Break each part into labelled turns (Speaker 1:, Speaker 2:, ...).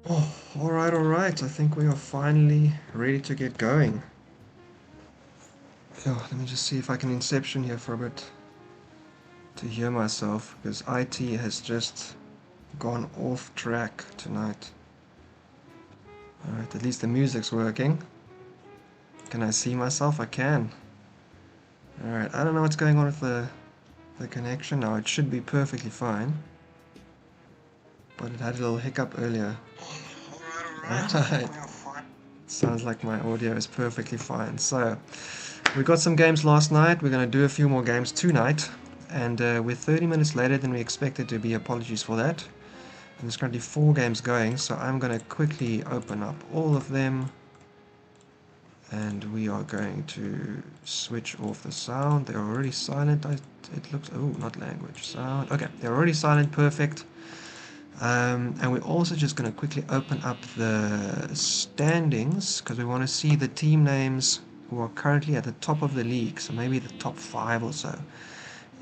Speaker 1: Oh, alright. I think we are finally ready to get going. Oh, let me just see if I can inception here for a bit to hear myself, because IT has just gone off track tonight. Alright, at least the music's working. Can I see myself? I can. Alright, I don't know what's going on with the connection now. It should be perfectly fine. But it had a little hiccup earlier. Alright. Sounds like my audio is perfectly fine. So, we got some games last night. We're going to do a few more games tonight. And we're 30 minutes later than we expected to be. Apologies for that. And there's currently 4 games going. So I'm going to quickly open up all of them. And we are going to switch off the sound. They're already silent. It looks... Oh, not language. Sound. Okay, they're already silent. Perfect. And we're also just going to quickly open up the standings, because we want to see the team names who are currently at the top of the league, so maybe the top 5 or so.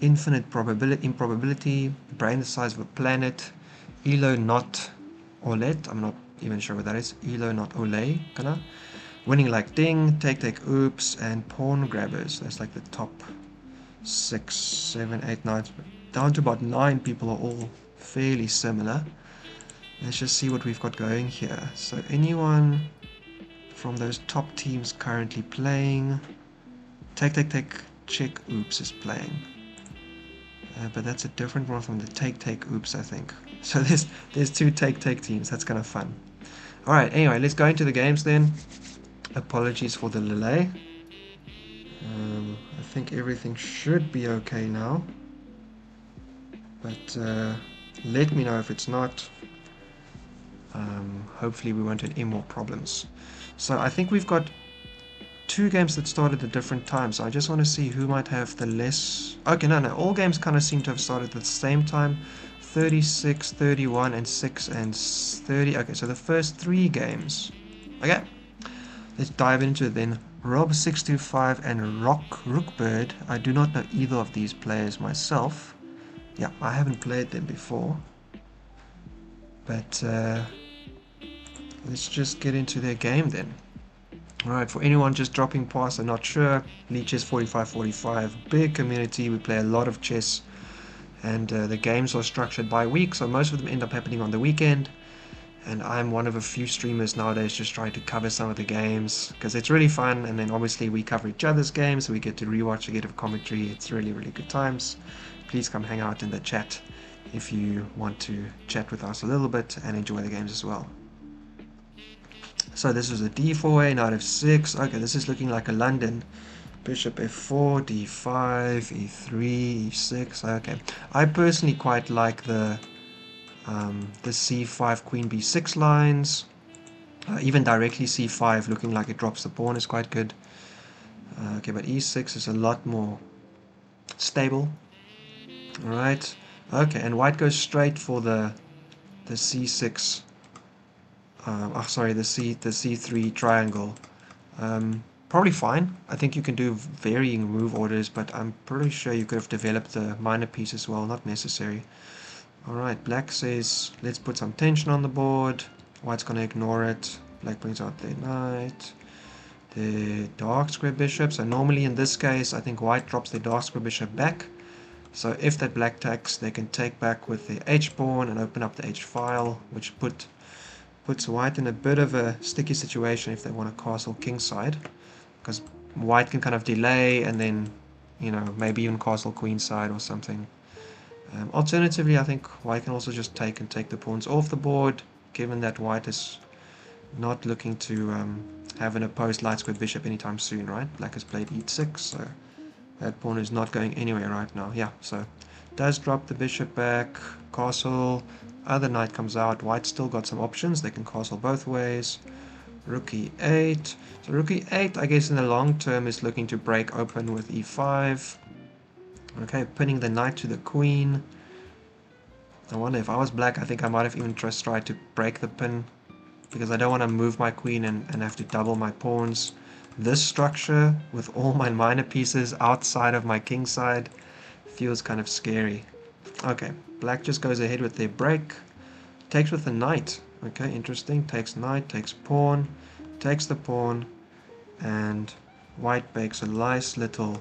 Speaker 1: Infinite probability, improbability, brain the size of a planet, Elo not Olet, I'm not even sure what that is, Elo not Ole, kinda. Winning like Ding, take oops, and pawn grabbers. That's like the top 6, 7, 8, 9, down to about 9 people are all fairly similar. Let's just see what we've got going here. So anyone from those top teams currently playing. Take check oops is playing. But that's a different one from the take oops, I think. So there's 2 take teams. That's kind of fun. Alright, anyway, let's go into the games then. Apologies for the delay. I think everything should be okay now. But let me know if it's not. Hopefully we won't have any more problems. So I think we've got 2 games that started at different times. So I just want to see who might have the less... Okay, no. All games kind of seem to have started at the same time. 36, 31, and 6 and 30. Okay, so the first 3 games. Okay, let's dive into it then. Rob625 and Rookbird. I do not know either of these players myself. Yeah, I haven't played them before. But let's just get into their game then. Alright, for anyone just dropping past, I'm not sure, Leeches 4545, big community, we play a lot of chess, and the games are structured by week, so most of them end up happening on the weekend, and I'm one of a few streamers nowadays just trying to cover some of the games, because it's really fun, and then obviously we cover each other's games, so we get to rewatch a bit of commentary. It's really good times. Please come hang out in the chat if you want to chat with us a little bit and enjoy the games as well. So this was a d4, knight f6. Okay, this is looking like a London. Bishop f4, d5, e3, e6. Okay, I personally quite like the c5, queen b6 lines. Even directly c5, looking like it drops the pawn, is quite good. Okay, but e6 is a lot more stable. All right. Okay, and white goes straight for the c6. Sorry, the c3 triangle. Probably fine. I think you can do varying move orders, but I'm pretty sure you could have developed the minor piece as well. Not necessary. Alright, black says, let's put some tension on the board. White's going to ignore it. Black brings out their knight. The dark square bishop. So normally in this case, I think white drops the dark square bishop back. So if that black takes, they can take back with the h-pawn and open up the h-file, which puts white in a bit of a sticky situation if they want to castle kingside, because white can kind of delay and then, you know, maybe even castle queenside or something. Alternatively, I think white can also just take the pawns off the board, given that white is not looking to have an opposed light square bishop anytime soon, right? Black has played e6, so that pawn is not going anywhere right now. Yeah, so does drop the bishop back, castle, other knight comes out. White's still got some options. They can castle both ways. Rook e8. So rook e8, I guess in the long term, is looking to break open with e5. Okay, pinning the knight to the queen. I wonder if I was black, I think I might have even just tried to break the pin, because I don't want to move my queen and have to double my pawns. This structure, with all my minor pieces outside of my king side, feels kind of scary. Okay, black just goes ahead with their break. Takes with the knight. Okay, interesting. Takes knight, takes pawn, takes the pawn, and white makes a nice little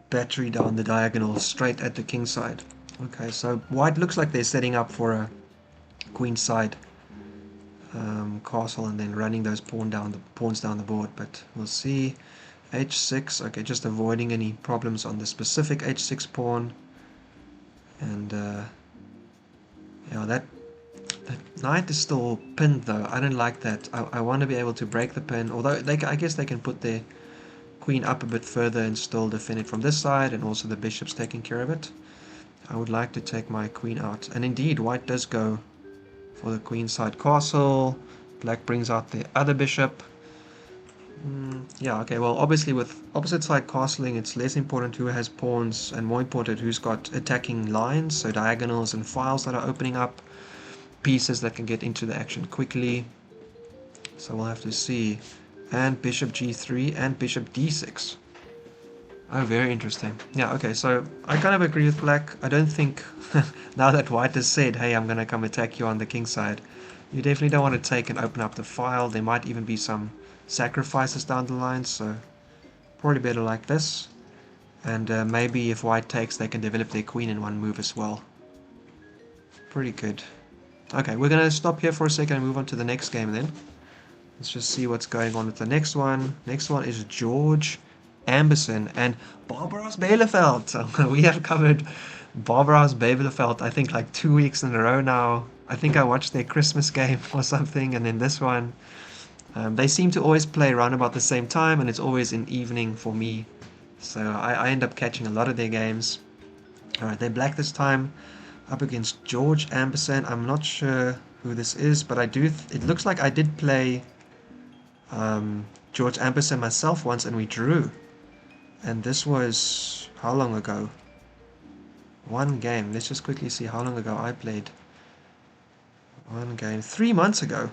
Speaker 1: battery down the diagonal straight at the king side. Okay, so white looks like they're setting up for a queen side castle and then running those pawns down the board, but we'll see. H6, okay, just avoiding any problems on the specific H6 pawn. And yeah, that knight is still pinned though. I don't like that. I want to be able to break the pin, although I guess they can put their queen up a bit further and still defend it from this side, and also the bishop's taking care of it. I would like to take my queen out, and indeed white does go for the queen side castle. Black brings out the other bishop. Yeah, okay, well obviously with opposite side castling it's less important who has pawns and more important who's got attacking lines, so diagonals and files that are opening up, pieces that can get into the action quickly. So we'll have to see. And bishop g3 and bishop d6. Oh, very interesting. Yeah, okay, so I kind of agree with black. I don't think, now that white has said, hey, I'm going to come attack you on the king side, you definitely don't want to take and open up the file. There might even be some sacrifices down the line, so probably better like this. And maybe if white takes, they can develop their queen in one move as well. Pretty good. Okay, we're going to stop here for a second and move on to the next game then. Let's just see what's going on with the next one. Next one is George Amberson and Barbara's Bielefeld. We have covered Barbara's Bielefeld, I think, like 2 weeks in a row now. I think I watched their Christmas game or something, and then this one. They seem to always play around about the same time, and it's always in evening for me. So I end up catching a lot of their games. Alright, they're black this time, up against George Amberson. I'm not sure who this is, but I do. It looks like I did play George Amberson myself once, and we drew. And this was how long ago? One game. Let's just quickly see how long ago I played. One game. 3 months ago.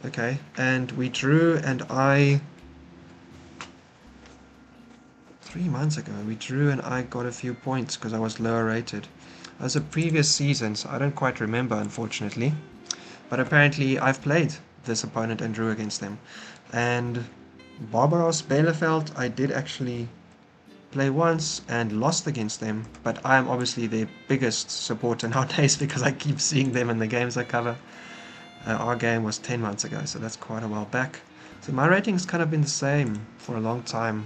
Speaker 1: Okay, and we drew, and 3 months ago we drew, and I got a few points because I was lower rated. That was a previous season, so I don't quite remember, unfortunately. But apparently I've played this opponent and drew against them. And Barbaros Bielefeld, I did actually play once and lost against them, but I am obviously their biggest supporter nowadays because I keep seeing them in the games I cover. Our game was 10 months ago, so that's quite a while back. So my rating's kind of been the same for a long time.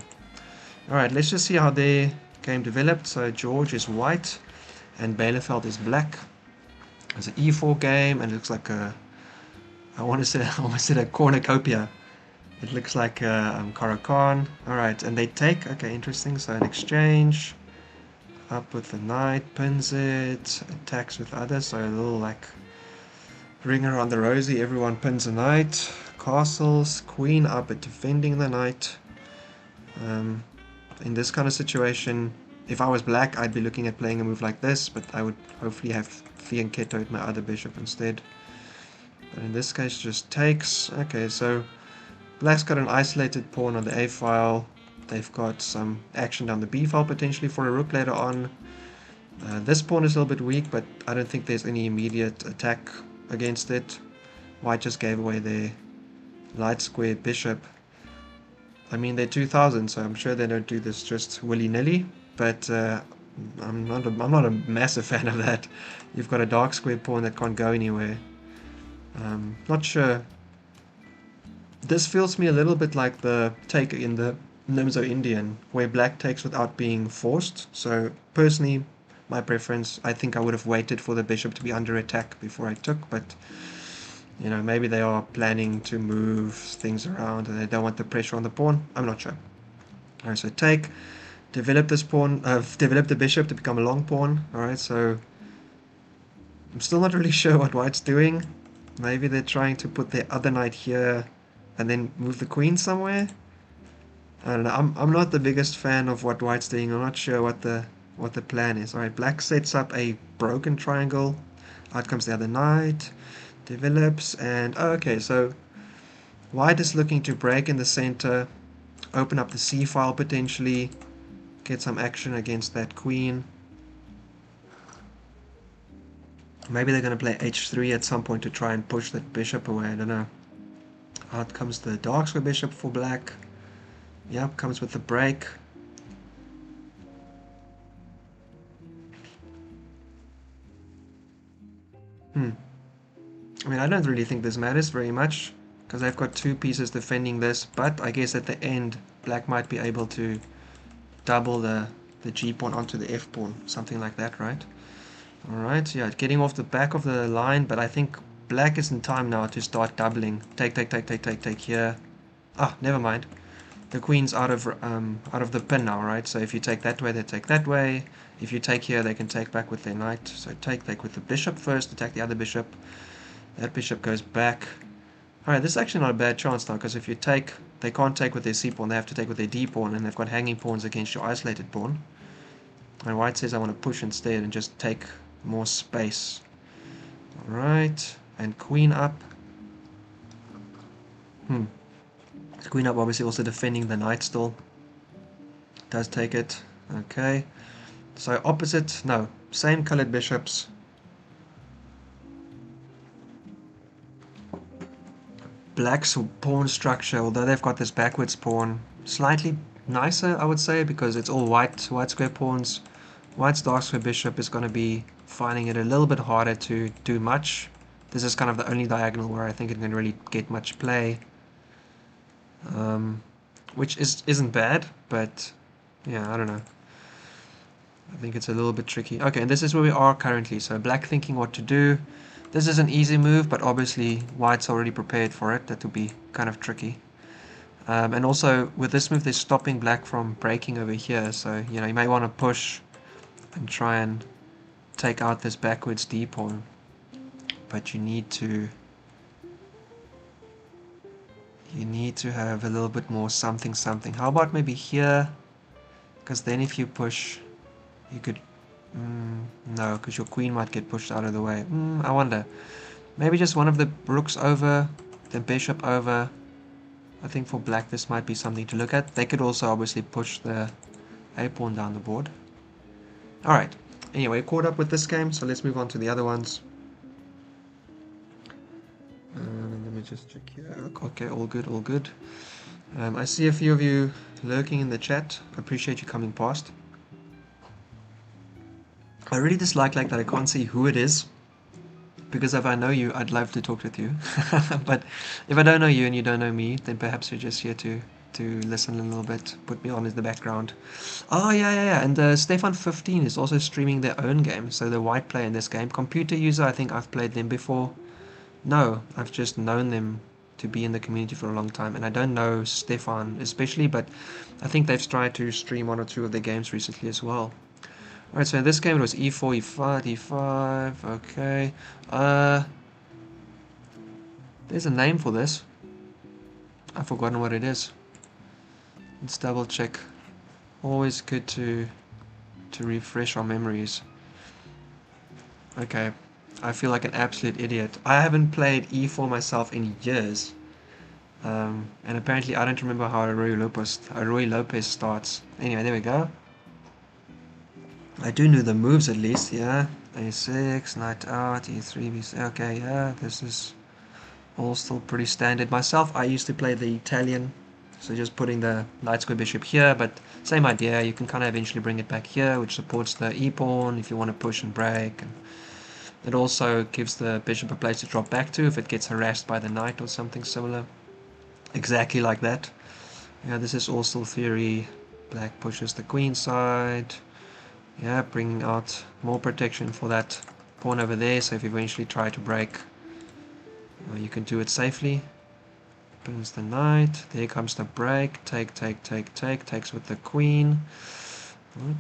Speaker 1: Alright, let's just see how their game developed. So George is white and Bielefeld is black. It's an e4 game, and it looks like a, I almost said a cornucopia. It looks like Caro-Kann. Alright, and they take, okay, interesting. So an exchange, up with the knight, pins it, attacks with others, so a little like ring around the rosy, everyone pins a knight, castles, queen up at defending the knight. In this kind of situation, if I was black, I'd be looking at playing a move like this, but I would hopefully have fianchetto at my other bishop instead. But in this case, just takes. Okay, so black's got an isolated pawn on the A file. They've got some action down the B file potentially for a rook later on. This pawn is a little bit weak, but I don't think there's any immediate attack against it. White just gave away their light squared bishop. I mean, they're 2000, so I'm sure they don't do this just willy-nilly, but I'm not a massive fan of that. You've got a dark square pawn that can't go anywhere. Not sure. This feels to me a little bit like the take in the Nimzo Indian, where black takes without being forced. So personally, my preference, I think I would have waited for the bishop to be under attack before I took, but you know, maybe they are planning to move things around and they don't want the pressure on the pawn. I'm not sure. Alright, so take, develop this pawn, develop the bishop to become a long pawn. Alright, so I'm still not really sure what white's doing. Maybe they're trying to put their other knight here and then move the queen somewhere. I don't know. I'm not the biggest fan of what white's doing. I'm not sure what the plan is. Alright, black sets up a broken triangle. Out comes the other knight. Develops, and okay, so white is looking to break in the center, open up the C file potentially, get some action against that queen. Maybe they're going to play h3 at some point to try and push that bishop away. I don't know. Out comes the dark square bishop for black. Yep, comes with the break. I mean, I don't really think this matters very much, because I've got two pieces defending this, but I guess at the end, black might be able to double the g pawn onto the f pawn, something like that, right? Alright, yeah, getting off the back of the line, but I think black is in time now to start doubling. Take here. Ah, never mind. The queen's out of the pin now, right? So if you take that way, they take that way. If you take here, they can take back with their knight. So take with the bishop first, attack the other bishop. That bishop goes back. Alright, this is actually not a bad chance now, because if you take, they can't take with their c pawn, they have to take with their d pawn, and they've got hanging pawns against your isolated pawn. And white says I want to push instead and just take more space. Alright, and queen up. Queen up obviously also defending the knight still. Does take it. Okay. So opposite, no, same colored bishops. Black's pawn structure, although they've got this backwards pawn, slightly nicer, I would say, because it's all white square pawns. White's dark square bishop is going to be finding it a little bit harder to do much. This is kind of the only diagonal where I think it can really get much play. Which isn't bad, but yeah, I don't know. I think it's a little bit tricky. Okay, and this is where we are currently. So black thinking what to do. This is an easy move, but obviously white's already prepared for it. That would be kind of tricky. And also with this move, they're stopping black from breaking over here. So, you know, you may want to push and try and take out this backwards d pawn. But you need to have a little bit more something. How about maybe here? Because then if you push, you could... no, because your queen might get pushed out of the way. I wonder. Maybe just one of the rooks over, the bishop over. I think for black this might be something to look at. They could also obviously push the a pawn down the board. Alright, anyway, caught up with this game, so let's move on to the other ones. Let me just check here. Okay, all good. I see a few of you lurking in the chat. Appreciate you coming past. I really dislike that I can't see who it is, because if I know you, I'd love to talk with you. But if I don't know you and you don't know me, then perhaps you're just here to listen a little bit, put me on in the background. Oh, yeah. And Stefan15 is also streaming their own game, so the white player in this game. Computer user, I think I've played them before. No, I've just known them to be in the community for a long time, and I don't know Stefan especially, but I think they've tried to stream one or two of their games recently as well. Alright, so in this game it was e4, e5, e5, okay. There's a name for this. I've forgotten what it is. Let's double check. Always good to refresh our memories. Okay, I feel like an absolute idiot. I haven't played e4 myself in years. And apparently I don't remember how a Ruy Lopez starts. Anyway, there we go. I do know the moves at least, yeah. a6, knight out, e3, b6. Okay, yeah, this is all still pretty standard. Myself, I used to play the Italian, so just putting the knight square bishop here, but same idea. You can kind of eventually bring it back here, which supports the e-pawn if you want to push and break. And it also gives the bishop a place to drop back to if it gets harassed by the knight or something similar. Exactly like that. Yeah, this is all still theory. Black pushes the queen side. Yeah, bringing out more protection for that pawn over there, so if you eventually try to break, you can do it safely. Brings the knight, there comes the break, takes with the queen.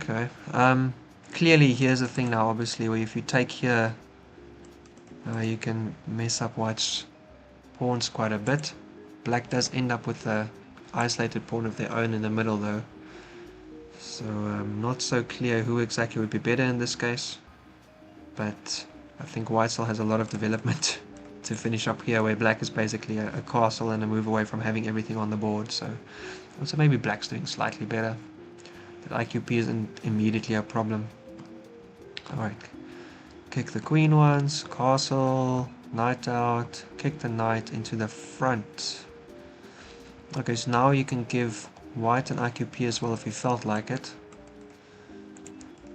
Speaker 1: Okay, clearly here's the thing now, obviously, where if you take here, you can mess up white's pawns quite a bit. Black does end up with a isolated pawn of their own in the middle though. So not so clear who exactly would be better in this case, but I think white still has a lot of development to finish up here, where black is basically a castle and a move away from having everything on the board. So also maybe black's doing slightly better. That IQP isn't immediately a problem. Alright, Kick the queen once, castle, knight out, kick the knight into the front. Okay, so now you can give white an IQP as well if you felt like it.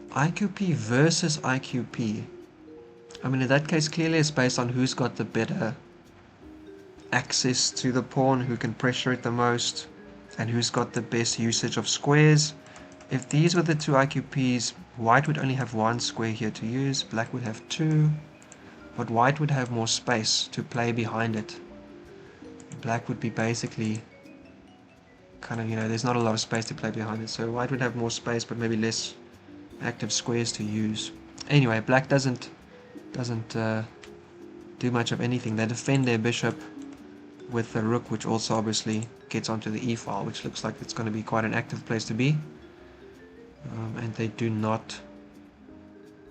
Speaker 1: IQP versus IQP. I mean, in that case, clearly it's based on who's got the better access to the pawn, who can pressure it the most, and who's got the best usage of squares. If these were the two IQPs, white would only have one square here to use, black would have two, but white would have more space to play behind it. Black would be basically kind of, there's not a lot of space to play behind it, so white would have more space but maybe less active squares to use. Anyway, black doesn't do much of anything. They defend their bishop with the rook, which also obviously gets onto the e file, which looks like it's going to be quite an active place to be. And they do not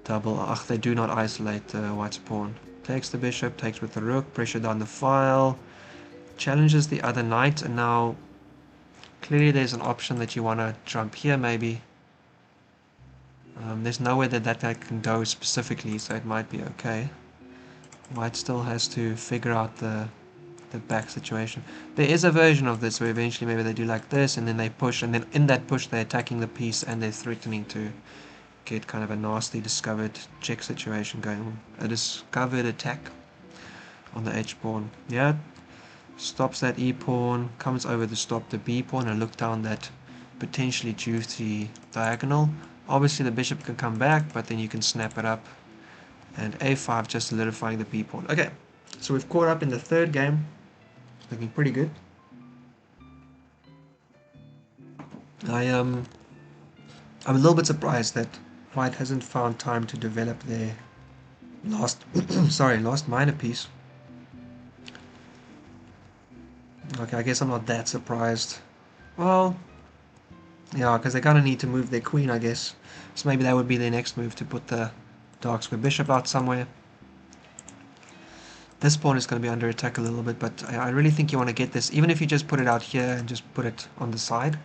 Speaker 1: they do not isolate white's pawn. Takes the bishop, takes with the rook, pressure down the file, challenges the other knight, and now clearly there's an option that you want to jump here maybe. There's nowhere that guy can go specifically, so it might be okay. White still has to figure out the back situation. There is a version of this where eventually maybe they do like this, and then they push, and then in that push they're attacking the piece and they're threatening to get kind of a nasty discovered check situation going. A discovered attack on the h-pawn. Yeah, stops that e-pawn, comes over to stop the b-pawn and look down that potentially juicy diagonal. Obviously the bishop can come back, but then you can snap it up. And a5 just solidifying the b-pawn. Okay, so we've caught up in the third game. Looking pretty good. I'm a little bit surprised that white hasn't found time to develop their last last minor piece. Okay, I guess I'm not that surprised. Well, yeah, because they kind of need to move their queen, I guess. So maybe that would be their next move, to put the dark square bishop out somewhere. This pawn is going to be under attack a little bit, but I really think you want to get this, even if you just put it out here and just put it on the side.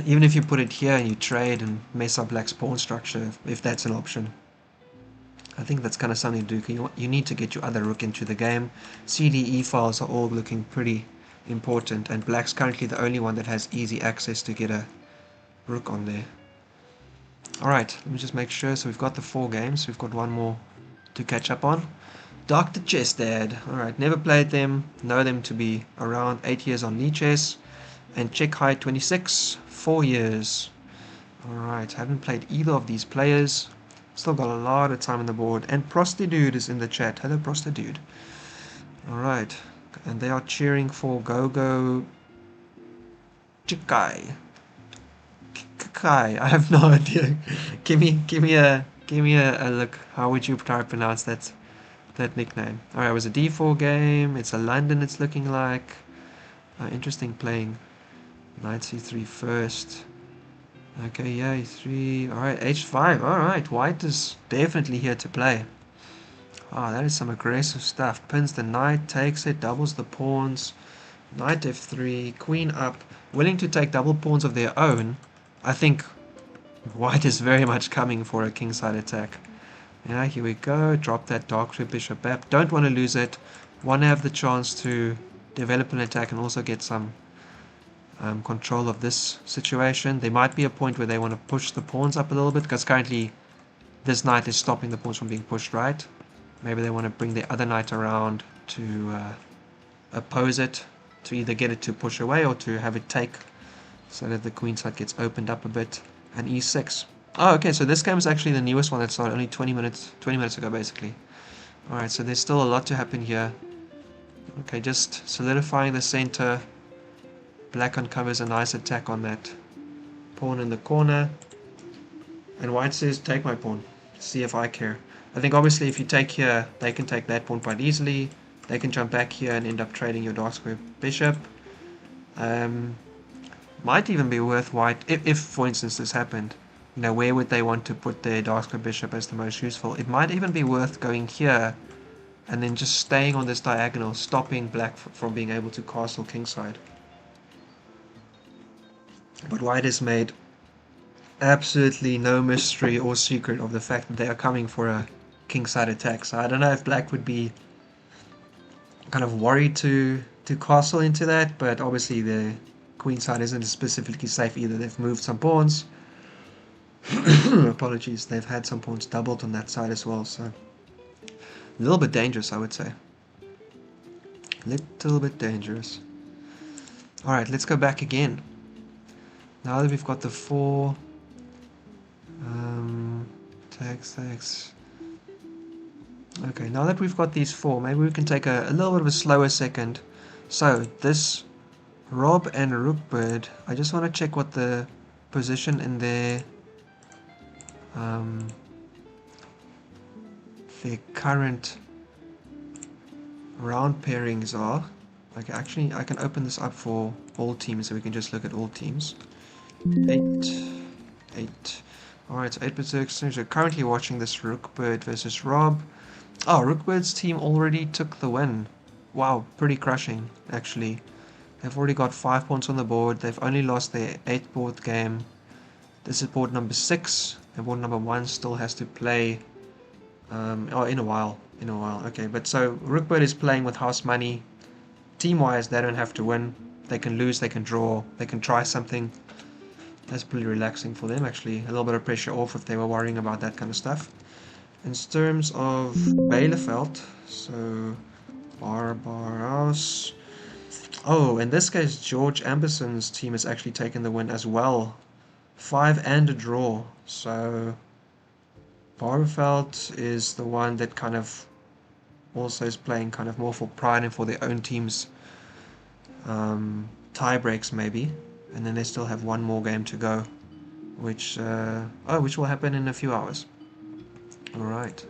Speaker 1: Even if you put it here and you trade and mess up black's pawn structure, if that's an option. I think that's kind of something to do. You need to get your other rook into the game. CDE files are all looking pretty important, and black's currently the only one that has easy access to get a rook on there. Alright, let me just make sure. So we've got the 4 games. We've got one more to catch up on. Dr. Chess Dad. Alright, never played them. Know them to be around 8 years on Chess. And check height 26, 4 years. Alright, haven't played either of these players. Still got a lot of time on the board. And Prostitude is in the chat. Hello, Prostitude. Alright, and they are cheering for Gogo Chikai. Kai, I have no idea. give me a look. How would you try to pronounce that nickname? Alright, it was a d4 game. It's a London, it's looking like. Interesting playing. Knight c3 first. Okay, yeah, e3. Alright, h5. Alright, white is definitely here to play. Ah, that is some aggressive stuff. Pins the knight, takes it, doubles the pawns. Knight f3, queen up. Willing to take double pawns of their own. I think white is very much coming for a kingside attack. Yeah, here we go. Drop that dark square bishop back. Don't want to lose it. Want to have the chance to develop an attack and also get some control of this situation. There might be a point where they want to push the pawns up a little bit, because currently this knight is stopping the pawns from being pushed right. Maybe they want to bring the other knight around to oppose it, to either get it to push away or to have it take, so that the queen side gets opened up a bit. And e6. Oh, okay, so this game is actually the newest one that started only 20 minutes ago, basically. Alright, so there's still a lot to happen here. Okay, just solidifying the center. Black uncovers a nice attack on that pawn in the corner. And white says, take my pawn. See if I care. I think obviously if you take here, they can take that pawn quite easily. They can jump back here and end up trading your dark square bishop. Might even be worth white, if for instance this happened, where would they want to put their dark square bishop as the most useful? It might even be worth going here and then just staying on this diagonal, stopping black from being able to castle kingside. But white has made absolutely no mystery or secret of the fact that they are coming for a kingside attack. So I don't know if black would be kind of worried to castle into that, but obviously the queenside isn't specifically safe either. They've moved some pawns. Apologies, they've had some pawns doubled on that side as well, so a little bit dangerous, I would say. Little bit dangerous. Alright, let's go back again. Now that we've got the 4 tags. Okay, now that we've got these 4, maybe we can take a little bit of a slower second. So, this Rob and Rookbird, I just want to check what the position in their current round pairings are. Okay, actually, I can open this up for all teams, so we can just look at all teams. 8. Alright, so 8 berserkers. So currently watching this Rookbird versus Rob. Oh, Rookbird's team already took the win. Wow, pretty crushing, actually. They've already got 5 points on the board. They've only lost their 8th board game. This is board number 6. And board number 1 still has to play in a while. Okay, but so Rookbird is playing with house money. Team-wise, they don't have to win. They can lose, they can draw, they can try something. That's pretty relaxing for them, actually. A little bit of pressure off if they were worrying about that kind of stuff. In terms of Bielefeld, so Barbaros. Oh, in this case, George Amberson's team has actually taken the win as well. 5 and a draw. So Barbaros is the one that kind of also is playing kind of more for pride and for their own team's tie breaks maybe. And then they still have one more game to go, which will happen in a few hours. Alright.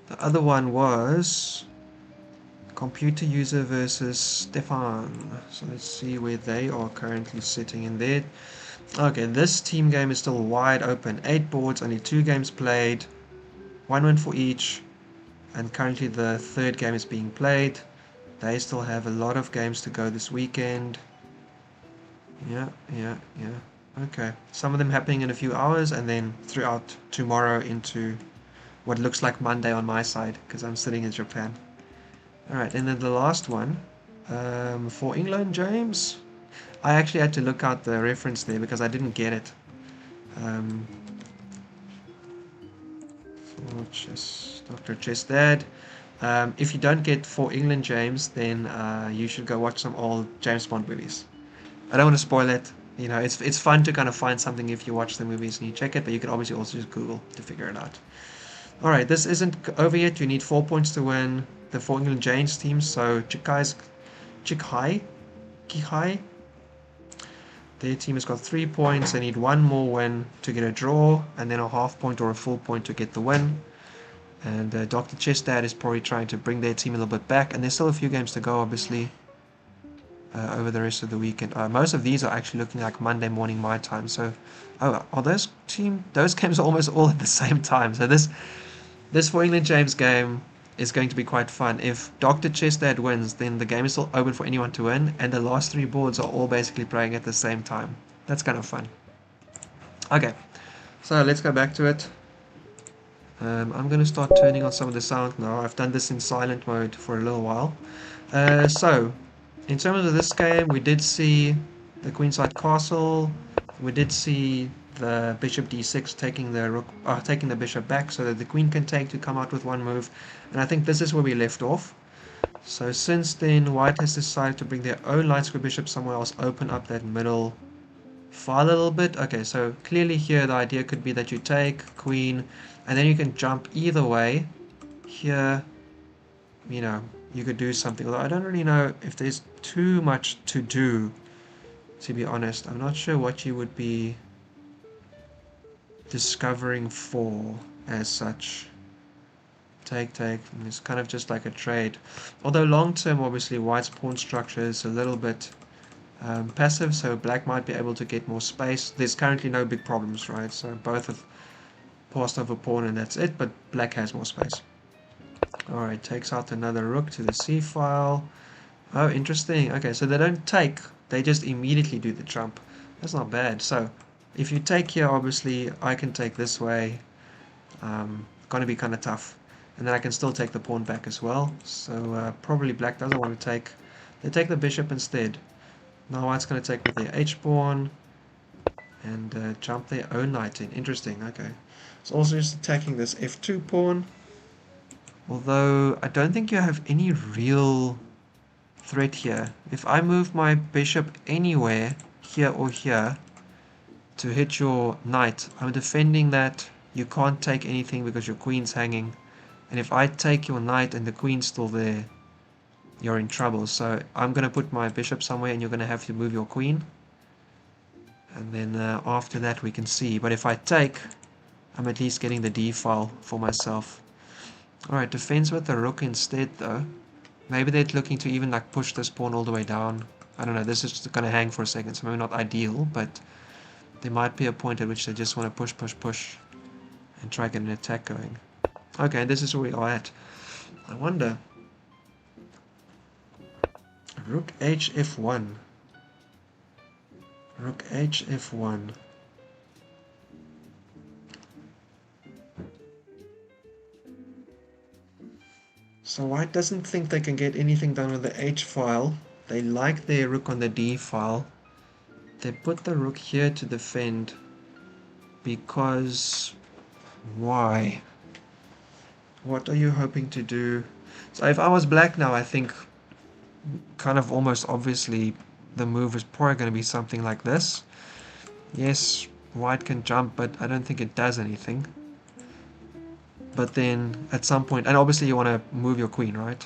Speaker 1: The other one was computer user versus Stefan. So let's see where they are currently sitting in there. Okay, this team game is still wide open. 8 boards, only 2 games played. 1 win for each. And currently the 3rd game is being played. They still have a lot of games to go this weekend. Yeah. Okay. Some of them happening in a few hours and then throughout tomorrow into what looks like Monday on my side because I'm sitting in Japan. Alright, and then the last one for England, James. I actually had to look out the reference there because I didn't get it. For Dr. Chestad. If you don't get For England, James, then you should go watch some old James Bond movies. I don't want to spoil it. You know, it's fun to kind of find something if you watch the movies and you check it, but you can obviously also just Google to figure it out. Alright, this isn't over yet. You need 4 points to win the For England James team. So Chikhai, their team has got 3 points. They need 1 more win to get a draw, and then a half point or a full point to get the win. And Dr. Chestad is probably trying to bring their team a little bit back, and there's still a few games to go, obviously. Over the rest of the weekend. Most of these are actually looking like Monday morning my time. So, are those games are almost all at the same time. So this For England James game is going to be quite fun. If Dr. Chestad wins, then the game is still open for anyone to win, and the last 3 boards are all basically playing at the same time. That's kind of fun. Okay, so let's go back to it. I'm going to start turning on some of the sound now. I've done this in silent mode for a little while. So, in terms of this game, we did see the queenside castle. We did see the bishop d6 taking the bishop back so that the queen can take to come out with 1 move. And I think this is where we left off. So since then, white has decided to bring their own light square bishop somewhere else, open up that middle file a little bit. Okay, so clearly here the idea could be that you take queen, and then you can jump either way. Here, you know, you could do something, although I don't really know if there's too much to do, to be honest. I'm not sure what you would be discovering for as such. Take, and it's kind of just like a trade. Although long term, obviously, white's pawn structure is a little bit passive, so black might be able to get more space. There's currently no big problems, right? So both have passed over pawn and that's it, but black has more space. Alright, takes out another rook to the c file. Oh, interesting. Okay, so they don't take, they just immediately do the jump. That's not bad. So If you take here, obviously, I can take this way. Gonna be kind of tough. And then I can still take the pawn back as well. So probably black doesn't want to take. They take the bishop instead. Now white's going to take with their h-pawn and jump their own knight in. Interesting, okay. It's also just attacking this f2 pawn. Although I don't think you have any real threat here. If I move my bishop anywhere, here or here, to hit your knight, I'm defending that you can't take anything because your queen's hanging. And if I take your knight and the queen's still there, you're in trouble. So I'm going to put my bishop somewhere and you're going to have to move your queen. And then after that we can see. But if I take, I'm at least getting the d file for myself. Alright, defends with the rook instead though. Maybe they're looking to even like push this pawn all the way down. I don't know, this is just going to hang for a second, so maybe not ideal, but there might be a point at which they just want to push and try to get an attack going. Okay, this is where we are at. I wonder. Rook h f1. Rook h f1. So white doesn't think they can get anything done with the h file. They like their rook on the d file. They put the rook here to defend because... why? What are you hoping to do? So if I was black now, I think kind of almost obviously the move is probably going to be something like this. Yes, white can jump, but I don't think it does anything. But then at some point, and obviously you want to move your queen, right?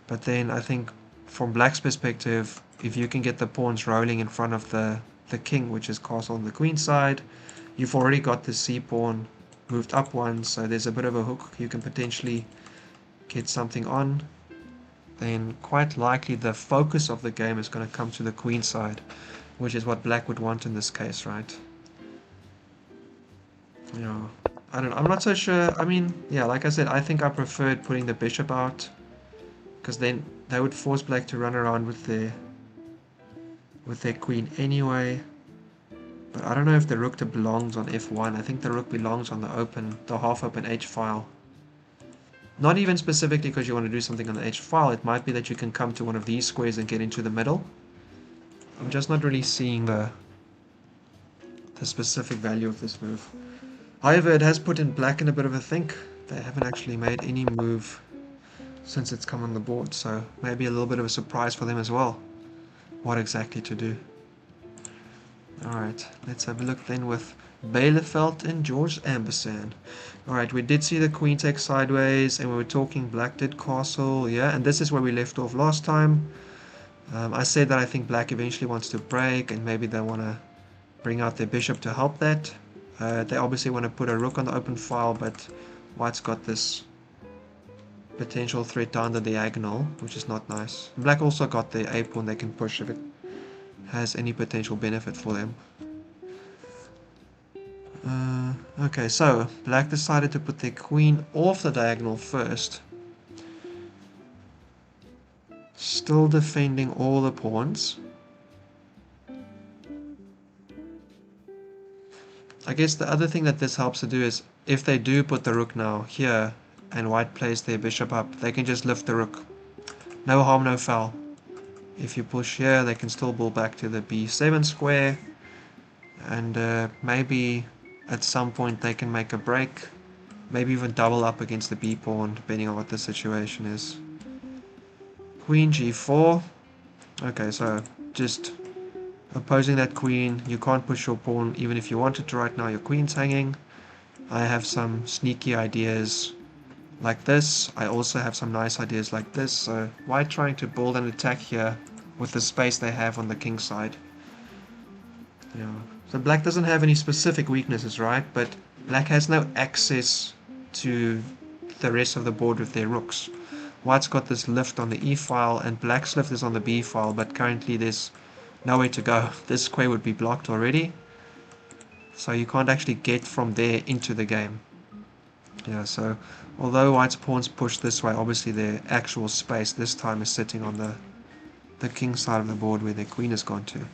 Speaker 1: But then I think from black's perspective, if you can get the pawns rolling in front of the king, which is castle on the queen side, you've already got the c pawn moved up one, so there's a bit of a hook. You can potentially get something on. Then quite likely the focus of the game is going to come to the queen side, which is what black would want in this case, right? Yeah, I don't know. I'm not so sure. I mean, yeah, like I said, I think I preferred putting the bishop out, because then they would force black to run around with their queen anyway. But I don't know if the rook belongs on f1. I think the rook belongs on the half-open h file. Not even specifically because you want to do something on the h file. It might be that you can come to one of these squares and get into the middle. I'm just not really seeing the specific value of this move. However, it has put in black in a bit of a think. They haven't actually made any move since it's come on the board, so maybe a little bit of a surprise for them as well. What exactly to do. Alright, let's have a look then with Bielefeld and George Ambersand. Alright, we did see the queen take sideways, and we were talking black did castle, yeah, and this is where we left off last time. I said that I think black eventually wants to break, and maybe they want to bring out their bishop to help that. They obviously want to put a rook on the open file, but white's got this potential threat down the diagonal, which is not nice. Black also got the a pawn they can push if it has any potential benefit for them. Okay, so black decided to put their queen off the diagonal first. Still defending all the pawns. I guess the other thing that this helps to do is, if they do put the rook now here, and white plays their bishop up, they can just lift the rook. No harm, no foul. If you push here, they can still ball back to the b7 square, and maybe at some point they can make a break, maybe even double up against the b pawn, depending on what the situation is. Queen g4. Okay, so just opposing that queen. You can't push your pawn even if you wanted to right now. Your queen's hanging. I have some sneaky ideas like this. I also have some nice ideas like this. So white trying to build an attack here with the space they have on the king side. Yeah. So black doesn't have any specific weaknesses, right? But black has no access to the rest of the board with their rooks. White's got this lift on the e file, and black's lift is on the b file, but currently there's nowhere to go. This square would be blocked already, so you can't actually get from there into the game. Yeah, so although white's pawns push this way, obviously their actual space this time is sitting on the king side of the board where their queen has gone to.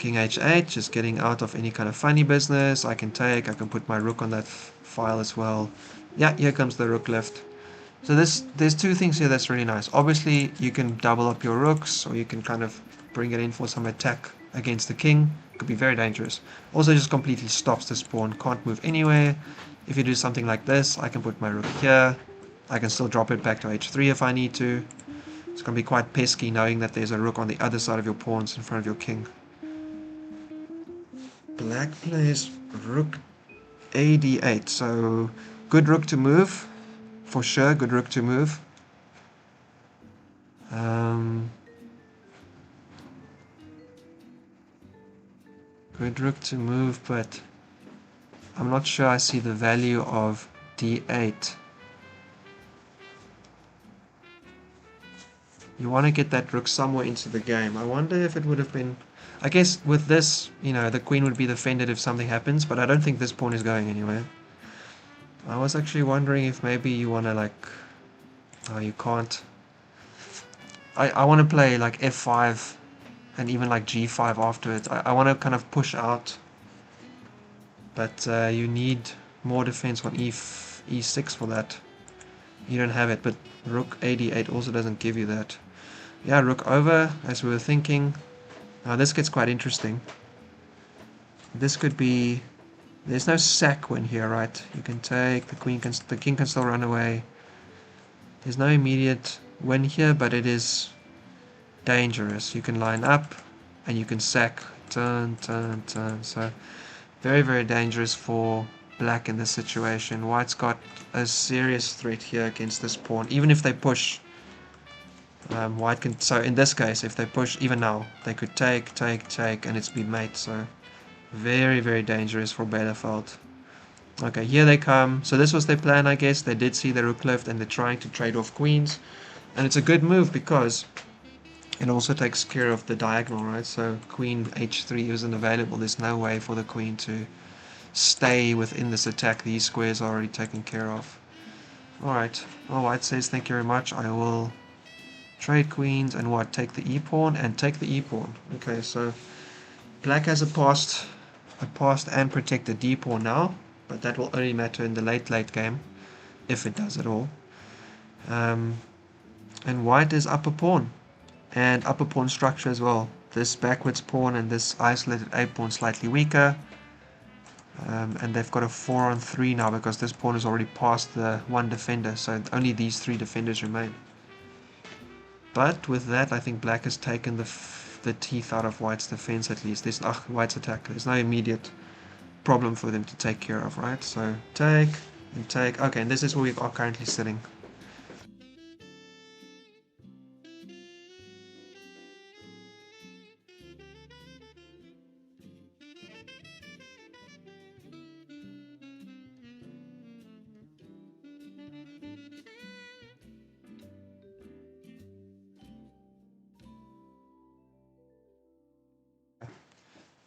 Speaker 1: King h8, just getting out of any kind of funny business. I can take, I can put my rook on that file as well. Yeah, here comes the rook left. So there's two things here that's really nice. Obviously, you can double up your rooks, or you can kind of bring it in for some attack against the king. Could be very dangerous. Also, just completely stops this pawn, can't move anywhere. If you do something like this, I can put my rook here. I can still drop it back to h3 if I need to. It's going to be quite pesky knowing that there's a rook on the other side of your pawns in front of your king. Black plays rook ad8, so good rook to move. For sure, good rook to move. Good rook to move, but I'm not sure I see the value of d8. You want to get that rook somewhere into the game. I wonder if it would have been... I guess with this, you know, the queen would be defended if something happens, but I don't think this pawn is going anywhere. I was actually wondering if maybe you want to like... Oh, you can't. I want to play like f5 and even like g5 afterwards. I want to kind of push out. But you need more defense on e6 for that. You don't have it, but rook ad8 also doesn't give you that. Yeah, rook over, as we were thinking. Now this gets quite interesting. This could be... There's no sack win here, right? You can take, the king can still run away. There's no immediate win here, but it is dangerous. You can line up, and you can sack, turn, turn, turn. So, very, very dangerous for black in this situation. White's got a serious threat here against this pawn. Even if they push, white can... So in this case, if they push, even now, they could take, take, take, and it's been mate. So very, very dangerous for Bielefeld. Okay, here they come. So this was their plan, I guess. They did see the rook left, and they're trying to trade off queens. And it's a good move because it also takes care of the diagonal, right? So queen h3 isn't available. There's no way for the queen to stay within this attack. These squares are already taken care of. Alright, well, white says thank you very much. I will trade queens and what? Take the e-pawn and take the e-pawn. Okay, so black has a passed and protected d-pawn now, but that will only matter in the late game, if it does at all. And white is up a pawn, and up a pawn structure as well. This backwards pawn and this isolated a pawn slightly weaker. And they've got a 4-on-3 now because this pawn is already past the one defender, so only these three defenders remain. But with that, I think black has taken the teeth out of white's defense at least. There's white's attack. There's no immediate problem for them to take care of, right? So take and take. Okay, and this is where we are currently sitting.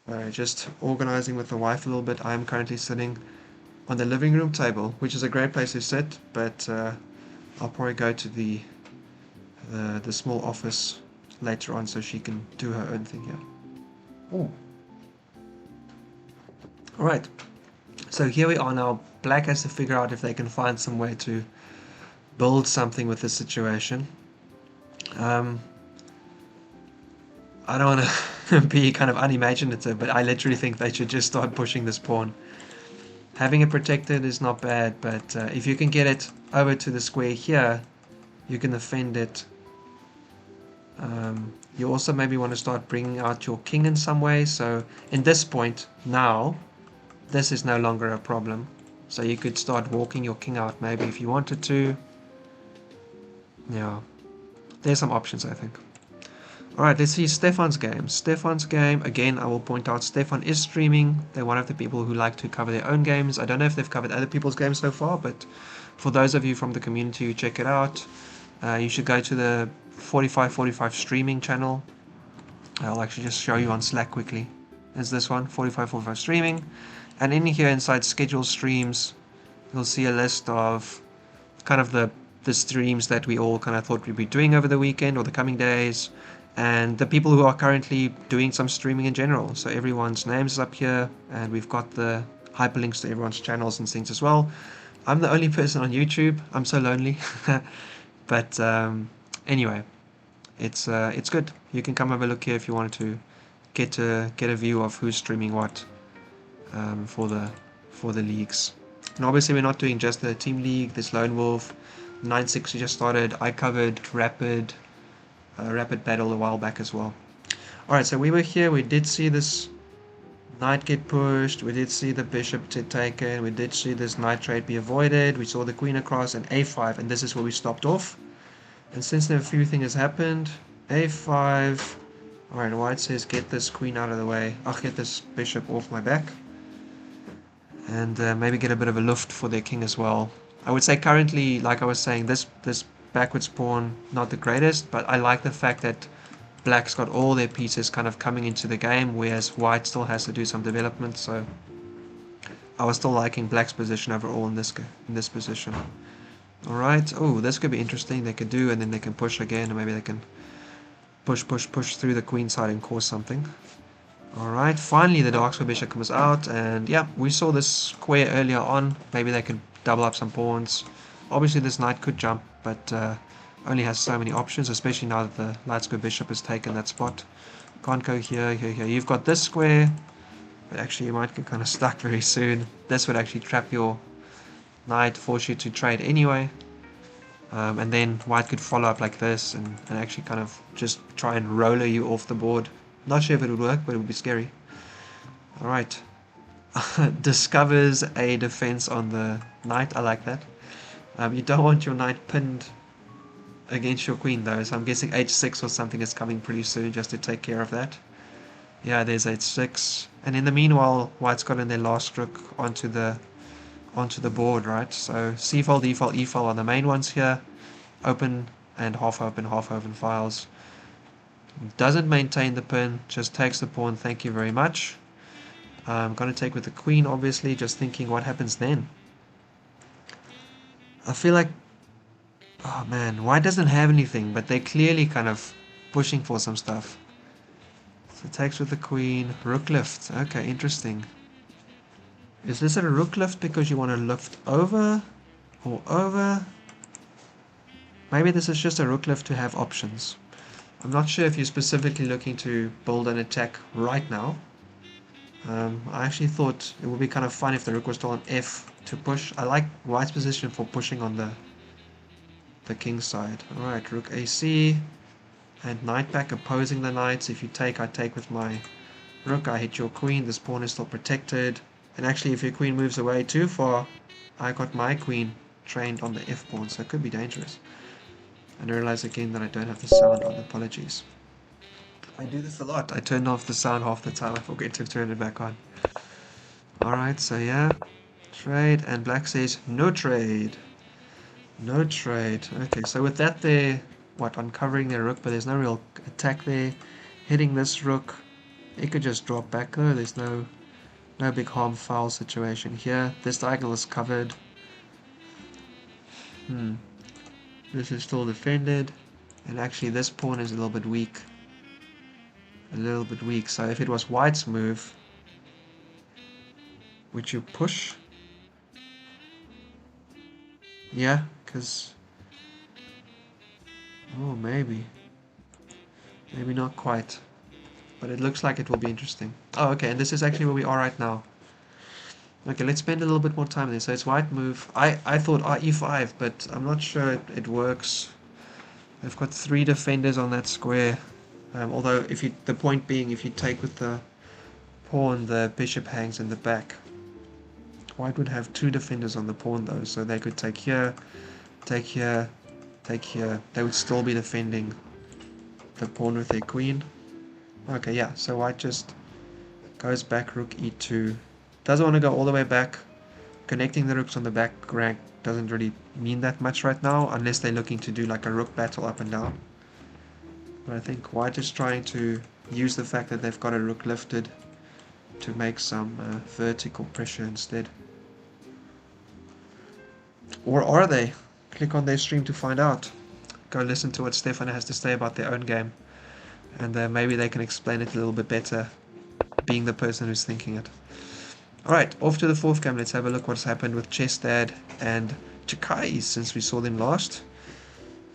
Speaker 1: Alright, just organizing with the wife a little bit. I'm currently sitting on the living room table, which is a great place to sit, but I'll probably go to the small office later on so she can do her own thing here. Ooh. Alright, so here we are now. Black has to figure out if they can find some way to build something with this situation. I don't want to be kind of unimaginative, but I literally think they should just start pushing this pawn. Having it protected is not bad, but if you can get it over to the square here, you can defend it. You also maybe want to start bringing out your king in some way. So in this point now, this is no longer a problem. So you could start walking your king out maybe if you wanted to. Yeah, there's some options, I think. Alright, let's see Stefan's game. Stefan's game, again, I will point out Stefan is streaming. They're one of the people who like to cover their own games. I don't know if they've covered other people's games so far, but for those of you from the community who check it out, you should go to the 4545 streaming channel. I'll actually just show you on Slack quickly. There's this one, 4545 streaming. And in here inside schedule streams, you'll see a list of kind of the streams that we all kind of thought we'd be doing over the weekend or the coming days. and the people who are currently doing some streaming in general. So everyone's names is up here, and we've got the hyperlinks to everyone's channels and things as well. I'm the only person on YouTube. I'm so lonely. But anyway, it's good. You can come have a look here if you wanted to get a view of who's streaming what for the leagues. And obviously we're not doing just the team league. There's Lone Wolf, 9-6 we just started. I covered Rapid Battle a while back as well. Alright, so we were here. We did see this knight get pushed. We did see the bishop get taken. We did see this knight trade be avoided. We saw the queen across and a5, and this is where we stopped off. And since then a few things has happened. a5. Alright, white says get this queen out of the way. I'll get this bishop off my back. And maybe get a bit of a luft for their king as well. I would say currently, like I was saying, this backwards pawn not the greatest, but I like the fact that black's got all their pieces kind of coming into the game, whereas white still has to do some development. So I was still liking black's position overall in this position. Alright, oh, this could be interesting. They could do, and then they can push again, and maybe they can push through the queen side and cause something. Alright, finally the dark square bishop comes out, and yeah, we saw this square earlier on. Maybe they can double up some pawns. Obviously this knight could jump, but only has so many options, especially now that the light square bishop has taken that spot. Can't go here. You've got this square, but actually you might get kind of stuck very soon. This would actually trap your knight, force you to trade anyway. And then white could follow up like this and actually kind of just try and roller you off the board. Not sure if it would work, but it would be scary. Alright. Discovers a defense on the knight. I like that. You don't want your knight pinned against your queen though, so I'm guessing h6 or something is coming pretty soon just to take care of that. Yeah, there's h6. And in the meanwhile, white's got in their last rook onto the board, right? So c-file, d-file, e-file are the main ones here. Open and half open files. Doesn't maintain the pin, just takes the pawn, thank you very much. I'm going to take with the queen, obviously, just thinking what happens then. I feel like, oh man, white doesn't have anything, but they're clearly kind of pushing for some stuff. So takes with the queen, rook lift, okay, interesting. Is this a rook lift because you want to lift over or over? Maybe this is just a rook lift to have options. I'm not sure if you're specifically looking to build an attack right now. I actually thought it would be kind of fun if the rook was still on F to push. I like white's position for pushing on the king side. Alright, rook AC and knight back opposing the knights. If you take, I take with my rook. I hit your queen. This pawn is still protected. And actually if your queen moves away too far, I got my queen trained on the F pawn, so it could be dangerous. And I realize again that I don't have the sound on. Apologies. I do this a lot. I turn off the sound half the time. I forget to turn it back on. Alright, so yeah. Trade. And black says no trade. No trade. Okay, so with that they're, uncovering their rook, but there's no real attack there. Hitting this rook. It could just drop back though. There's no big harm foul situation here. This diagonal is covered. This is still defended, and actually this pawn is a little bit weak. So if it was white's move, would you push? Yeah, because... oh, maybe not quite, but it looks like it will be interesting. Oh, okay, and this is actually where we are right now. Okay, let's spend a little bit more time there. So it's white move. I thought e5, but I'm not sure it works. They've got 3 defenders on that square. Although, the point being, if you take with the pawn, the bishop hangs in the back. White would have 2 defenders on the pawn though, so they could take here, take here, take here. They would still be defending the pawn with their queen. Okay, yeah, so white just goes back, rook e2. Doesn't want to go all the way back. Connecting the rooks on the back rank doesn't really mean that much right now, unless they're looking to do like a rook battle up and down. But I think white is trying to use the fact that they've got a rook lifted to make some vertical pressure instead. Or are they? Click on their stream to find out. Go listen to what Stefan has to say about their own game. And maybe they can explain it a little bit better, being the person who's thinking it. Alright, off to the fourth game. Let's have a look what's happened with Chestad and Chakai since we saw them last.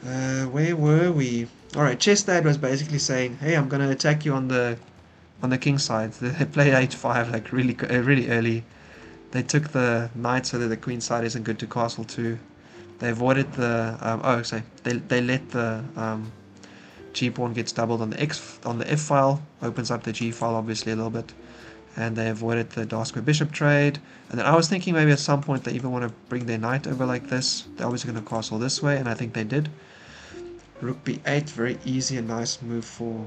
Speaker 1: Where were we? Alright, Chestad was basically saying, hey, I'm going to attack you on the king side. They play h5 like really early. They took the knight so that the queen side isn't good to castle 2. They avoided the they let the g pawn gets doubled on the f file, opens up the g file obviously a little bit, and they avoided the dark square bishop trade. And then I was thinking maybe at some point they even want to bring their knight over like this. They're obviously going to castle this way, and I think they did. Rook b8, very easy and nice move for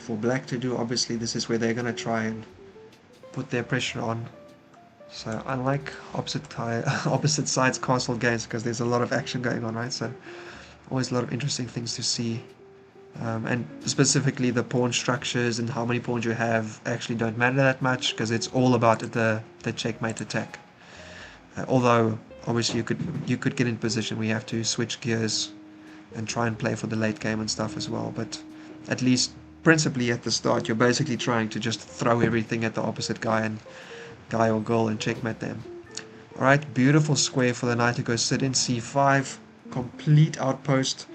Speaker 1: black to do. Obviously this is where they're going to try and put their pressure on. So I like opposite sides castle games because there's a lot of action going on, right? So always a lot of interesting things to see. And specifically the pawn structures and how many pawns you have actually don't matter that much because it's all about the checkmate attack. Although obviously you could get in position where you have to switch gears and try and play for the late game and stuff as well. But at least principally at the start you're basically trying to just throw everything at the opposite guy or girl and checkmate them. Alright, beautiful square for the knight to go sit in c5. Complete outpost.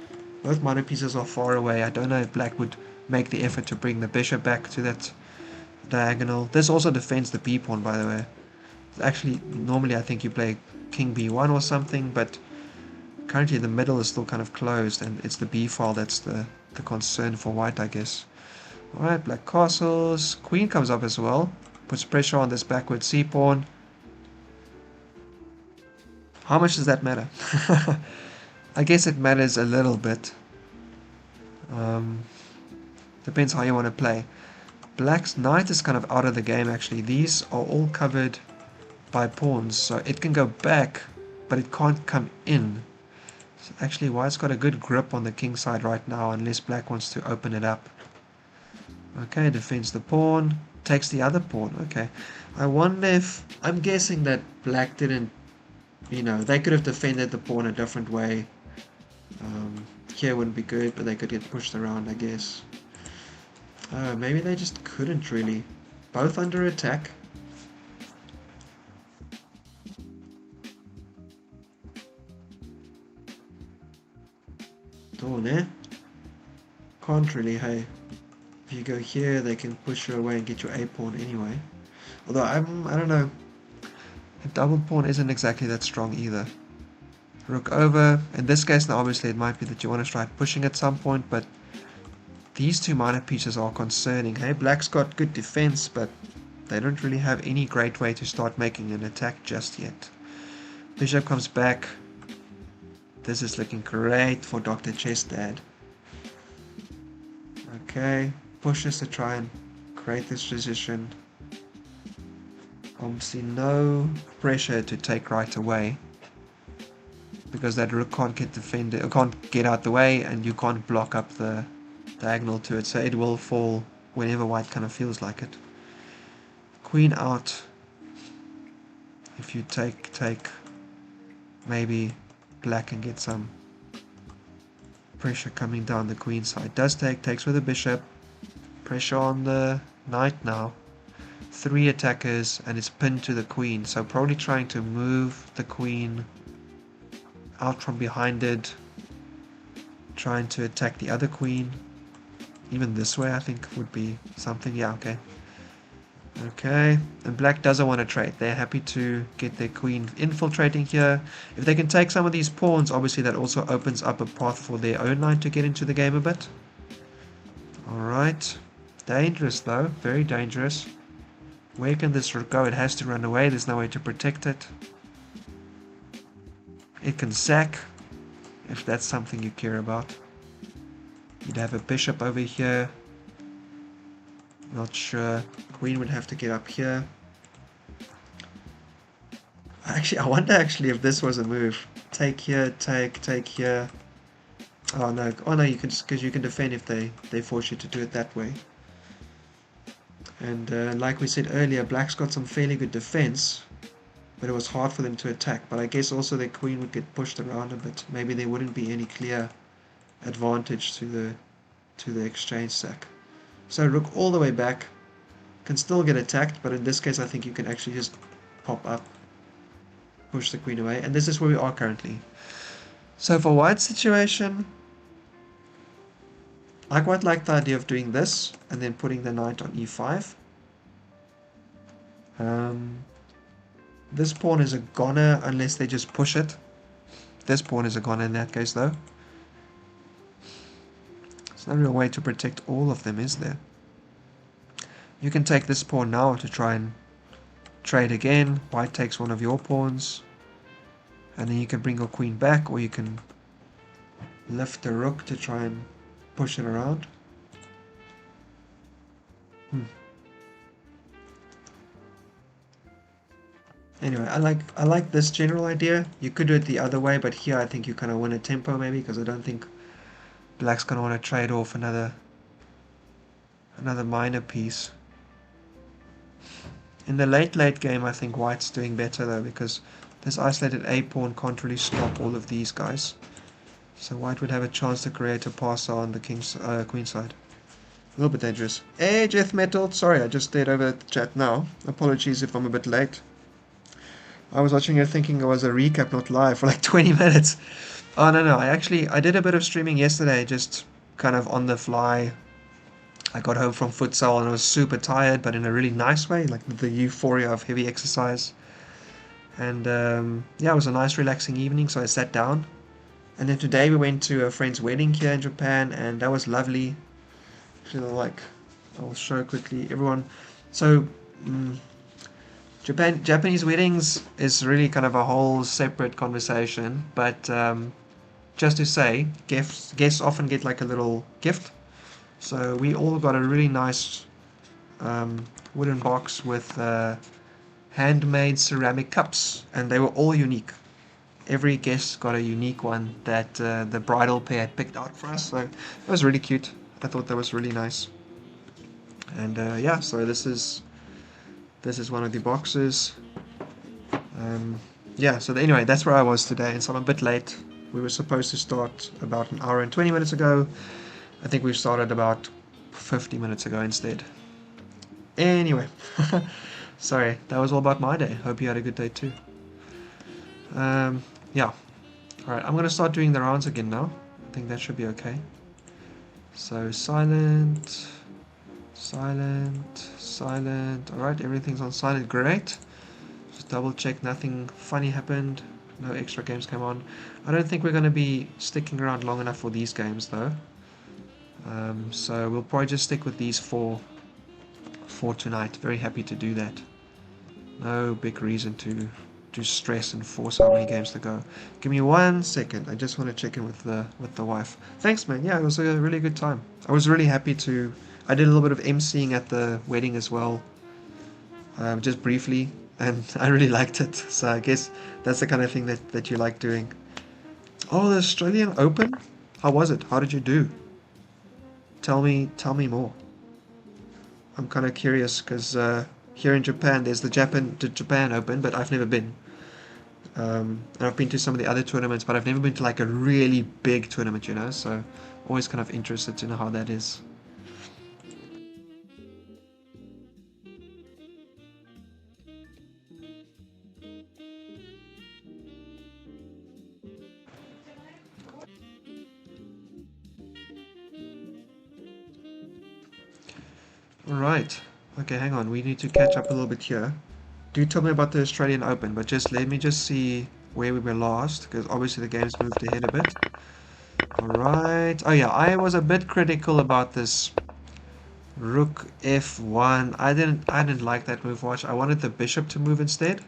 Speaker 1: Both minor pieces are far away. I don't know if black would make the effort to bring the bishop back to that diagonal. This also defends the b pawn, by the way. Actually, normally I think you play king b1 or something, but currently the middle is still kind of closed, and it's the b file that's the concern for white, I guess. Alright, black castles. Queen comes up as well. Puts pressure on this backward c pawn. How much does that matter? I guess it matters a little bit. Depends how you want to play. Black's knight is kind of out of the game actually. These are all covered by pawns, so it can go back, but it can't come in. So actually, white's got a good grip on the king side right now, unless black wants to open it up. Okay, defends the pawn, takes the other pawn. Okay, I wonder if... I'm guessing that black didn't... they could have defended the pawn a different way. Here wouldn't be good, but they could get pushed around, I guess. Maybe they just couldn't really. Both under attack. Dawn, eh? Can't really, hey. If you go here, they can push you away and get your a pawn anyway. Although, I don't know. A double pawn isn't exactly that strong either. Rook over. In this case now obviously it might be that you want to try pushing at some point, but these two minor pieces are concerning. Hey, black's got good defense, but they don't really have any great way to start making an attack just yet. Bishop comes back. This is looking great for Dr. Chestad. Okay, pushes to try and create this position. Obviously no pressure to take right away, because that rook can't get defended, or can't get out the way, and you can't block up the diagonal to it, so it will fall whenever white kind of feels like it. Queen out. If you take, maybe black can get some pressure coming down the queen side. Does takes with the bishop. Pressure on the knight now. 3 attackers, and it's pinned to the queen, so probably trying to move the queen out from behind it, trying to attack the other queen. Even this way I think would be something. Yeah, okay, and black doesn't want to trade. They're happy to get their queen infiltrating here. If they can take some of these pawns, obviously that also opens up a path for their own knight to get into the game a bit. Alright, dangerous though, very dangerous. Where can this rook go? It has to run away, there's no way to protect it. It can sack, if that's something you care about. You'd have a bishop over here. Not sure. Queen would have to get up here. Actually, I wonder if this was a move. Take here, take here. Oh no, you can, because you can defend if they force you to do it that way. And like we said earlier, black's got some fairly good defense, but it was hard for them to attack. But I guess also their queen would get pushed around a bit. Maybe there wouldn't be any clear advantage to to the exchange sack. So rook all the way back, can still get attacked, but in this case I think you can actually just pop up, push the queen away, and this is where we are currently. So for white's situation, I quite like the idea of doing this and then putting the knight on e5. This pawn is a goner unless they just push it. This pawn is a goner in that case though. There's no real way to protect all of them, is there? You can take this pawn now to try and trade again. White takes one of your pawns, and then you can bring your queen back, or you can lift the rook to try and push it around. Anyway, I like this general idea. You could do it the other way, but here I think you kind of win a tempo maybe, because I don't think black's going to want to trade off another minor piece. In the late game, I think white's doing better though, because this isolated a pawn can't really stop all of these guys. So white would have a chance to create a passer on the queen side. A little bit dangerous. Hey, Jeff Metal. Sorry, I just stayed over the chat now. Apologies if I'm a bit late. I was watching it thinking it was a recap, not live, for like 20 minutes. Oh, no. I did a bit of streaming yesterday, just kind of on the fly. I got home from futsal and I was super tired, but in a really nice way, like the euphoria of heavy exercise. And yeah, it was a nice relaxing evening, so I sat down. And then today we went to a friend's wedding here in Japan, and that was lovely. Actually, I'll show quickly everyone. So Japanese weddings is really kind of a whole separate conversation, but just to say, guests often get like a little gift. So we all got a really nice wooden box with handmade ceramic cups, and they were all unique. Every guest got a unique one that the bridal pair had picked out for us, so it was really cute. I thought that was really nice. And yeah, so this is one of the boxes. Yeah, so anyway, that's where I was today, and so I'm a bit late. We were supposed to start about an hour and 20 minutes ago. I think we started about 50 minutes ago instead. Anyway, sorry, that was all about my day. Hope you had a good day too. Yeah. Alright, I'm going to start doing the rounds again now. I think that should be okay. So silent, silent, silent. Alright, everything's on silent. Great. Just double check nothing funny happened. No extra games came on. I don't think we're going to be sticking around long enough for these games though. So we'll probably just stick with these four for tonight. Very happy to do that. No big reason to stress and force how many games to go. Give me 1 second. I just want to check in with the wife. Thanks, man. Yeah, it was a really good time. I was really happy to. I did a little bit of emceeing at the wedding as well, just briefly, and I really liked it. So I guess that's the kind of thing that you like doing. Oh, the Australian Open. How was it? How did you do? Tell me more. I'm kind of curious because here in Japan there's the Japan Open, but I've never been. And I've been to some of the other tournaments, but I've never been to like a really big tournament, you know, so always kind of interested to know how that is. Alright, okay, hang on, we need to catch up a little bit here. Do tell me about the Australian Open, but let me see where we were last, because obviously the game's moved ahead a bit. Alright, oh yeah, I was a bit critical about this Rook F1. I didn't like that move. Watch, I wanted the bishop to move instead.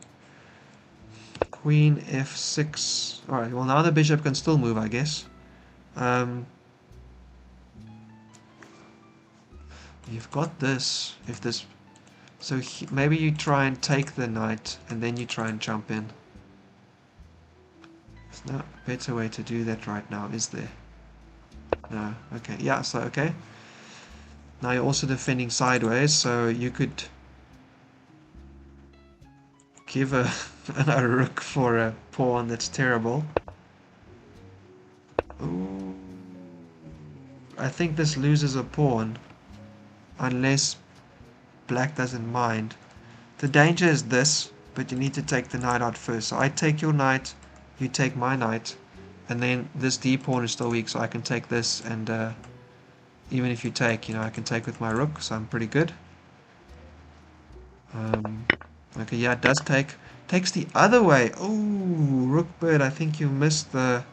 Speaker 1: Queen F6. Alright, well now the bishop can still move, I guess. You've got this. If this, so maybe you try and take the knight and then you try and jump in. There's no better way to do that right now, is there? No. Okay. Yeah. So okay. Now you're also defending sideways, so you could give a rook for a pawn that's terrible. Ooh. I think this loses a pawn unless black doesn't mind. The danger is this, but you need to take the knight out first. So I take your knight, you take my knight, and then this d pawn is still weak, so I can take this, and even if you take, I can take with my rook, so I'm pretty good. Okay, yeah, it does take. Takes the other way. Oh, rook bird, I think you missed the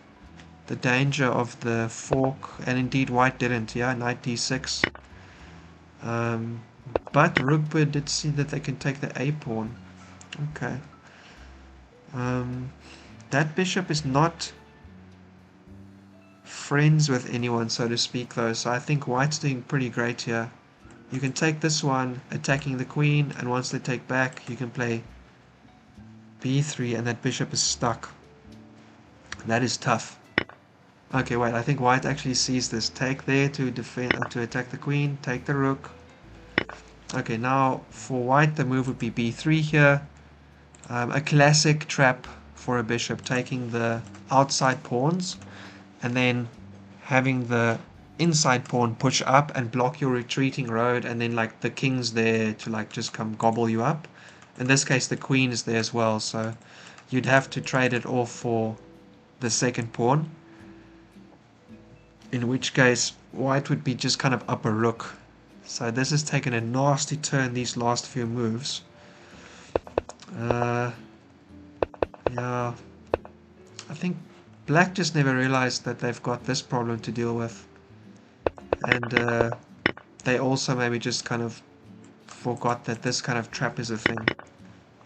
Speaker 1: danger of the fork, and indeed white didn't. Yeah, knight d6. But rook bird did see that they can take the a pawn. Okay. That bishop is not friends with anyone, so to speak, though, so I think white's doing pretty great here. You can take this one, attacking the queen, and once they take back, you can play b3, and that bishop is stuck. That is tough. Okay, wait, I think white actually sees this. Take there to defend, to attack the queen, take the rook. Okay, now for white, the move would be b3 here. A classic trap for a bishop, taking the outside pawns and then having the inside pawn push up and block your retreating road, and then like the king's there to like just come gobble you up. In this case the queen is there as well, so you'd have to trade it off for the second pawn, in which case white would be just kind of up a rook. So this has taken a nasty turn, these last few moves. Yeah, I think black just never realized that they've got this problem to deal with, and they also maybe just kind of forgot that this kind of trap is a thing.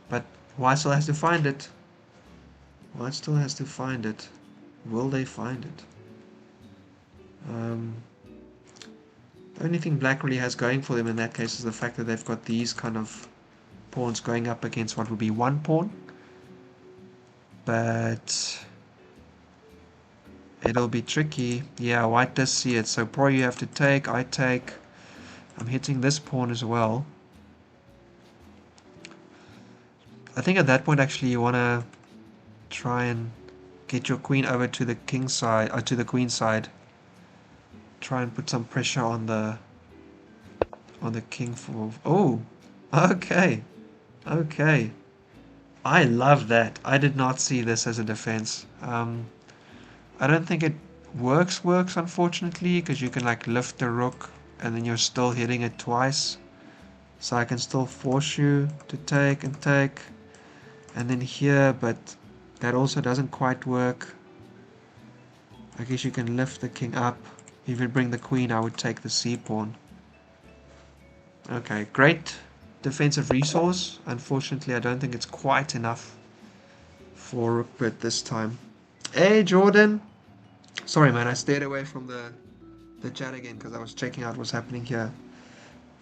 Speaker 1: But white still has to find it. White still has to find it. Will they find it? The only thing black really has going for them in that case is the fact that they've got these kind of pawns going up against what would be one pawn. But it'll be tricky. Yeah, white does see it, so probably you have to take, I take. I'm hitting this pawn as well. I think at that point actually you want to try and get your queen over to the king's side, or to the queen's side. Try and put some pressure on the king for... Oh! Okay! Okay. I love that. I did not see this as a defense. I don't think it works unfortunately, because you can like lift the rook and then you're still hitting it twice. So I can still force you to take and take. And then here, but that also doesn't quite work. I guess you can lift the king up. If you bring the queen, I would take the c pawn. Okay, great defensive resource. Unfortunately, I don't think it's quite enough for rook bit this time. Hey, Jordan! Sorry, man, I stayed away from the chat again because I was checking out what's happening here.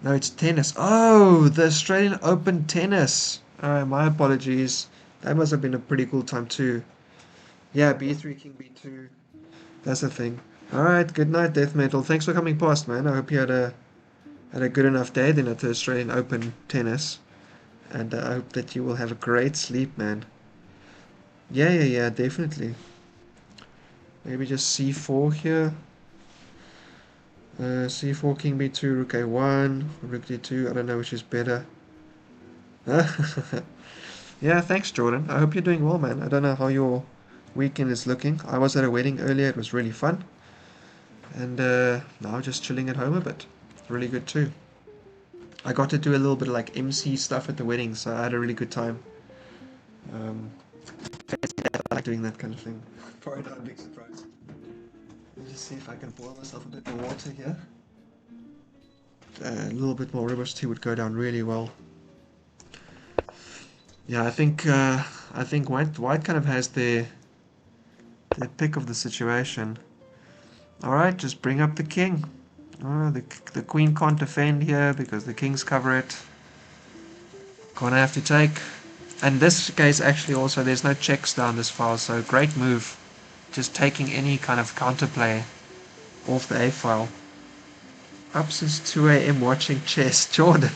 Speaker 1: No, it's tennis. Oh, the Australian Open tennis. Alright, my apologies. That must have been a pretty cool time too. Yeah, b3, king b2. That's the thing. Alright, good night, Death Metal. Thanks for coming past, man. I hope you had a good enough day then at the Australian Open tennis. And I hope that you will have a great sleep, man. Yeah, definitely. Maybe just c4 here. c4, king b2, rook a1, rook d2. I don't know which is better. Yeah, thanks, Jordan. I hope you're doing well, man. I don't know how your weekend is looking. I was at a wedding earlier. It was really fun. And now just chilling at home a bit. Really good too. I got to do a little bit of like MC stuff at the wedding, so I had a really good time. I like doing that kind of thing. Probably not a big surprise. Let me just see if I can boil myself a bit more water here. A little bit more rooibos tea would go down really well. Yeah, I think white kind of has their pick of the situation. Alright, just bring up the king. Oh, the queen can't defend here because the kings cover it. Gonna have to take. And in this case actually also there's no checks down this file, so great move. Just taking any kind of counterplay off the A file. Up since 2 AM watching chess. Jordan.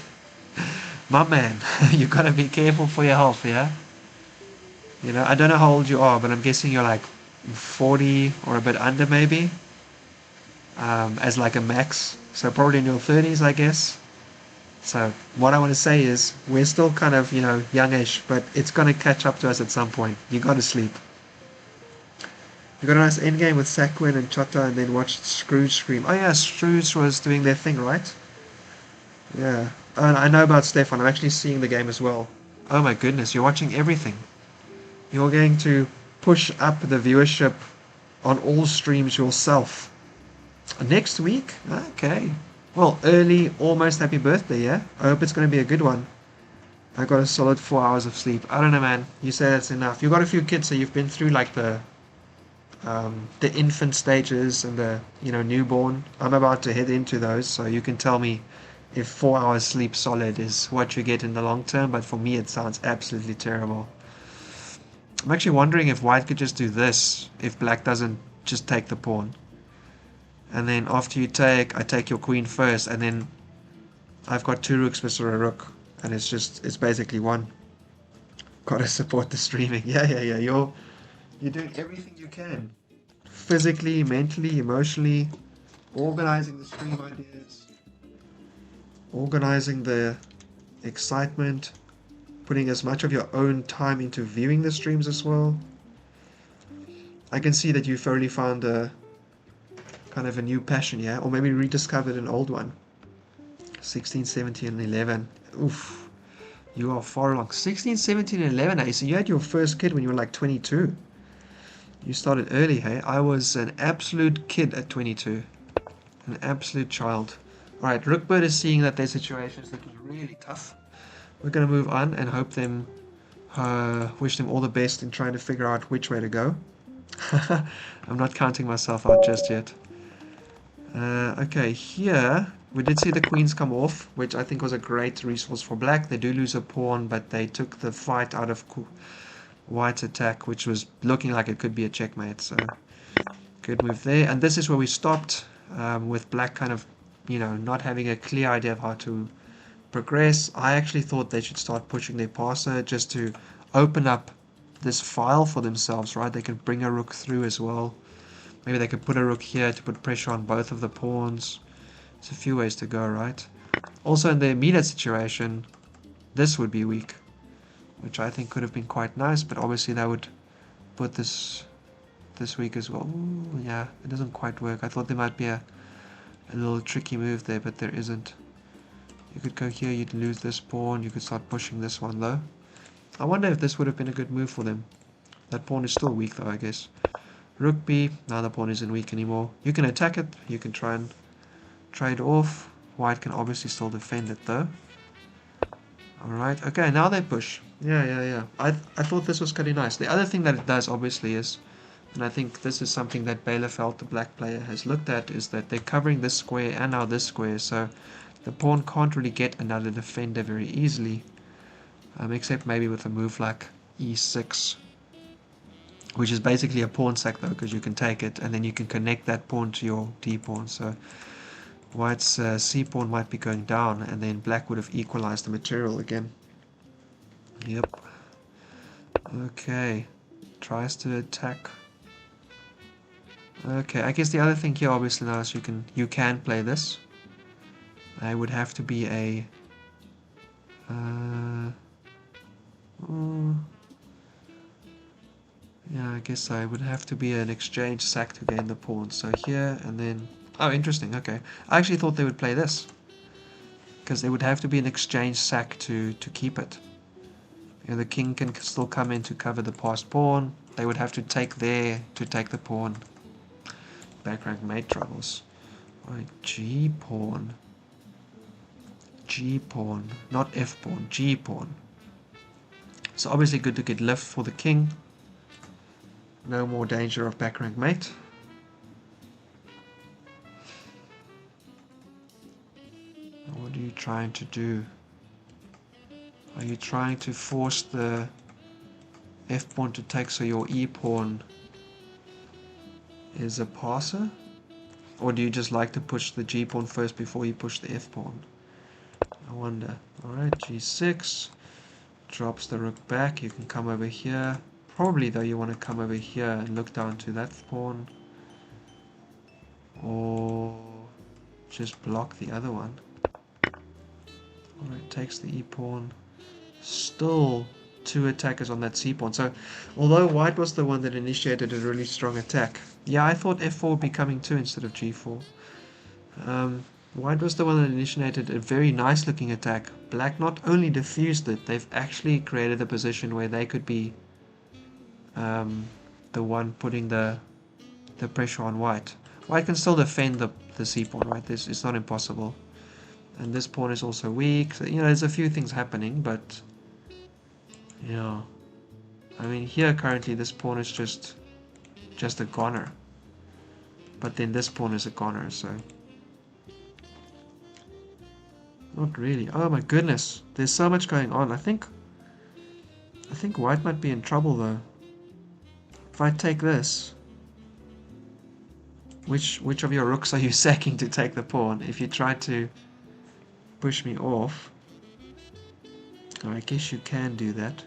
Speaker 1: My man, you gotta be careful for your health, yeah? You know, I don't know how old you are, but I'm guessing you're like 40 or a bit under maybe. as like a max. So probably in your 30s, I guess. So what I want to say is we're still kind of, youngish, but it's going to catch up to us at some point. You got to sleep. You got a nice endgame with Saquin and Chota, and then watched Scrooge scream. Oh yeah, Scrooge was doing their thing, right? Yeah. And I know about Stefan. I'm actually seeing the game as well. Oh my goodness, you're watching everything. You're going to push up the viewership on all streams yourself. Next week? Okay. Well, early, almost happy birthday, yeah? I hope it's going to be a good one. I got a solid 4 hours of sleep. I don't know, man. You say that's enough. You got a few kids, so you've been through like the infant stages and the newborn. I'm about to head into those, so you can tell me if 4 hours sleep solid is what you get in the long term. But for me, it sounds absolutely terrible. I'm actually wondering if white could just do this if black doesn't just take the pawn. And then after I take your queen first, and then I've got two rooks versus a rook, and it's basically one. Gotta support the streaming. Yeah. You're doing everything you can. Physically, mentally, emotionally, organizing the stream ideas, organizing the excitement, putting as much of your own time into viewing the streams as well. I can see that you've already found a kind of a new passion, yeah? Or maybe rediscovered an old one. 16, 17, and 11. Oof. You are far along. 16, 17, and 11, eh? So you had your first kid when you were like 22. You started early, hey? I was an absolute kid at 22. An absolute child. Alright, Rookbird is seeing that their situation is looking really tough. We're going to move on and wish them all the best in trying to figure out which way to go. I'm not counting myself out just yet. Okay, here we did see the queens come off, which I think was a great resource for black. They do lose a pawn, but they took the fight out of white's attack, which was looking like it could be a checkmate. So good move there. And this is where we stopped, with black kind of, not having a clear idea of how to progress. I actually thought they should start pushing their passer just to open up this file for themselves, right? They can bring a rook through as well. Maybe they could put a rook here to put pressure on both of the pawns. There's a few ways to go, right? Also in the immediate situation, this would be weak, which I think could have been quite nice, but obviously that would put this weak as well. Ooh, yeah, it doesn't quite work. I thought there might be a little tricky move there, but there isn't. You could go here, you'd lose this pawn, you could start pushing this one though. I wonder if this would have been a good move for them. That pawn is still weak though, I guess. Rook B, now the pawn isn't weak anymore. You can attack it, you can try and trade off. White can obviously still defend it though. Alright, okay, now they push. Yeah. I thought this was kind of nice. The other thing that it does obviously is, and I think this is something that Bielefeld, the black player, has looked at, is that they're covering this square and now this square, so the pawn can't really get another defender very easily, except maybe with a move like e6, which is basically a pawn sack though, because you can take it and then you can connect that pawn to your d-pawn. So white's c-pawn might be going down, and then black would have equalized the material again. Yep. Okay. Tries to attack. Okay, I guess the other thing here obviously now is you can play this. I would have to be a yeah, I guess I would have to be an exchange sack to gain the pawn. So here and then, oh interesting, okay. I actually thought they would play this, because there would have to be an exchange sack to keep it. The king can still come in to cover the passed pawn. They would have to take there to take the pawn. Back rank mate troubles. Alright, g-pawn. G-pawn, not f-pawn, g-pawn. So obviously good to get lift for the king. No more danger of back rank mate. What are you trying to do? Are you trying to force the f-pawn to take so your e-pawn is a passer? Or do you just like to push the g-pawn first before you push the f-pawn? I wonder. Alright, g6. Drops the rook back. You can come over here. Probably though you want to come over here and look down to that pawn. or just block the other one. Alright, takes the e-pawn. Still 2 attackers on that c-pawn. So, although white was the one that initiated a really strong attack, yeah, I thought f4 would be coming too instead of g4. White was the one that initiated a very nice looking attack. Black not only diffused it, they've actually created a position where they could be the one putting the pressure on white. White can still defend the c-pawn, right? It's not impossible. And this pawn is also weak. So, there's a few things happening, but yeah. I mean, here currently this pawn is just a goner. But then this pawn is a goner, so not really. Oh my goodness, there's so much going on. I think white might be in trouble though. If I take this, which of your rooks are you sacking to take the pawn? If you try to push me off, or I guess you can do that.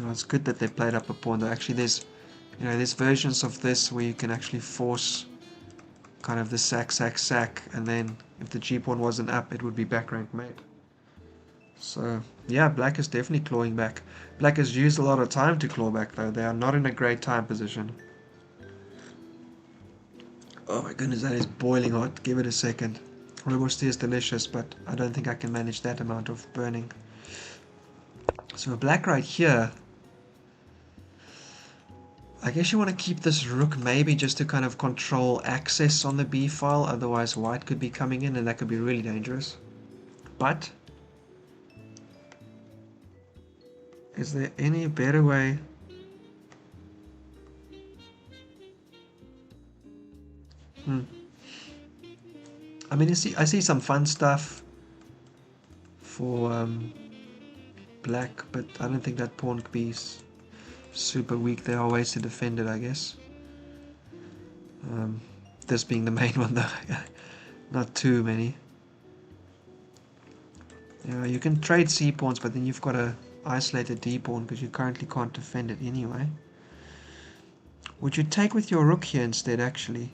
Speaker 1: Oh, it's good that they played up a pawn though. Actually, there's versions of this where you can actually force kind of the sack, and then if the g-pawn wasn't up, it would be back rank mate. So yeah, black is definitely clawing back. Black has used a lot of time to claw back though. They are not in a great time position. Oh my goodness, that is boiling hot. Give it a second. Robusti is delicious, but I don't think I can manage that amount of burning. So black right here, I guess you want to keep this rook maybe just to kind of control access on the b file, otherwise white could be coming in and that could be really dangerous. But is there any better way? I mean, I see some fun stuff for black, but I don't think that pawn could be super weak. There are ways to defend it, I guess. This being the main one though. Not too many. You can trade c pawns, but then you've got a isolated d pawn because you currently can't defend it anyway. Would you take with your rook here instead, actually?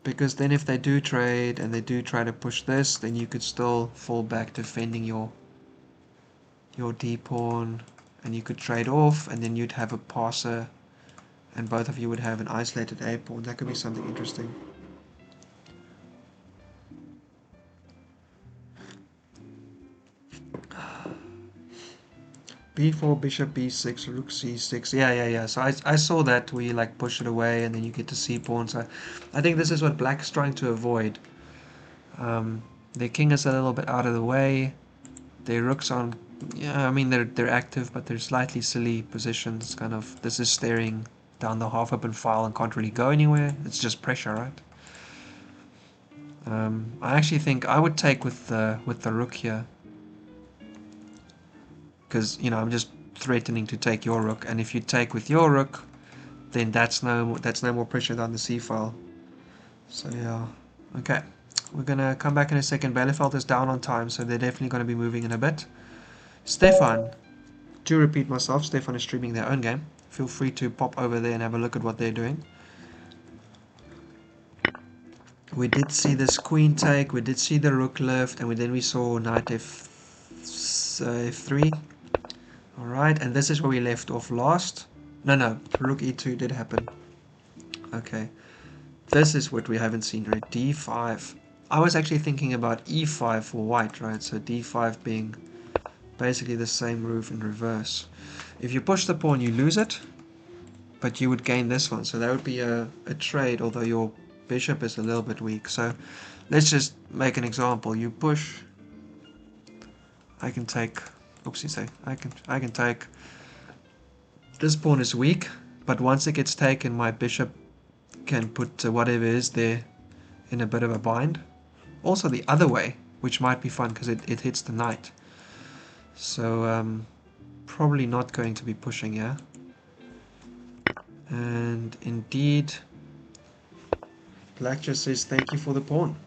Speaker 1: Because then if they do trade and they do try to push this, then you could still fall back defending your d pawn, and you could trade off, and then you'd have a passer, and both of you would have an isolated a pawn. That could be something interesting. b4, bishop b6, rook c6. Yeah. So I saw that where you like push it away and then you get to c pawn. So I think this is what black's trying to avoid. Their king is a little bit out of the way. Their rooks on, yeah, I mean they're active, but they're slightly silly positions. Kind of, this is staring down the half open file and can't really go anywhere. It's just pressure, right? I actually think I would take with the rook here, because I'm just threatening to take your rook, and if you take with your rook, then that's no more pressure than the c file. So yeah, okay, we're gonna come back in a second. Bielefeld is down on time, so they're definitely going to be moving in a bit. Stefan, to repeat myself, Stefan is streaming their own game. Feel free to pop over there and have a look at what they're doing. We did see this queen take, we did see the rook lift, and then we saw knight f3. Alright, and this is where we left off last. No, rook e2 did happen. Okay, this is what we haven't seen, right? d5. I was actually thinking about e5 for white, right? So d5 being basically the same move in reverse. If you push the pawn, you lose it, but you would gain this one. So that would be a trade, although your bishop is a little bit weak. So let's just make an example. You push. I can take. Oopsie, I can take. This pawn is weak, but once it gets taken, my bishop can put whatever is there in a bit of a bind. Also the other way, which might be fun because it hits the knight. So probably not going to be pushing here. And indeed, black just says thank you for the pawn.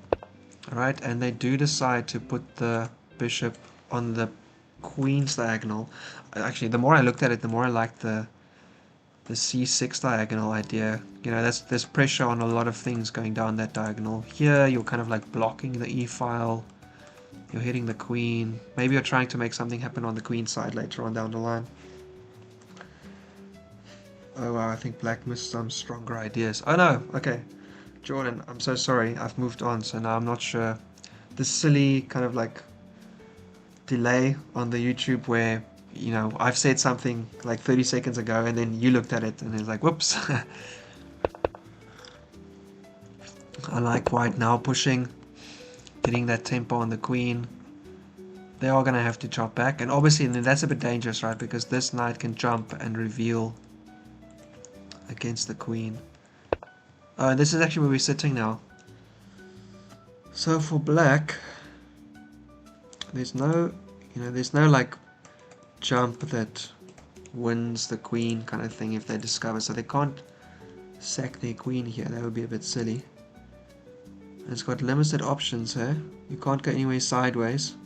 Speaker 1: Alright, and they do decide to put the bishop on the queen's diagonal. Actually, the more I looked at it, the more I liked the c6 diagonal idea. You know, there's pressure on a lot of things going down that diagonal. Here, you're kind of like blocking the e-file. You're hitting the queen. Maybe you're trying to make something happen on the queen side later on down the line. Oh wow, I think black missed some stronger ideas. Oh no, okay. Jordan, I'm so sorry. I've moved on, so now I'm not sure. This silly kind of like delay on the YouTube where, you know, I've said something like 30 seconds ago and then you looked at it and it's like, whoops. I like white now pushing, getting that tempo on the queen. They are going to have to chop back, and obviously that's a bit dangerous, right, because this knight can jump and reveal against the queen. Oh, this is actually where we're sitting now. So for black, there's no, you know, there's no like jump that wins the queen kind of thing if they discover, so they can't sack their queen here. That would be a bit silly. And it's got limited options here. You can't go anywhere sideways.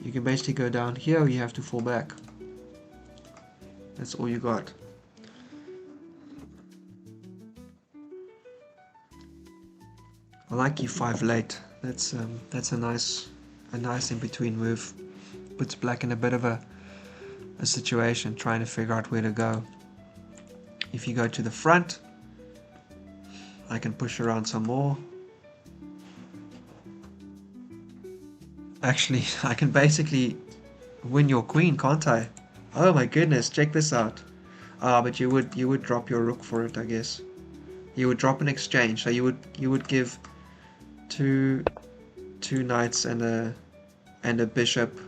Speaker 1: You can basically go down here or you have to fall back. That's all you got. I like e5 late. That's a nice in between move. Puts black in a bit of a situation, trying to figure out where to go. If you go to the front, I can push around some more. Actually, I can basically win your queen, can't I? Oh my goodness, check this out. Ah, but you would drop your rook for it, I guess. You would drop an exchange, so you would give two knights and a bishop,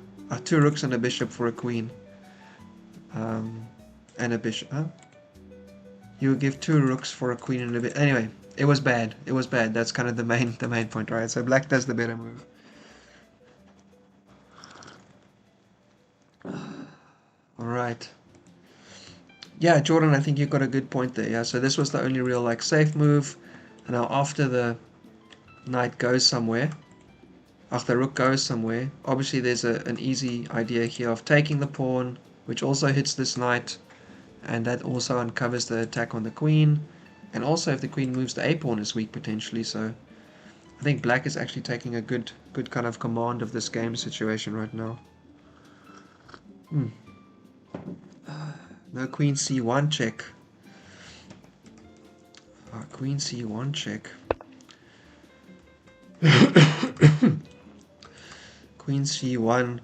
Speaker 1: two rooks and a bishop for a queen, and a bishop. Huh? You would give two rooks for a queen and a bit. Anyway, it was bad. It was bad. That's kind of the main point, right? So black does the better move. All right. Yeah, Jordan, I think you got a good point there. Yeah, so this was the only real like safe move. And now after the knight goes somewhere, after the rook goes somewhere, obviously there's an easy idea here of taking the pawn, which also hits this knight, and that also uncovers the attack on the queen. And also if the queen moves, the a-pawn is weak potentially, so I think black is actually taking a good kind of command of this game situation right now. No queen c1 check. Queen c1 check. Queen c1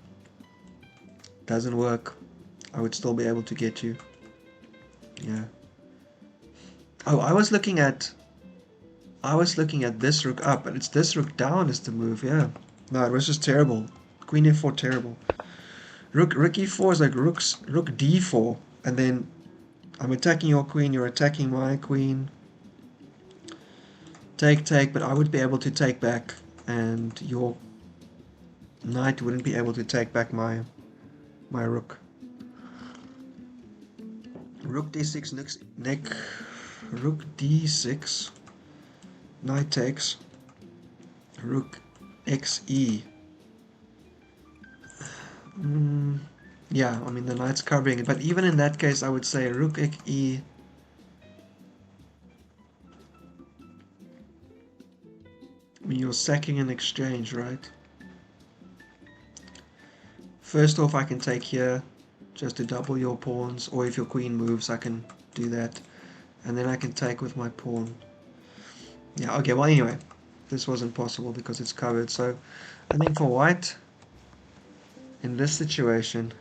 Speaker 1: doesn't work. I would still be able to get you. Yeah. Oh, I was looking at this rook up, but it's this rook down is the move. Yeah. No, it was just terrible. Queen f4 terrible. Rook e4 is like rook d4, and then I'm attacking your queen, you're attacking my queen. Take, but I would be able to take back, and your knight wouldn't be able to take back my rook. Rook d6 neck. Rook d6. Knight takes. Rook xe. Yeah, I mean the knight's covering it, but even in that case I would say rook e. I mean you're sacking an exchange, right? First off I can take here just to double your pawns, or if your queen moves I can do that, and then I can take with my pawn. Yeah, okay, well anyway, this wasn't possible because it's covered, so I think for white in this situation,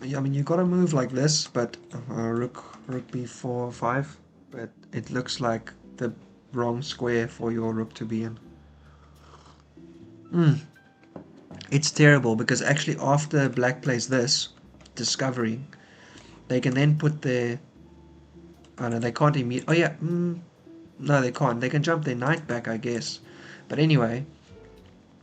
Speaker 1: yeah, I mean you gotta move like this, but rook b4 5, but it looks like the wrong square for your rook to be in. It's terrible because actually after black plays this discovery, they can then put their, oh no, they can't immediately, oh yeah, no they can't, they can jump their knight back I guess, but anyway,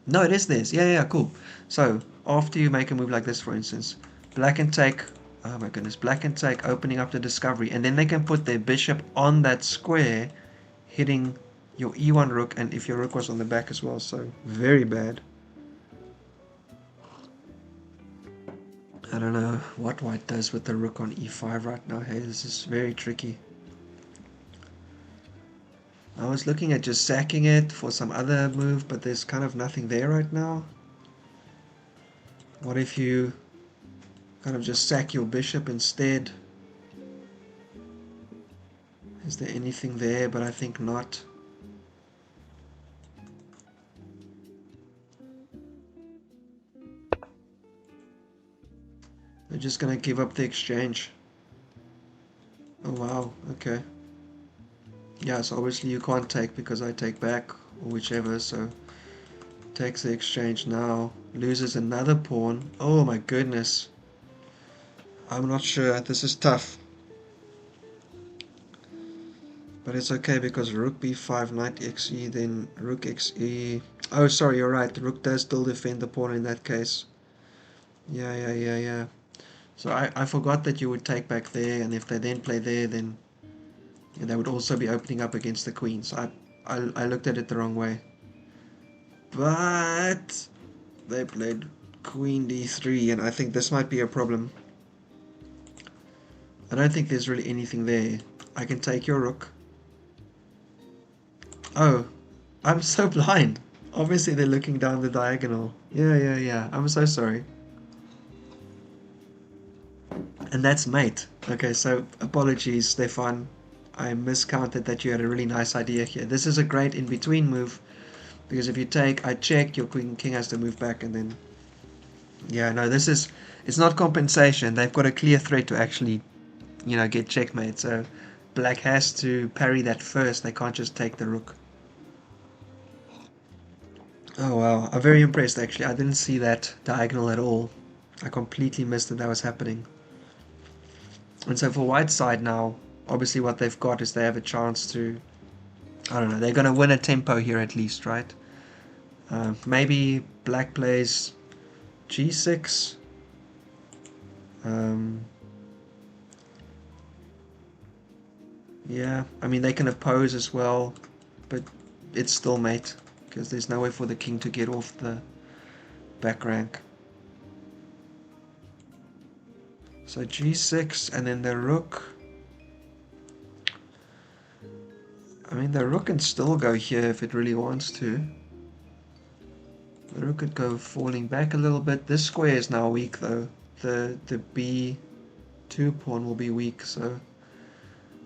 Speaker 1: no, it is theirs. Yeah, cool. So after you make a move like this, for instance, black can take Oh my goodness, black can take, opening up the discovery, and then they can put their bishop on that square, hitting your e1 rook, and if your rook was on the back as well, so very bad. I don't know what white does with the rook on e5 right now. Hey, this is very tricky. I was looking at just sacking it for some other move, but there's kind of nothing there right now. What if you kind of just sack your bishop instead? Is there anything there? But I think not. They're just gonna give up the exchange. Oh wow, okay. Yeah, so obviously you can't take because I take back, or whichever, so takes the exchange now. Loses another pawn. Oh my goodness. I'm not sure. This is tough. But it's okay because rook b5, knight xe, then rook xe. Oh, sorry, you're right. The rook does still defend the pawn in that case. Yeah. So I forgot that you would take back there, and if they then play there, then they would also be opening up against the queen. So I looked at it the wrong way. But they played queen d3, and I think this might be a problem. I don't think there's really anything there. I can take your rook. Oh, I'm so blind. Obviously they're looking down the diagonal. Yeah. I'm so sorry. And that's mate. Okay, so apologies, Stefan. I miscounted that you had a really nice idea here. This is a great in-between move, because if you take, I check, your queen king has to move back, and then... Yeah, no, this is... It's not compensation. They've got a clear threat to actually, get checkmate. So black has to parry that first. They can't just take the rook. Oh wow, I'm very impressed actually. I didn't see that diagonal at all. I completely missed that was happening. And so for white's side now, obviously what they've got is they have a chance to, I don't know, they're going to win a tempo here at least, right? Maybe black plays g6. Yeah, I mean they can oppose as well, but it's still mate, because there's no way for the king to get off the back rank. So g6 and then the rook. I mean the rook can still go here if it really wants to. The rook could go falling back a little bit. This square is now weak though. The b2 pawn will be weak, so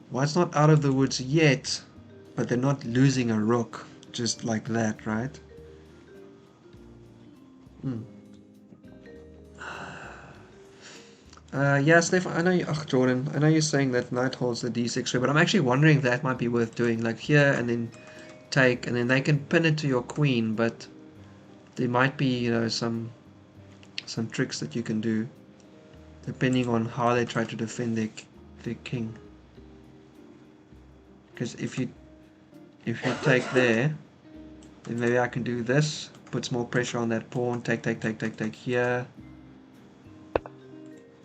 Speaker 1: white's not out of the woods yet, but they're not losing a rook just like that, right? Yeah, Steph, I know you, Jordan, I know you're saying that knight holds the d6 square, but I'm actually wondering if that might be worth doing, like here and then take, and then they can pin it to your queen, but there might be, some tricks that you can do, depending on how they try to defend their king. Because if you take there, then maybe I can do this, puts more pressure on that pawn, take here.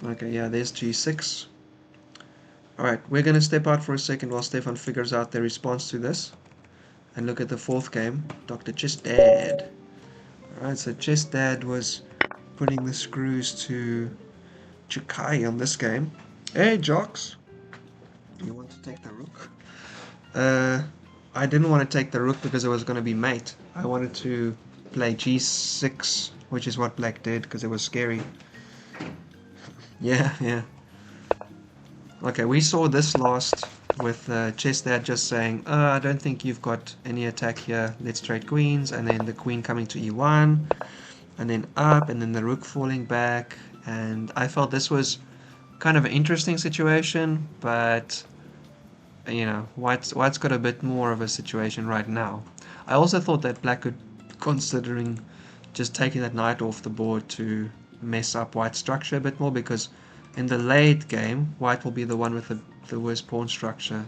Speaker 1: Okay, yeah, there's g6. Alright, we're going to step out for a second while Stefan figures out the response to this. And look at the fourth game, Dr. Chessdad. Alright, so Chessdad was putting the screws to Chukai on this game. Hey, Jocks! You want to take the rook? I didn't want to take the rook because it was going to be mate. I wanted to play g6, which is what black did because it was scary. Yeah. Okay, we saw this last with Chessdad just saying, I don't think you've got any attack here, let's trade queens, and then the queen coming to e1, and then up, and then the rook falling back, and I felt this was kind of an interesting situation, but, white's got a bit more of a situation right now. I also thought that black could, considering just taking that knight off the board to mess up white's structure a bit more, because in the late game, white will be the one with the worst pawn structure.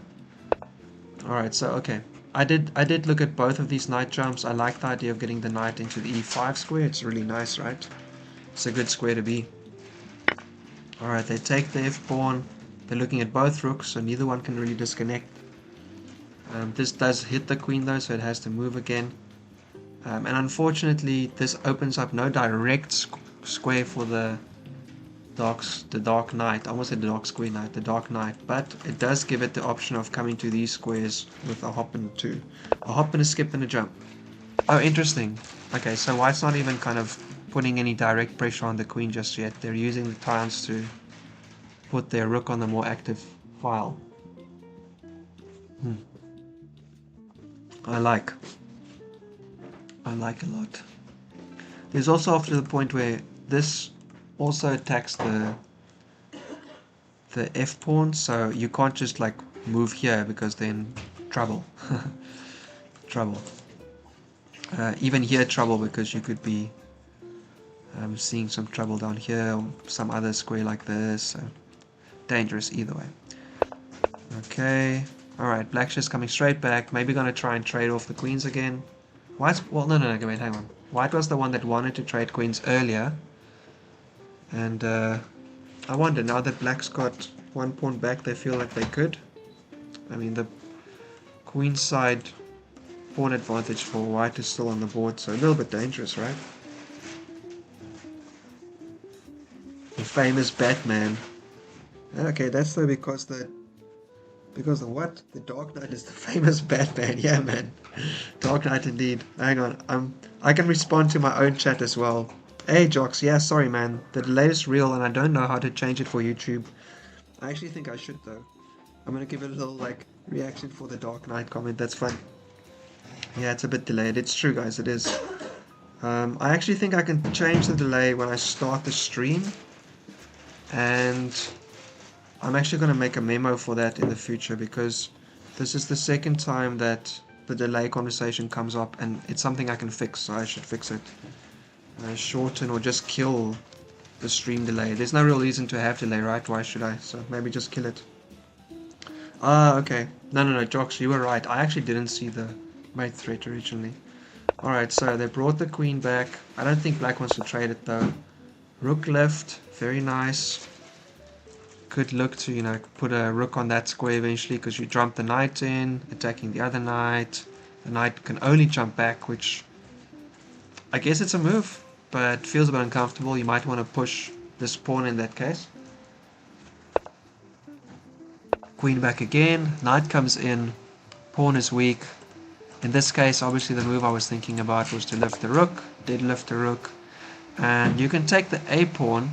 Speaker 1: Alright, so okay. I did look at both of these knight jumps. I like the idea of getting the knight into the e5 square. It's really nice, right? It's a good square to be. Alright, they take the f-pawn. They're looking at both rooks, so neither one can really disconnect. This does hit the queen though, so it has to move again. And unfortunately, this opens up no direct square for the dark knight. I almost said the dark square knight, the dark knight. But it does give it the option of coming to these squares with a hop and two. A hop and a skip and a jump. Oh, interesting. Okay, so white's not even kind of putting any direct pressure on the queen just yet. They're using the tiles to put their rook on the more active file. I like a lot. There's also after the point where this also attacks the f pawn, so you can't just like move here because then trouble. Trouble. Even here trouble, because you could be seeing some trouble down here or some other square like this, so dangerous either way. Okay, alright, black's just coming straight back, maybe gonna try and trade off the queens again. White's, well, no, wait, hang on. White was the one that wanted to trade queens earlier, and I wonder, now that black's got one pawn back, they feel like they could. I mean, the queen side pawn advantage for white is still on the board, so a little bit dangerous, right? The famous Batman. Okay, that's though because the what? The Dark Knight is the famous Batman. Yeah, man. Dark Knight indeed. Hang on, I can respond to my own chat as well. Hey Jocks, yeah, sorry man. The delay is real and I don't know how to change it for YouTube. I actually think I should though. I'm gonna give it a little like reaction for the Dark Knight comment. That's fun. Yeah, it's a bit delayed. It's true, guys. It is. I actually think I can change the delay when I start the stream, and I'm actually going to make a memo for that in the future, because this is the second time that the delay conversation comes up, and it's something I can fix, so I should fix it. Shorten or just kill the stream delay. There's no real reason to have delay, right? Why should I? So maybe just kill it. Ah, okay. No, Jocks, you were right. I actually didn't see the mate threat originally. Alright, so they brought the queen back. I don't think black wants to trade it though. Rook left, very nice. Could look to, you know, put a rook on that square eventually, because you jump the knight in, attacking the other knight. The knight can only jump back, which I guess it's a move, but feels a bit uncomfortable. You might want to push this pawn in that case. Queen back again, knight comes in, pawn is weak. In this case, obviously the move I was thinking about was to lift the rook. Did lift the rook. And you can take the a-pawn.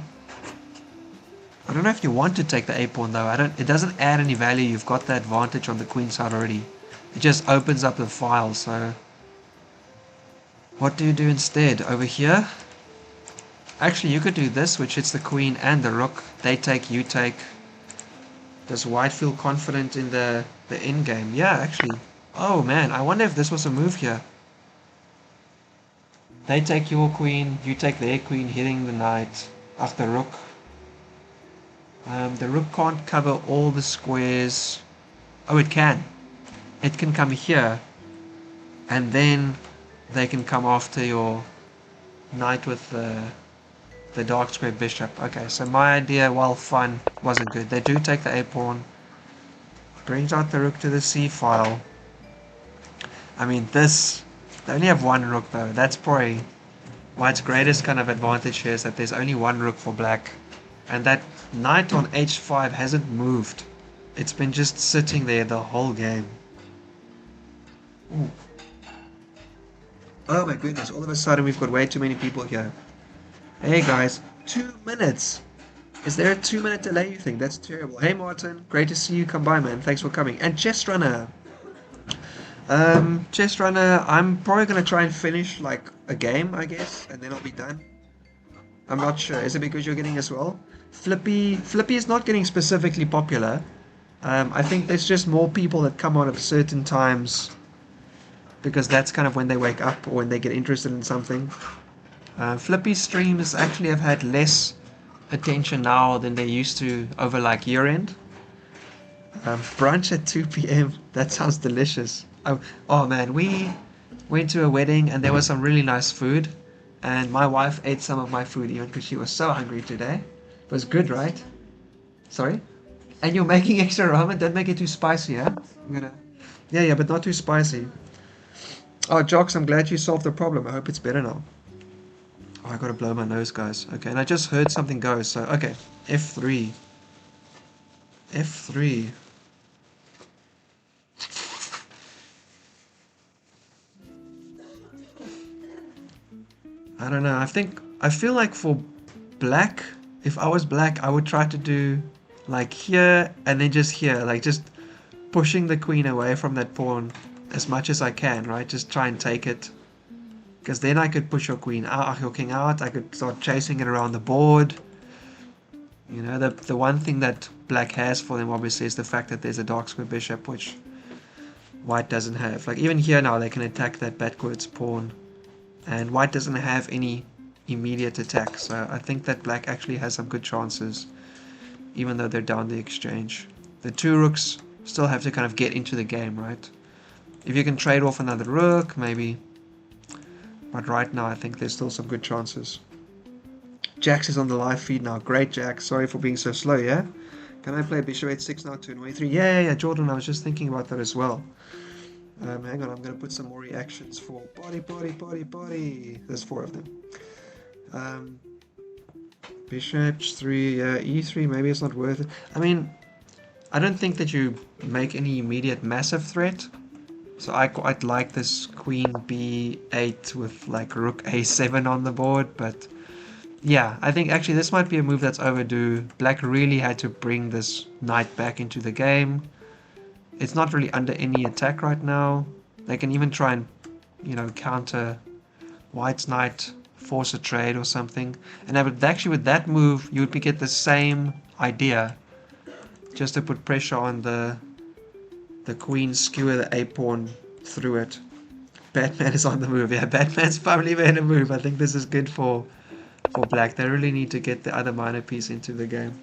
Speaker 1: I don't know if you want to take the a-pawn though. It doesn't add any value. You've got the advantage on the queen side already. It just opens up the file, so what do you do instead? Over here? Actually, you could do this, which hits the queen and the rook. They take, you take. Does white feel confident in the endgame? Yeah, actually. Oh man, I wonder if this was a move here. They take your queen, you take their queen, hitting the knight after the rook. The rook can't cover all the squares. Oh, it can. It can come here, and then they can come after your knight with the dark square bishop. Okay, so my idea, while fun, wasn't good. They do take the a-pawn. Brings out the rook to the c-file. I mean, they only have one rook though. That's probably white's greatest kind of advantage here, is that there's only one rook for black. And that knight on h5 hasn't moved. It's been just sitting there the whole game. Ooh. Oh my goodness, all of a sudden we've got way too many people here. Hey guys, 2 minutes! Is there a 2-minute delay, you think? That's terrible. Hey Martin, great to see you come by, man. Thanks for coming. And Chess Runner! Chess Runner, I'm probably going to try and finish like a game, I guess, and then I'll be done. I'm not sure. Is it because you're getting as well? Flippy is not getting specifically popular. I think there's just more people that come on at certain times, because that's kind of when they wake up or when they get interested in something. Flippy streams actually have had less attention now than they used to over like year end. Brunch at 2 p.m. That sounds delicious. Oh man, we went to a wedding and there was some really nice food, and my wife ate some of my food even because she was so hungry today. It was good, right? Sorry? And you're making extra ramen? Don't make it too spicy, huh? I'm gonna... Yeah, but not too spicy. Oh, Jocks, I'm glad you solved the problem. I hope it's better now. Oh, I gotta blow my nose, guys. Okay, and I just heard something go, so... Okay, F3. F3. I don't know. I feel like for black, if I was black, I would try to do like here and then just here, like just pushing the queen away from that pawn as much as I can, right? Just try and take it. Because then I could push your queen out, your king out. I could start chasing it around the board. You know, the one thing that black has for them obviously is the fact that there's a dark square bishop, which white doesn't have. Like even here now, they can attack that backwards pawn. And white doesn't have any immediate attack, so I think that black actually has some good chances, even though they're down the exchange. The two rooks still have to kind of get into the game, right? If you can trade off another rook, maybe. But right now, I think there's still some good chances. Jax is on the live feed now. Great, Jax. Sorry for being so slow, yeah? Can I play bishop h6 now, turn 3? Yeah, Jordan, I was just thinking about that as well. Hang on, I'm going to put some more reactions for body. There's 4 of them. Bishop h3, yeah, e3, maybe it's not worth it. I mean, I don't think that you make any immediate massive threat. So I quite like this queen b8 with like rook a7 on the board, but yeah, I think actually this might be a move that's overdue. Black really had to bring this knight back into the game. It's not really under any attack right now. They can even try and, you know, counter white's knight, force a trade or something. And actually with that move, you would get the same idea. Just to put pressure on the queen, skewer the a-pawn through it. Batman is on the move. Yeah, Batman's probably made a move. I think this is good for black. They really need to get the other minor piece into the game.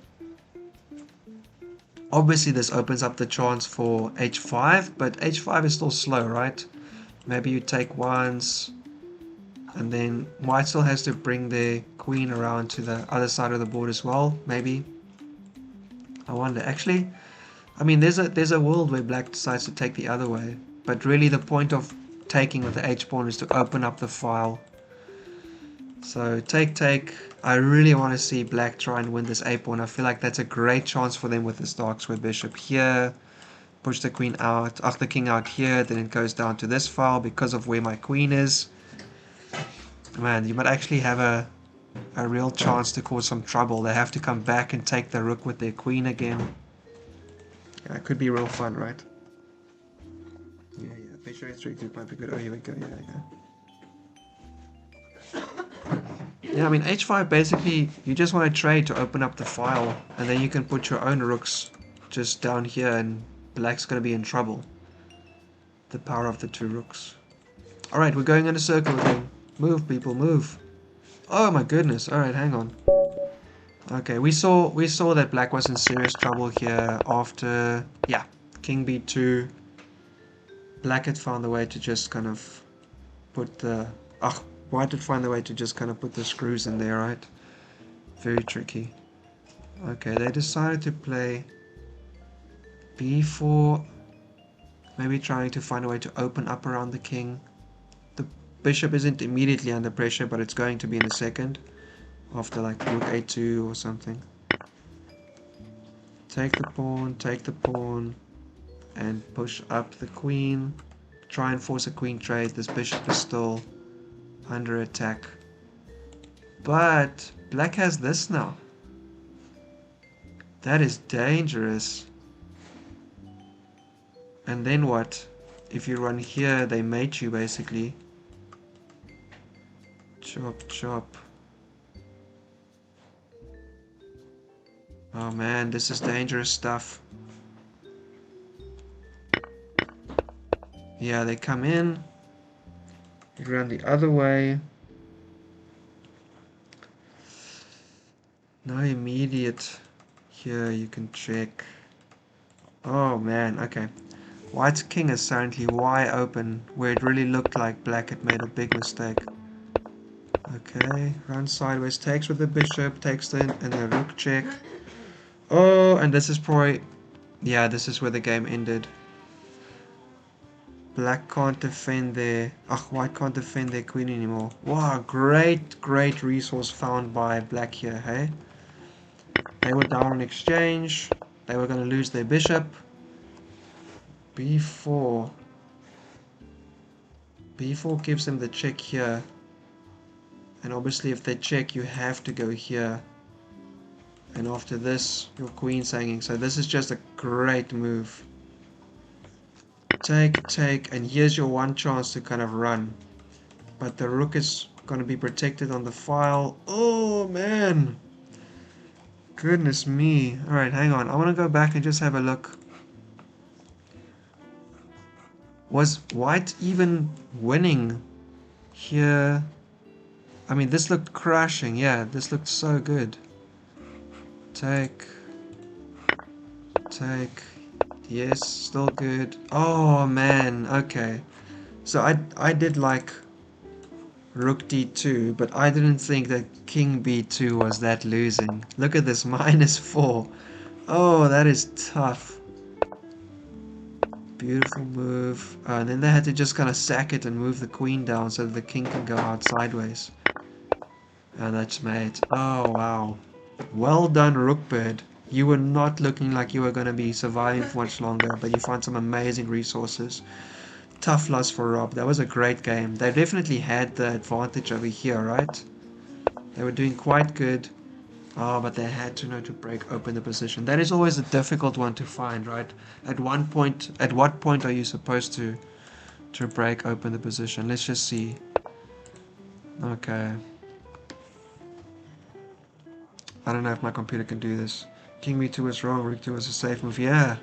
Speaker 1: Obviously this opens up the chance for h5, but h5 is still slow, right? Maybe you take once, and then white still has to bring their queen around to the other side of the board as well, maybe. I wonder, actually, I mean there's a world where black decides to take the other way, but really the point of taking with the h-pawn is to open up the file. So take. I really want to see black try and win this a-pawn. I feel like that's a great chance for them with this dark square bishop here. Push the queen out, the king out here, then it goes down to this file because of where my queen is. Man, you might actually have a real chance to cause some trouble. They have to come back and take the rook with their queen again. Yeah, it could be real fun, right? Yeah, bishop h3 might be good. Oh, here we go, yeah. Yeah, I mean h5 basically you just want to trade to open up the file, and then you can put your own rooks just down here and black's going to be in trouble. The power of the two rooks. Alright, we're going in a circle again. Move, people, move. Oh my goodness. Alright, hang on. Okay, we saw that black was in serious trouble here after, yeah, king b2. Black had found a way to just kind of put the... white had found a way to just kind of put the screws in there, right? Very tricky. Okay, they decided to play b4. Maybe trying to find a way to open up around the king. The bishop isn't immediately under pressure, but it's going to be in a second. After like rook a2 or something. Take the pawn, and push up the queen. Try and force a queen trade. This bishop is still under attack. But black has this now. That is dangerous. And then what? If you run here, they mate you basically. Chop. Oh man, this is dangerous stuff. Yeah, they come in. You run the other way. No immediate. Here you can check. Oh man, okay. White's king is currently wide open, where it really looked like black had made a big mistake. Okay, run sideways, takes with the bishop, takes the and the rook check. Oh, and this is probably... Yeah, this is where the game ended. Black can't defend their... white can't defend their queen anymore. Wow, great resource found by black here, hey? They were down in exchange. They were going to lose their bishop. B4. B4 gives them the check here. And obviously if they check, you have to go here. And after this, your queen's hanging. So this is just a great move. Take, and here's your one chance to kind of run. But the rook is going to be protected on the file. Oh, man. Goodness me. Alright, hang on. I want to go back and just have a look. Was white even winning here? I mean, this looked crashing. Yeah, this looked so good. Take. Yes, still good. Oh, man. Okay. So I did like rook d2, but I didn't think that king b2 was that losing. Look at this, -4. Oh, that is tough. Beautiful move. And then they had to just kind of sack it and move the queen down so that the king can go out sideways. And that's mate. Oh, wow. Well done, Rookbird. You were not looking like you were going to be surviving for much longer, but you found some amazing resources. Tough loss for Rob. That was a great game. They definitely had the advantage over here, right? They were doing quite good. Oh, but they had to know to break open the position. That is always a difficult one to find, right? At what point are you supposed to break open the position? Let's just see. Okay. I don't know if my computer can do this. King b2 was wrong, rook 2 was a safe move. Yeah.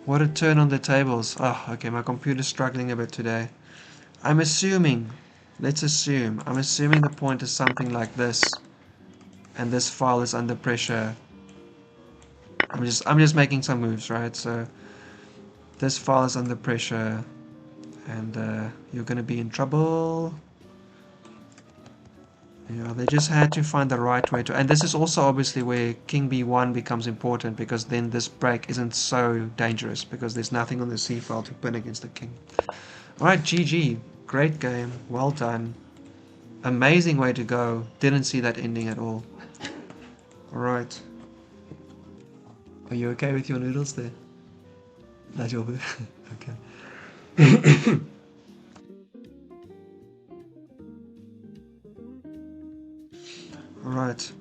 Speaker 1: What a turn on the tables. Oh, okay, my computer's struggling a bit today. I'm assuming, I'm assuming the point is something like this. And this file is under pressure. I'm just making some moves, right? So this file is under pressure and you're gonna be in trouble. Yeah, they just had to find the right way to, and this is also obviously where king b1 becomes important, because then this break isn't so dangerous because there's nothing on the c file to pin against the king. Alright, GG. Great game. Well done. Amazing way to go. Didn't see that ending at all. Alright. Are you okay with your noodles there? That's your food? Okay. Alright.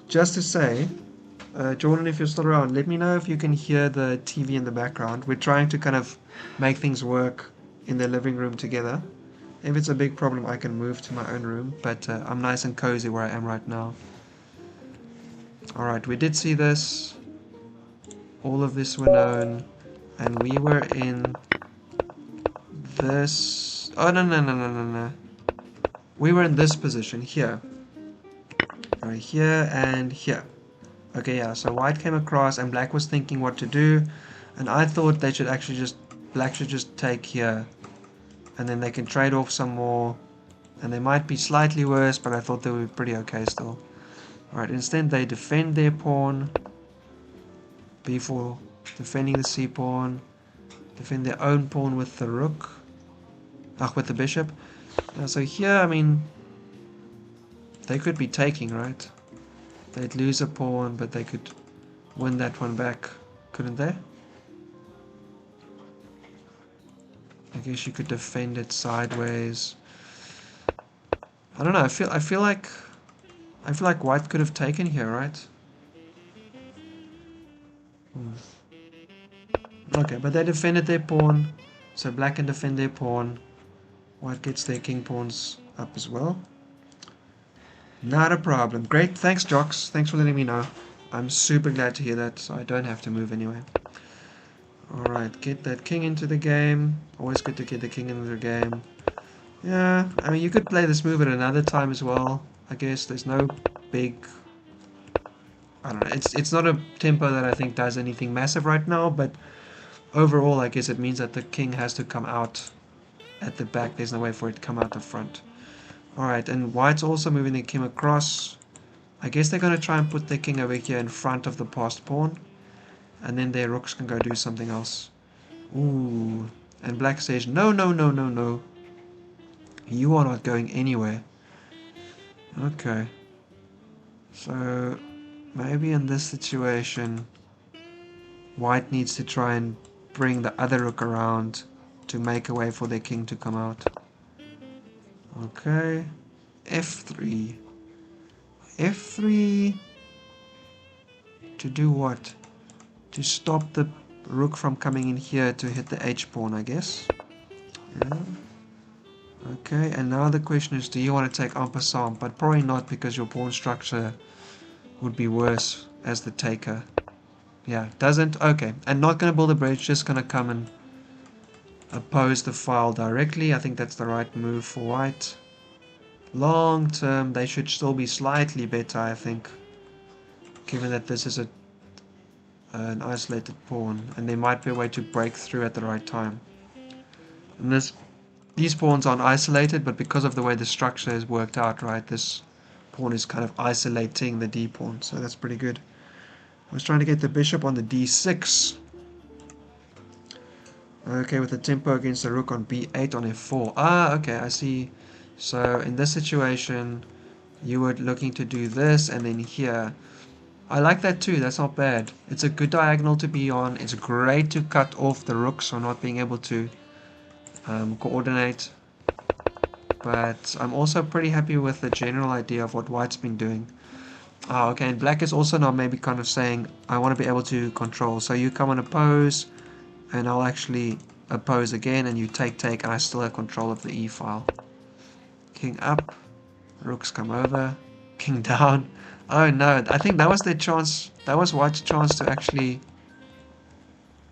Speaker 1: Just to say, Jordan, if you're still around, let me know if you can hear the TV in the background. We're trying to kind of make things work in the living room together. If it's a big problem, I can move to my own room, but I'm nice and cozy where I am right now. Alright, we did see this. All of this were known. And we were in this... Oh, no. We were in this position here. Right here and here. Okay, yeah, so white came across and black was thinking what to do. And I thought they should actually just... Black should just take here. And then they can trade off some more. And they might be slightly worse, but I thought they were pretty okay still. Alright, instead they defend their pawn. b4, defending the c pawn. Defend their own pawn with the rook. With the bishop. So here, I mean, they could be taking, right? They'd lose a pawn, but they could win that one back, couldn't they? I guess you could defend it sideways. I don't know. I feel like white could have taken here, right? Okay, but they defended their pawn, so black can defend their pawn. White gets their king pawns up as well. Not a problem. Great, thanks Jocks. Thanks for letting me know. I'm super glad to hear that, so I don't have to move anyway. Alright, get that king into the game. Always good to get the king into the game. Yeah, I mean, you could play this move at another time as well. I guess there's no big... I don't know, it's not a tempo that I think does anything massive right now, but overall I guess it means that the king has to come out at the back. There's no way for it to come out the front. Alright, and white's also moving the king across. I guess they're going to try and put their king over here in front of the passed pawn, and then their rooks can go do something else. Ooh, and black says, no, no, no, no, no. You are not going anywhere. Okay. So, maybe in this situation, white needs to try and bring the other rook around to make a way for their king to come out. Okay. F3. F3 to do what? To stop the rook from coming in here to hit the H pawn, I guess. Yeah. Okay, and now the question is, do you want to take en passant? But probably not, because your pawn structure would be worse as the taker. Yeah, doesn't? Okay, and not going to build a bridge, just going to come and oppose the file directly. I think that's the right move for white. Long term, they should still be slightly better, I think, given that this is an isolated pawn, and there might be a way to break through at the right time. And these pawns aren't isolated, but because of the way the structure is worked out, right, this pawn is kind of isolating the d pawn, so that's pretty good. I was trying to get the bishop on the d6. Okay, with the tempo against the rook on b8 on f4. Ah, okay, I see. So in this situation, you were looking to do this, and then here. I like that too, that's not bad. It's a good diagonal to be on. It's great to cut off the rooks or not being able to coordinate. But I'm also pretty happy with the general idea of what white's been doing. Ah, okay, and black is also now maybe kind of saying, I want to be able to control. So you come and oppose, and I'll actually oppose again, and you take, and I still have control of the e file. King up, rooks come over, king down. Oh no, I think that was their chance. That was white's chance to actually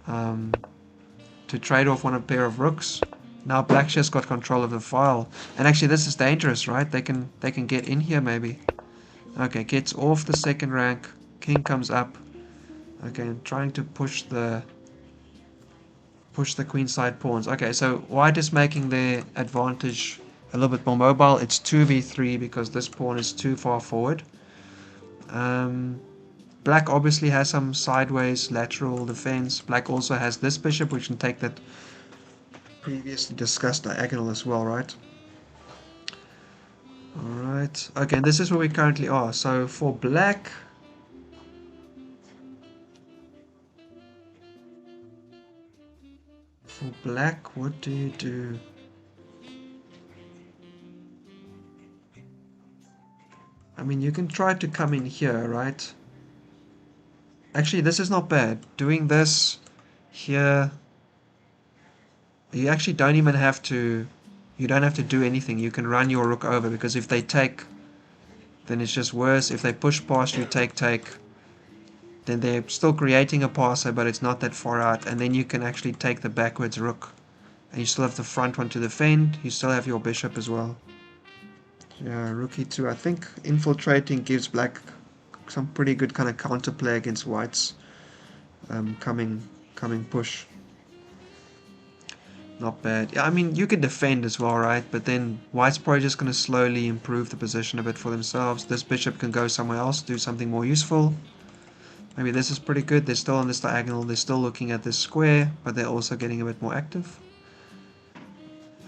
Speaker 1: to trade off one pair of rooks. Now black's just got control of the file, and actually this is dangerous, right? They can get in here maybe. Okay, gets off the second rank. King comes up. Okay, and trying to push the queenside pawns. Okay, so white is making their advantage a little bit more mobile. It's 2v3 because this pawn is too far forward. Black obviously has some sideways lateral defense. Black also has this bishop, which can take that previously discussed diagonal as well, right? Alright. Okay, and this is where we currently are. So for black, what do you do? I mean, you can try to come in here, right? Actually, this is not bad. Doing this here, you actually don't even have to, you don't have to do anything. You can run your rook over, because if they take, then it's just worse. If they push past you, take, then they're still creating a passer, but it's not that far out, and then you can actually take the backwards rook. And you still have the front one to defend. You still have your bishop as well. Yeah, rook e2. I think infiltrating gives black some pretty good kind of counterplay against white's coming push. Not bad. Yeah, I mean, you can defend as well, right? But then white's probably just going to slowly improve the position a bit for themselves. This bishop can go somewhere else, do something more useful. Maybe this is pretty good. They're still on this diagonal. They're still looking at this square, but they're also getting a bit more active.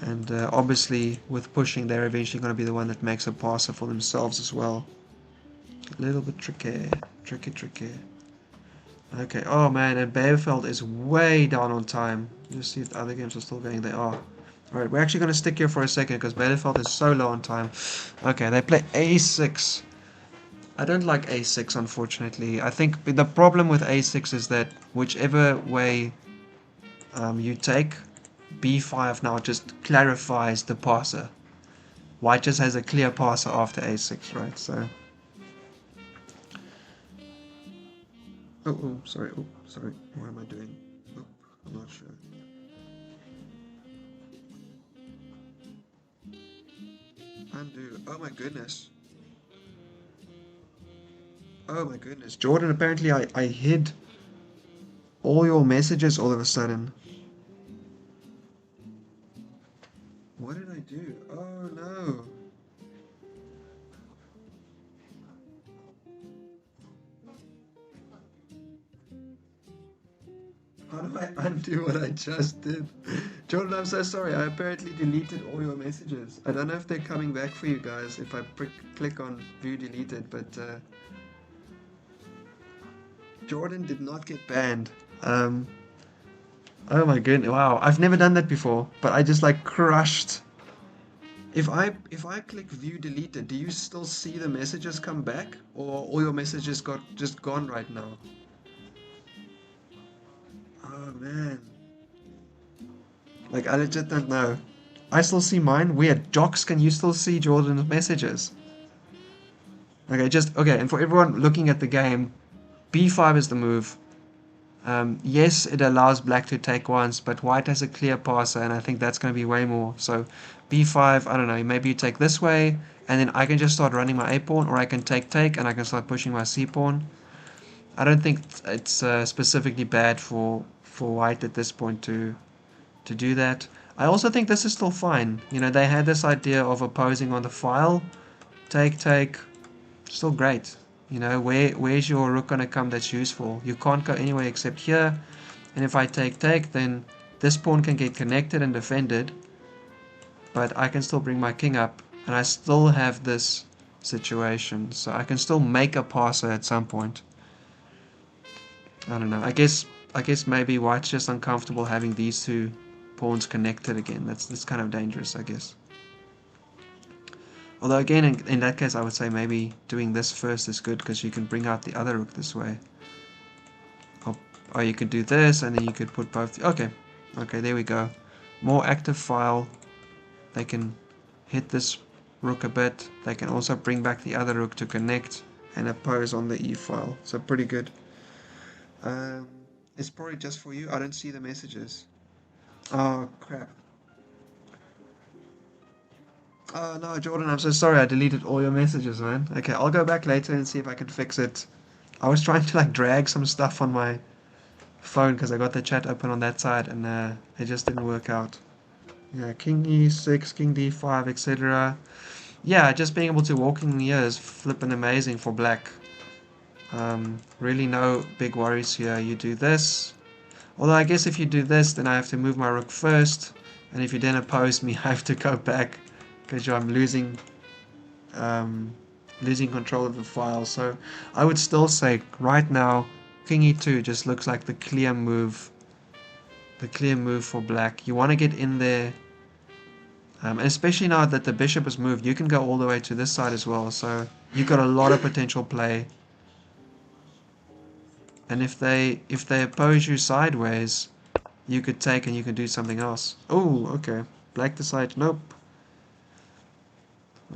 Speaker 1: And obviously, with pushing, they're eventually going to be the one that makes a passer for themselves as well. A little bit tricky. Okay, oh man, and Bielefeld is way down on time. Let's see if the other games are still going. They are. Alright, we're actually going to stick here for a second because Bielefeld is so low on time. Okay, they play a6. I don't like a6, unfortunately. I think the problem with a6 is that whichever way you take, b5 now just clarifies the passer. White just has a clear passer after a6, right? So. Oh, sorry. What am I doing? Oh, I'm not sure. Undo. Oh my goodness. Oh my goodness. Jordan, apparently I hid all your messages all of a sudden. What did I do? Oh no. How do I undo what I just did? Jordan, I'm so sorry. I apparently deleted all your messages. I don't know if they're coming back for you guys if I click on view deleted, but Jordan did not get banned. Um, oh my goodness, wow. I've never done that before, but I just like crushed. If I click view deleted, do you still see the messages come back, or all your messages got just gone right now? Oh man. Like, I legit don't know. I still see mine. Weird. Jocks, can you still see Jordan's messages? Okay, and for everyone looking at the game, b5 is the move. Yes, it allows black to take once, but white has a clear passer, and I think that's going to be way more. So b5, I don't know, maybe you take this way, and then I can just start running my a pawn, or I can take, and I can start pushing my c pawn. I don't think it's specifically bad for white at this point to do that. I also think this is still fine. You know, they had this idea of opposing on the file. Take, still great. You know, where's your rook gonna come that's useful? You can't go anywhere except here. And if I take, then this pawn can get connected and defended. But I can still bring my king up. And I still have this situation. So I can still make a passer at some point. I don't know. I guess maybe white's just uncomfortable having these two pawns connected again. That's kind of dangerous, I guess. Although again, in that case, I would say maybe doing this first is good because you can bring out the other rook this way. Or you could do this and then you could put both. Okay, there we go. More active file. They can hit this rook a bit. They can also bring back the other rook to connect and oppose on the e file. So pretty good. It's probably just for you. I don't see the messages. Oh crap. Oh no, Jordan, I'm so sorry. I deleted all your messages, man. Okay, I'll go back later and see if I can fix it. I was trying to like drag some stuff on my phone because I got the chat open on that side and it just didn't work out. Yeah, king e6, king d5, etc. Yeah, just being able to walk in here is flipping amazing for black. Really no big worries here. You do this. Although I guess if you do this, then I have to move my rook first. And if you then oppose me, I have to go back because I'm losing control of the file. So I would still say right now, king e2 just looks like the clear move. The clear move for black. You want to get in there. And especially now that the bishop is moved, you can go all the way to this side as well. So you've got a lot of potential play. And if they oppose you sideways, you could take and you can do something else. Oh, okay. Black decides, nope.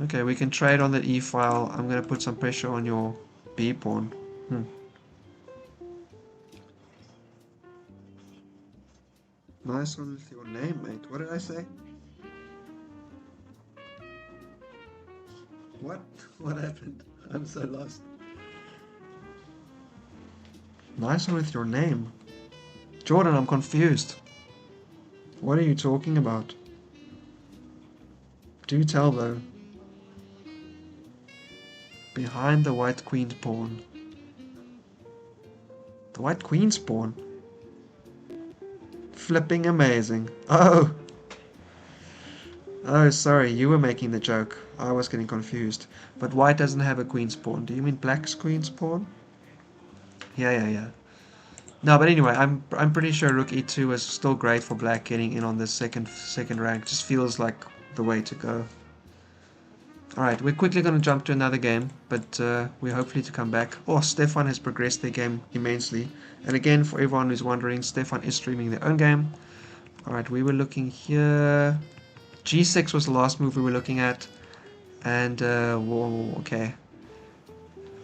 Speaker 1: Okay, we can trade on the e file. I'm going to put some pressure on your b pawn. Nice one with your name, mate. What did I say? What? What happened? I'm so lost. Nice one with your name. Jordan, I'm confused. What are you talking about? Do tell though. Behind the white queen's pawn. The white queen's pawn? Flipping amazing. Oh! Oh, sorry, you were making the joke. I was getting confused. But white doesn't have a queen's pawn. Do you mean black's queen's pawn? Yeah. No, but anyway, I'm pretty sure rook e2 is still great for black getting in on this second rank. Just feels like the way to go. Alright, we're quickly going to jump to another game, but we're hopefully to come back. Oh, Stefan has progressed their game immensely. And again, for everyone who's wondering, Stefan is streaming their own game. Alright, we were looking here. G6 was the last move we were looking at. And, whoa, okay.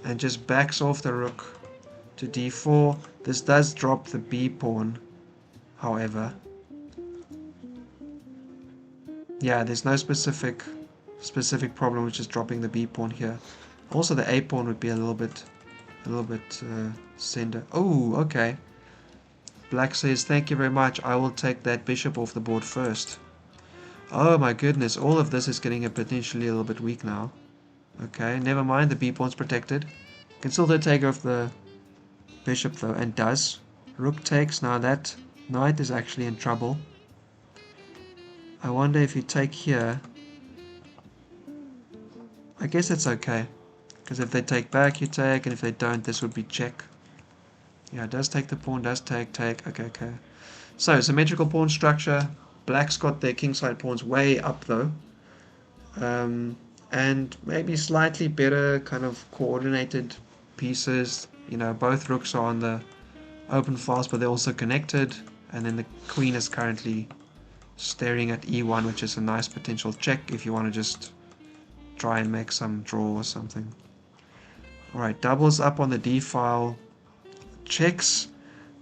Speaker 1: And just backs off the rook to d4. This does drop the b pawn, however. Yeah, there's no specific problem with just dropping the b pawn here. Also, the a pawn would be a little bit sender. Oh, okay. Black says, thank you very much. I will take that bishop off the board first. Oh my goodness, all of this is getting potentially a little bit weak now. Okay, never mind, the b pawn's protected. Can still take off the bishop though, and does. Rook takes. Now that knight is actually in trouble. I wonder if you take here. I guess it's okay. Because if they take back, you take. And if they don't, this would be check. Yeah, it does take the pawn, does take. Okay, okay. So, symmetrical pawn structure. Black's got their kingside pawns way up though. And maybe slightly better kind of coordinated pieces. You know, both rooks are on the open fast, but they're also connected. And then the queen is currently staring at e1, which is a nice potential check if you want to just try and make some draw or something. Alright, doubles up on the d file. Checks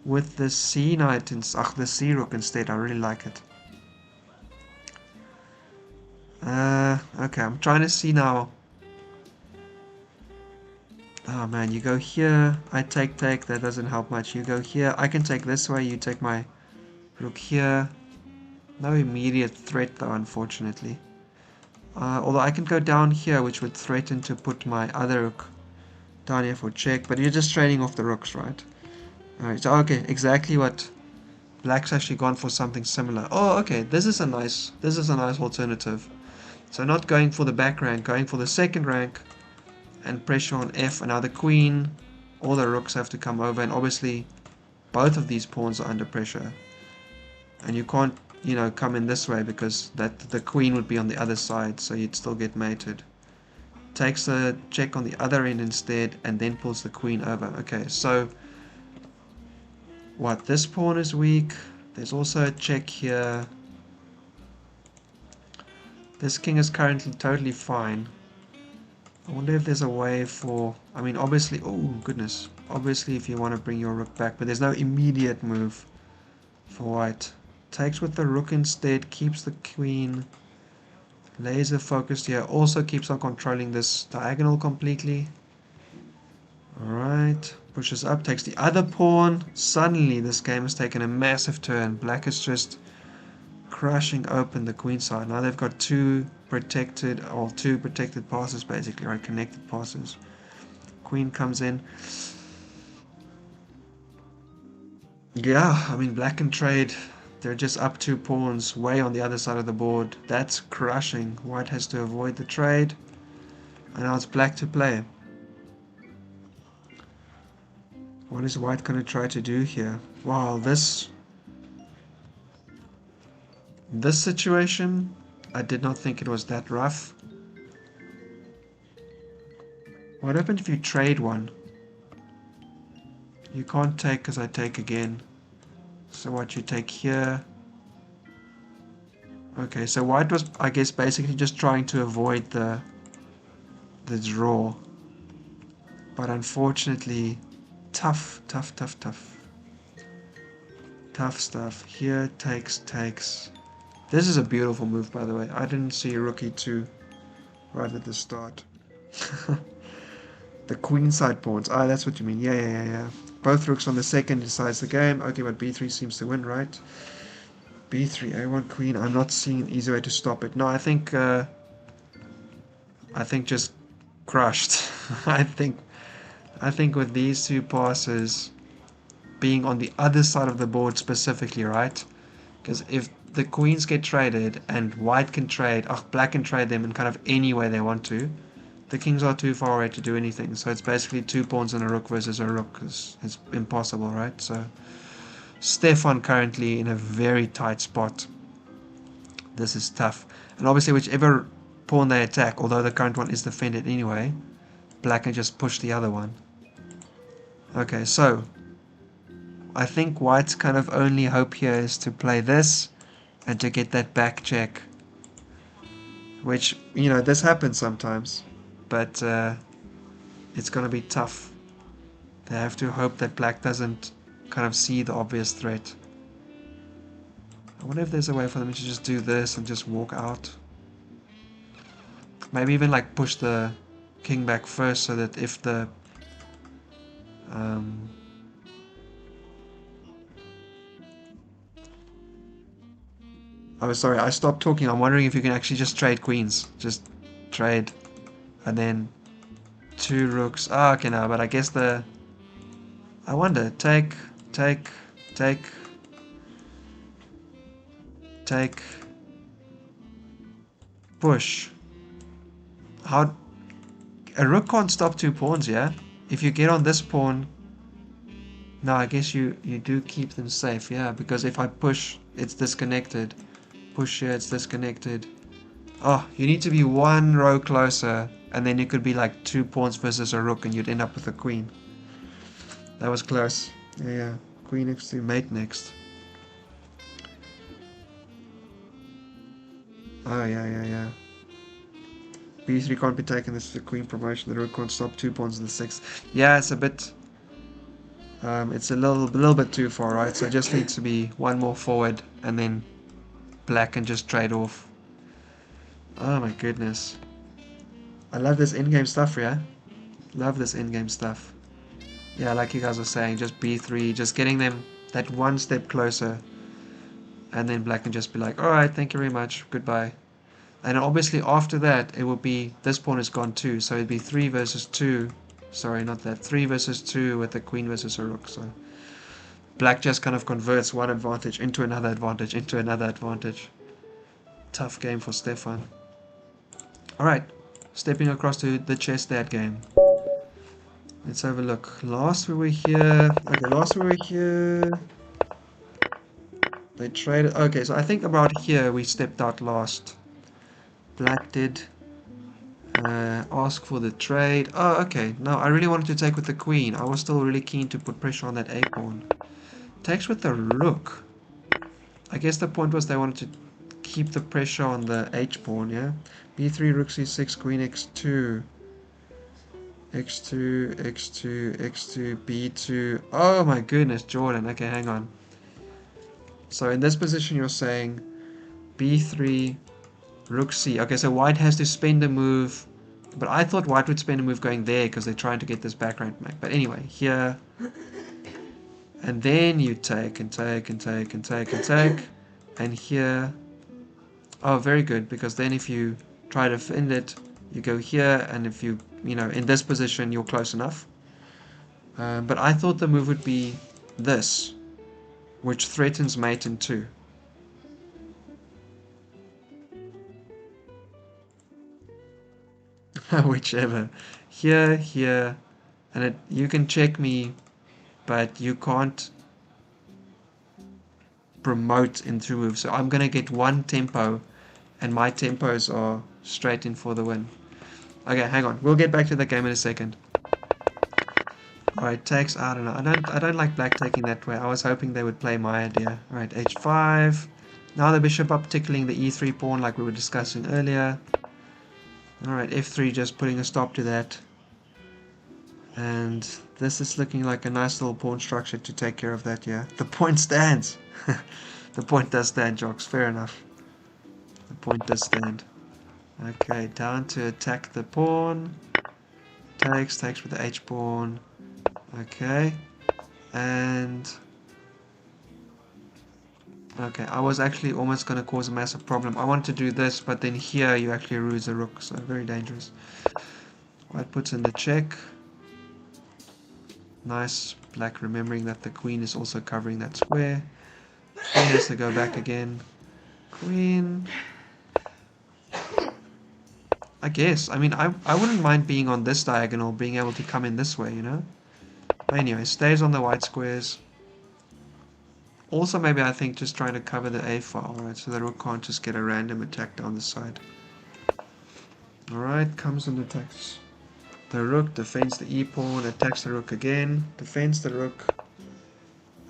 Speaker 1: with the c knight, the c rook instead. I really like it. Okay, I'm trying to see now. Oh man, you go here, I take, that doesn't help much. You go here, I can take this way, you take my rook here. No immediate threat though, unfortunately. Although I can go down here, which would threaten to put my other rook down here for check, but you're just trading off the rooks, right? Alright, so okay, exactly what Black's actually gone for, something similar. Oh, okay, this is a nice alternative. So not going for the back rank, going for the second rank, and pressure on F. And now the queen, all the rooks have to come over, and obviously both of these pawns are under pressure. And you can't, you know, come in this way because the queen would be on the other side, so you'd still get mated. Takes a check on the other end instead, and then pulls the queen over. Okay, so what? This pawn is weak. There's also a check here. This king is currently totally fine. I wonder if there's a way for... I mean, obviously... Oh, goodness. Obviously, if you want to bring your rook back. But there's no immediate move for white. Takes with the rook instead. Keeps the queen. Laser focused here. Also keeps on controlling this diagonal completely. Alright. Pushes up. Takes the other pawn. Suddenly, this game has taken a massive turn. Black is just crushing open the queen side. Now they've got two protected passes basically, right? Connected passes. Queen comes in. Yeah, I mean, black can trade. They're just up 2 pawns way on the other side of the board. That's crushing. White has to avoid the trade. And now it's black to play. What is white going to try to do here? Wow, this situation, I did not think it was that rough. What happens if you trade one? You can't take because I take again. So what, you take here? Okay, so white was, I guess, basically just trying to avoid the draw. But unfortunately, tough stuff. Here, takes. This is a beautiful move, by the way. I didn't see rook e2 right at the start. The queenside pawns. Ah, that's what you mean. Yeah. Both rooks on the second decides the game. Okay, but b3 seems to win, right? b3, a1 queen. I'm not seeing an easy way to stop it. No, I think just crushed. I think with these 2 passes being on the other side of the board specifically, right? Because if the queens get traded and white can trade, black can trade them in kind of any way they want to, the kings are too far away to do anything. So it's basically 2 pawns and a rook versus a rook. It's impossible, right? So Stefan currently in a very tight spot. This is tough. And obviously whichever pawn they attack, although the current one is defended anyway, black can just push the other one. Okay, so I think white's kind of only hope here is to play this and to get that back check. Which, you know, this happens sometimes. But it's going to be tough. They have to hope that black doesn't kind of see the obvious threat. I wonder if there's a way for them to just do this and just walk out. Maybe even like push the king back first so that if the... Oh, sorry, I stopped talking. I'm wondering if you can actually just trade queens. Just trade. And then 2 rooks. Ah, okay, now, but I guess I wonder, take... take, push. How? A rook can't stop 2 pawns, yeah? If you get on this pawn, no, I guess you do keep them safe, yeah, because if I push, it's disconnected. Push here, it's disconnected. Oh, you need to be 1 row closer, and then you could be like 2 pawns versus a rook, and you'd end up with a queen. That was close. Yeah. Queen next to mate next. Oh, yeah. B3 can't be taken. This is a queen promotion. The rook can't stop 2 pawns in the 6th. Yeah, it's a bit... it's a little bit too far, right? So it just needs to be 1 more forward, and then black can just trade off. Oh my goodness. I love this in-game stuff, yeah? Love this in-game stuff. Yeah, like you guys were saying, just B3, just getting them that 1 step closer. And then black can just be like, alright, thank you very much, goodbye. And obviously after that, it will be, this pawn is gone too, so it'd be 3 versus 2. Sorry, not that. 3 versus 2 with the queen versus a rook, so... Black just kind of converts one advantage into another advantage, into another advantage. Tough game for Stefan. Alright, stepping across to the chess dad game. Let's have a look. Last we were here... Okay, last we were here... They traded... Okay, so I think about here we stepped out last. Black did ask for the trade. Oh, okay. No, I really wanted to take with the queen. I was still really keen to put pressure on that a pawn. Takes with the rook. I guess the point was they wanted to keep the pressure on the h pawn, yeah? b3, rook c6, queen x2. x2, x2, x2, b2. Oh my goodness, Jordan. Okay, hang on. So in this position you're saying b3, rook c. Okay, so white has to spend a move. But I thought white would spend a move going there because they're trying to get this back rank back. But anyway, here. And then you take and take and take and take and take. And here. Oh, very good. Because then if you try to defend it, you go here. And if you, in this position, you're close enough. But I thought the move would be this. Which threatens mate in 2. Whichever. Here. And you can check me. But you can't promote in 2 moves. So I'm going to get 1 tempo. And my tempos are straight in for the win. Okay, hang on. We'll get back to the game in a second. Alright, takes. I don't know. I don't like black taking that way. I was hoping they would play my idea. Alright, h5. Now the bishop up tickling the e3 pawn like we were discussing earlier. Alright, f3 just putting a stop to that. And this is looking like a nice little pawn structure to take care of that, yeah. The point stands. The point does stand, Jocks. Fair enough. The point does stand. Okay, down to attack the pawn. Takes with the h pawn. Okay. And... Okay, I was actually almost going to cause a massive problem. I wanted to do this, but then here you actually lose a rook, so very dangerous. White puts in the check. Nice. Black remembering that the queen is also covering that square. Queen has to go back again. Queen. I guess. I mean, I wouldn't mind being on this diagonal, being able to come in this way, But anyway, stays on the white squares. Also, maybe I think just trying to cover the a file, right? So the rook can't just get a random attack down the side. Alright, comes and attacks the rook, defends the e pawn, attacks the rook again, defends the rook,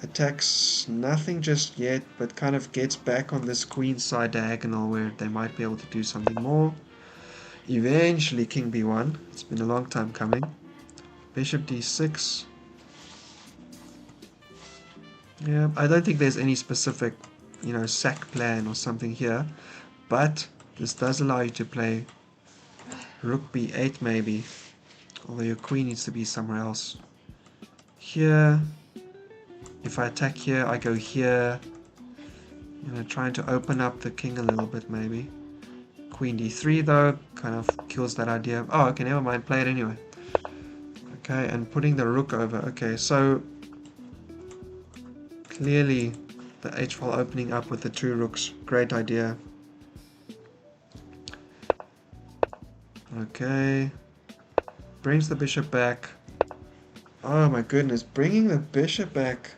Speaker 1: attacks nothing just yet, but kind of gets back on this queen side diagonal where they might be able to do something more. Eventually king b1, it's been a long time coming. Bishop d6. Yeah, I don't think there's any specific, sack plan or something here, but this does allow you to play rook b8 maybe, although your queen needs to be somewhere else. Here, if I attack here, I go here, trying to open up the king a little bit maybe. Queen d3 though, kind of kills that idea. Oh, okay, never mind, play it anyway. Okay, and putting the rook over. Okay, so Clearly, the h-file opening up with the 2 rooks. Great idea. Okay. Brings the bishop back. Oh my goodness, bringing the bishop back.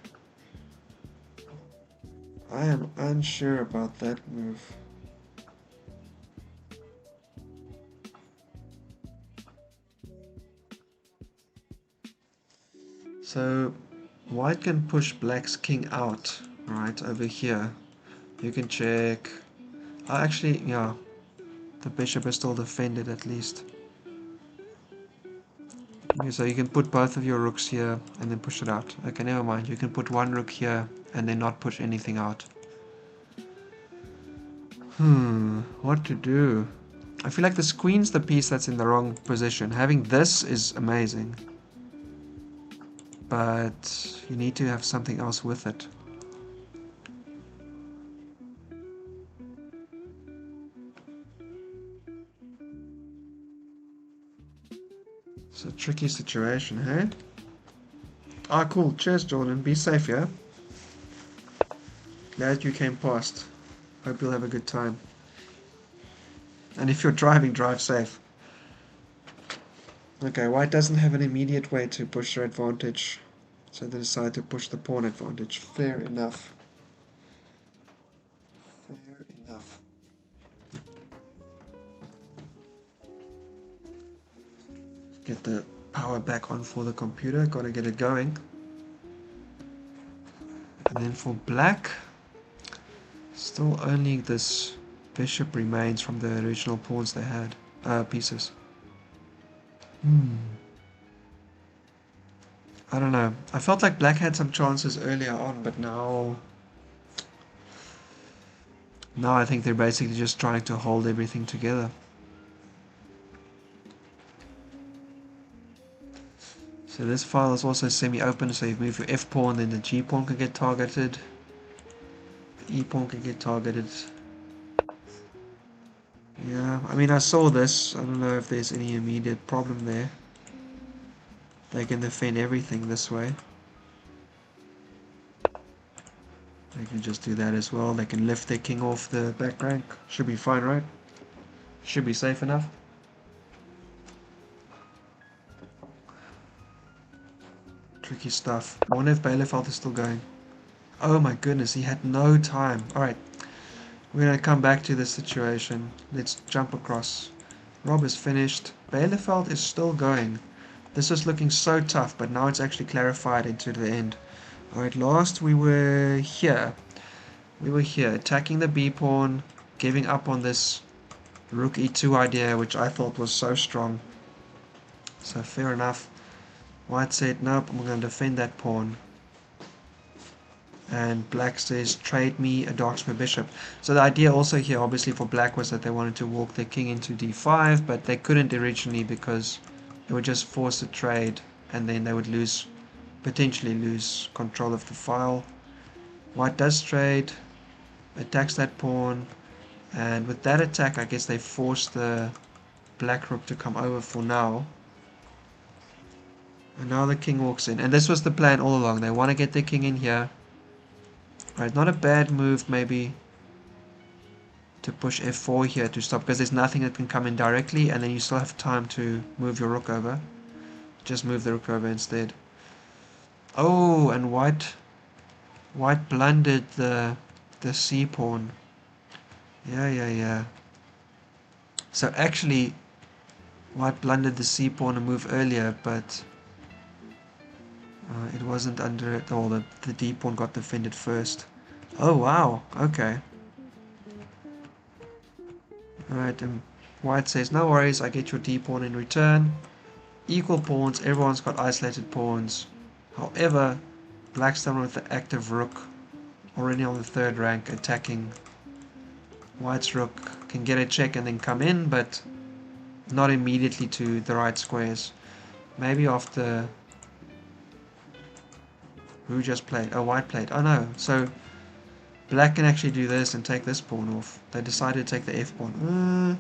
Speaker 1: I am unsure about that move. So, white can push black's king out, right, over here. You can check. Oh, actually, yeah, the bishop is still defended at least. Okay, so you can put both of your rooks here and then push it out. Okay, never mind. You can put one rook here and then not push anything out. What to do? I feel like this queen's the piece that's in the wrong position. Having this is amazing. But you need to have something else with it. It's a tricky situation, hey? Ah, cool. Cheers, Jordan. Be safe, yeah? Glad you came past. Hope you'll have a good time. And if you're driving, drive safe. Okay, white doesn't have an immediate way to push their advantage. So they decide to push the pawn advantage. Fair enough. Fair enough. Get the power back on for the computer. Gotta get it going. And then for black, still only this bishop remains from the original pawns they had. Pieces. I don't know. I felt like black had some chances earlier on, but now I think they're basically just trying to hold everything together. So this file is also semi-open, so you move your F pawn, then the G pawn can get targeted. The E pawn can get targeted. Yeah, I mean I saw this. I don't know if there's any immediate problem there. They can defend everything this way. They can just do that as well. They can lift their king off the back rank. Should be fine, right? Should be safe enough. Tricky stuff. I wonder if Bielefeld is still going. Oh my goodness, he had no time. Alright, we're going to come back to this situation. Let's jump across. Rob is finished. Bielefeld is still going. This is looking so tough, but now it's actually clarified into the end. Alright, last we were here. We were here, attacking the B pawn, giving up on this rook e2 idea, which I thought was so strong. So fair enough. White said, nope, I'm going to defend that pawn. And black says, trade me a dark square bishop. So the idea also here, obviously for black, was that they wanted to walk their king into d5, but they couldn't originally because it would just force a trade, and then they would potentially lose control of the file. White does trade, attacks that pawn, and with that attack, I guess they force the black rook to come over for now. And now the king walks in. And this was the plan all along. They want to get their king in here. Right, not a bad move maybe to push f4 here to stop, because there's nothing that can come in directly, and then you still have time to move your rook over. Just move the rook over instead. Oh, and white blundered the c pawn. Yeah. So actually, white blundered the c pawn a move earlier, but it wasn't under it. Oh, the d pawn got defended first. Oh wow, okay. Alright, and white says, no worries, I get your d pawn in return. Equal pawns, everyone's got isolated pawns. However, black's done with the active rook, already on the 3rd rank, attacking. White's rook can get a check and then come in, but not immediately to the right squares. Maybe after... Who just played? Oh, white played. Oh no, so black can actually do this and take this pawn off. They decided to take the f pawn.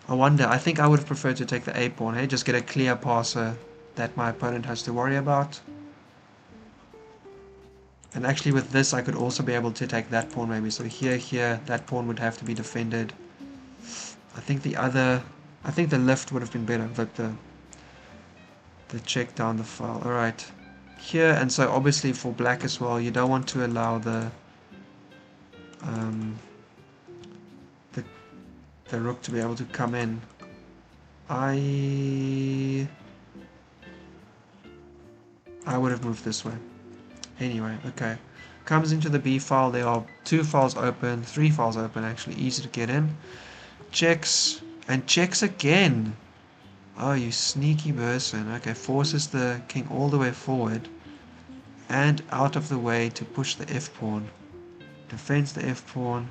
Speaker 1: I wonder, I think I would have preferred to take the a pawn, hey? Just get a clear passer that my opponent has to worry about. And actually with this I could also be able to take that pawn maybe. So here, that pawn would have to be defended. I think the lift would have been better, but the check down the file. Alright. Here, and so obviously for black as well, you don't want to allow um, the rook to be able to come in. I would have moved this way. Anyway, okay. Comes into the B file. There are 2 files open, 3 files open, actually easy to get in. Checks, and checks again. Oh, you sneaky person. Okay, forces the king all the way forward and out of the way to push the f-pawn. Defends the f-pawn.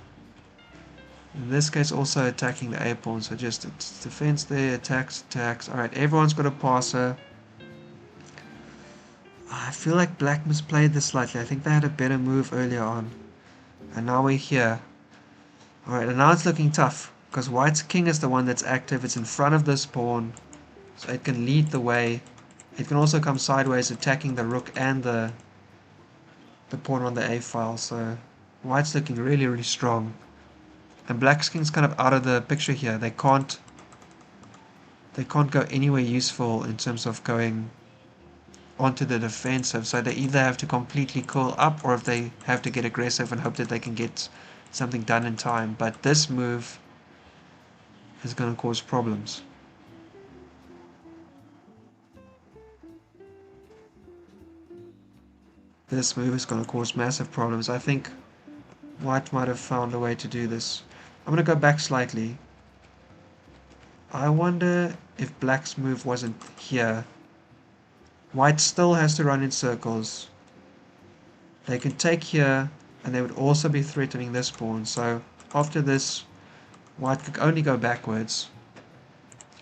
Speaker 1: In this case also attacking the a-pawn, so just it's defense there, attacks. Alright, everyone's got a passer. I feel like black misplayed this slightly. I think they had a better move earlier on. And now we're here. Alright, and now it's looking tough. Because white's king is the one that's active. It's in front of this pawn. So it can lead the way. It can also come sideways, attacking the rook and the pawn on the a file. So white's looking really, really strong. And black's king's kind of out of the picture here. They can't go anywhere useful in terms of going onto the defensive, so they either have to completely curl up or if they have to get aggressive and hope that they can get something done in time. But this move is going to cause problems. This move is going to cause massive problems. I think white might have found a way to do this. I'm going to go back slightly. I wonder if black's move wasn't here. White still has to run in circles. They can take here, and they would also be threatening this pawn. So after this, white could only go backwards.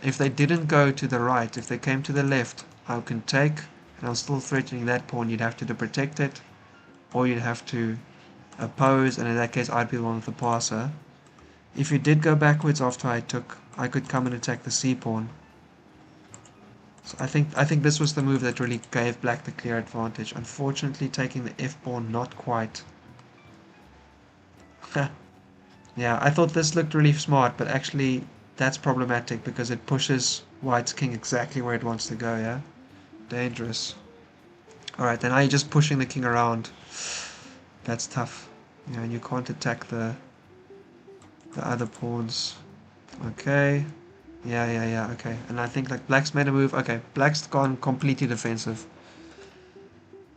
Speaker 1: If they didn't go to the right, if they came to the left, I can take, and I'm still threatening that pawn. You'd have to protect it, or you'd have to oppose, and in that case I'd be the one with the passer. If you did go backwards after I took, I could come and attack the c pawn. So I think this was the move that really gave black the clear advantage. Unfortunately, taking the f-pawn, not quite. Yeah, I thought this looked really smart, but actually that's problematic because it pushes white's king exactly where it wants to go, yeah? Dangerous. Alright, then now you're just pushing the king around. That's tough. Yeah, and you can't attack the other pawns. Okay. Yeah, okay. And I think like black's made a move. Okay, black's gone completely defensive.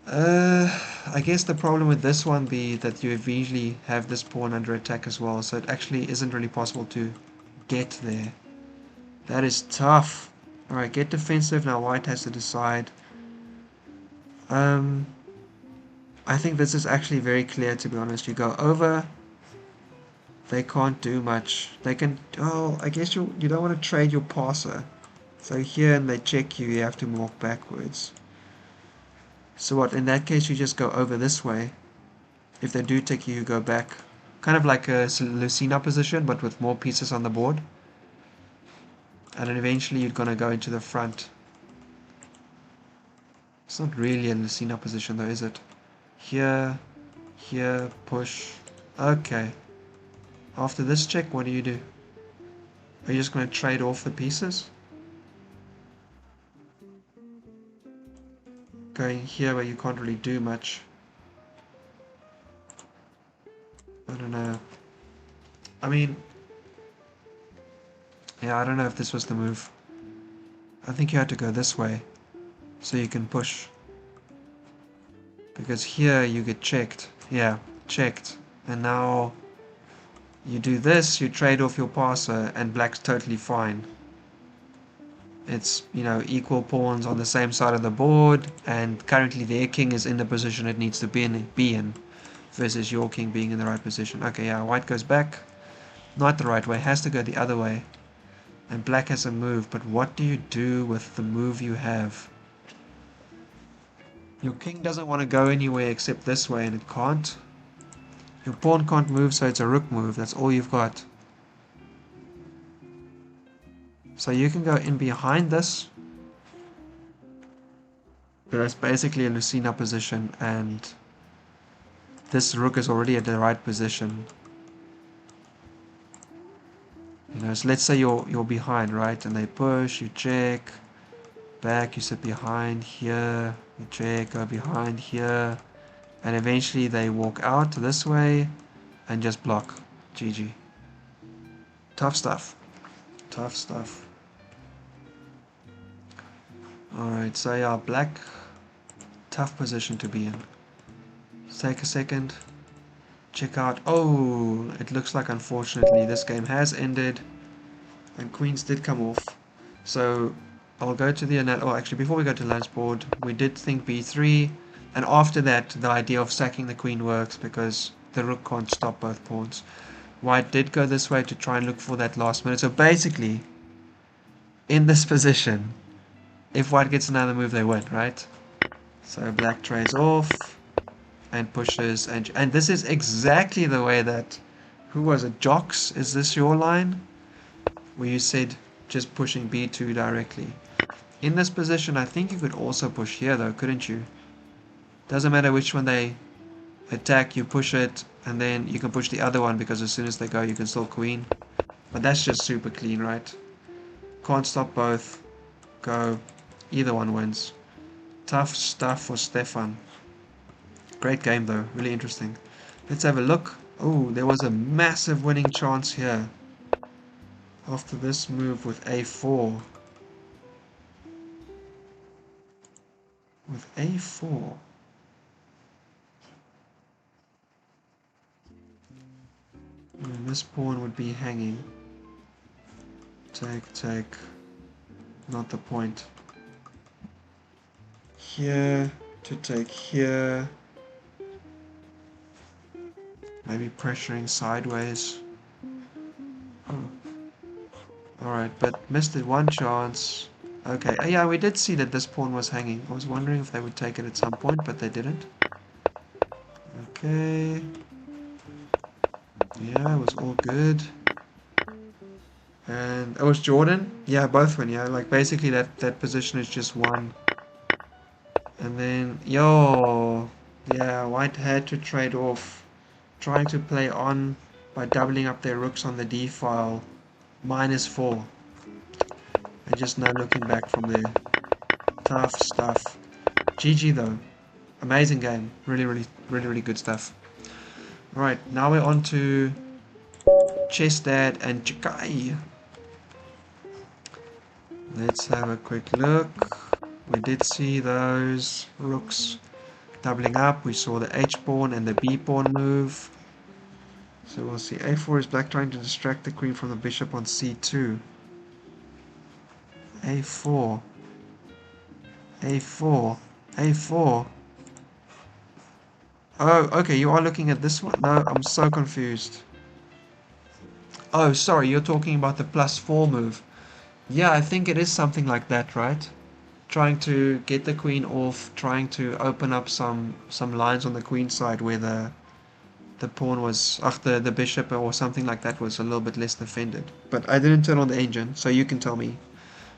Speaker 1: I guess the problem with this one be that you eventually have this pawn under attack as well, so it actually isn't really possible to get there. That is tough. Alright, get defensive. Now white has to decide. I think this is actually very clear, to be honest. You go over. They can't do much. They can... Oh, I guess you don't want to trade your passer. So here, and they check you, you have to walk backwards. So what, in that case you just go over this way. If they do take you, you go back. Kind of like a Lucina position, but with more pieces on the board. And then eventually you're going to go into the front. It's not really a Lucina position though, is it? Here, push. Okay. After this check, what do you do? Are you just going to trade off the pieces? Going here where you can't really do much. I don't know. I mean... Yeah, I don't know if this was the move. I think you had to go this way. So you can push. Because here you get checked. Yeah, checked. And now... You do this, you trade off your passer, and black's totally fine. It's, you know, equal pawns on the same side of the board, and currently their king is in the position it needs to be in, versus your king being in the right position. Okay, yeah, white goes back. Not the right way, has to go the other way. And black has a move, but what do you do with the move you have? Your king doesn't want to go anywhere except this way, and it can't. Your pawn can't move, so it's a rook move. That's all you've got. So you can go in behind this. But that's basically a Lucina position, and this rook is already at the right position. You know, so let's say you're behind, right? And they push, you check, back, you sit behind here, you check, go behind here, and eventually they walk out this way and just block. GG. Tough stuff. Tough stuff. Alright, so yeah, black, tough position to be in. Let's take a second. Check out. Oh, it looks like unfortunately this game has ended and queens did come off. So I'll go to the actually before we go to lance board, we did think b3, and after that the idea of sacking the queen works because the rook can't stop both pawns. White did go this way to try and look for that last minute. So basically, in this position, if white gets another move, they win, right? So black trades off and pushes, and this is exactly the way that, who was it, Jocks, is this your line? Where you said just pushing b2 directly. In this position, I think you could also push here though, couldn't you? Doesn't matter which one they attack, you push it, and then you can push the other one because as soon as they go, you can still queen. But that's just super clean, right? Can't stop both. Go. Either one wins. Tough stuff for Stefan. Great game though, really interesting. Let's have a look. Oh, there was a massive winning chance here. After this move with a4. With a4. And this pawn would be hanging. Take. Not the point. Here to take here. Maybe pressuring sideways. Oh. Alright, but missed it one chance. Okay, yeah, we did see that this pawn was hanging. I was wondering if they would take it at some point, but they didn't. Okay. Yeah, it was all good. And it was Jordan. Yeah, both win. Yeah, like basically that position is just one. And then yeah, white had to trade off, trying to play on by doubling up their rooks on the d file, -4. And just now looking back from there. Tough stuff. GG though. Amazing game. Really good stuff. Right, now we're on to Chestad and Chikai. Let's have a quick look. We did see those rooks doubling up. We saw the H pawn and the B pawn move. So we'll see. A4 is black trying to distract the queen from the bishop on C2. A4. A4. A4. Oh, okay, you are looking at this one? No, I'm so confused. Oh, sorry, you're talking about the +4 move. Yeah, I think it is something like that, right? Trying to get the queen off, trying to open up some lines on the queen side where the pawn was, the bishop or something like that was a little bit less defended. But I didn't turn on the engine, so you can tell me.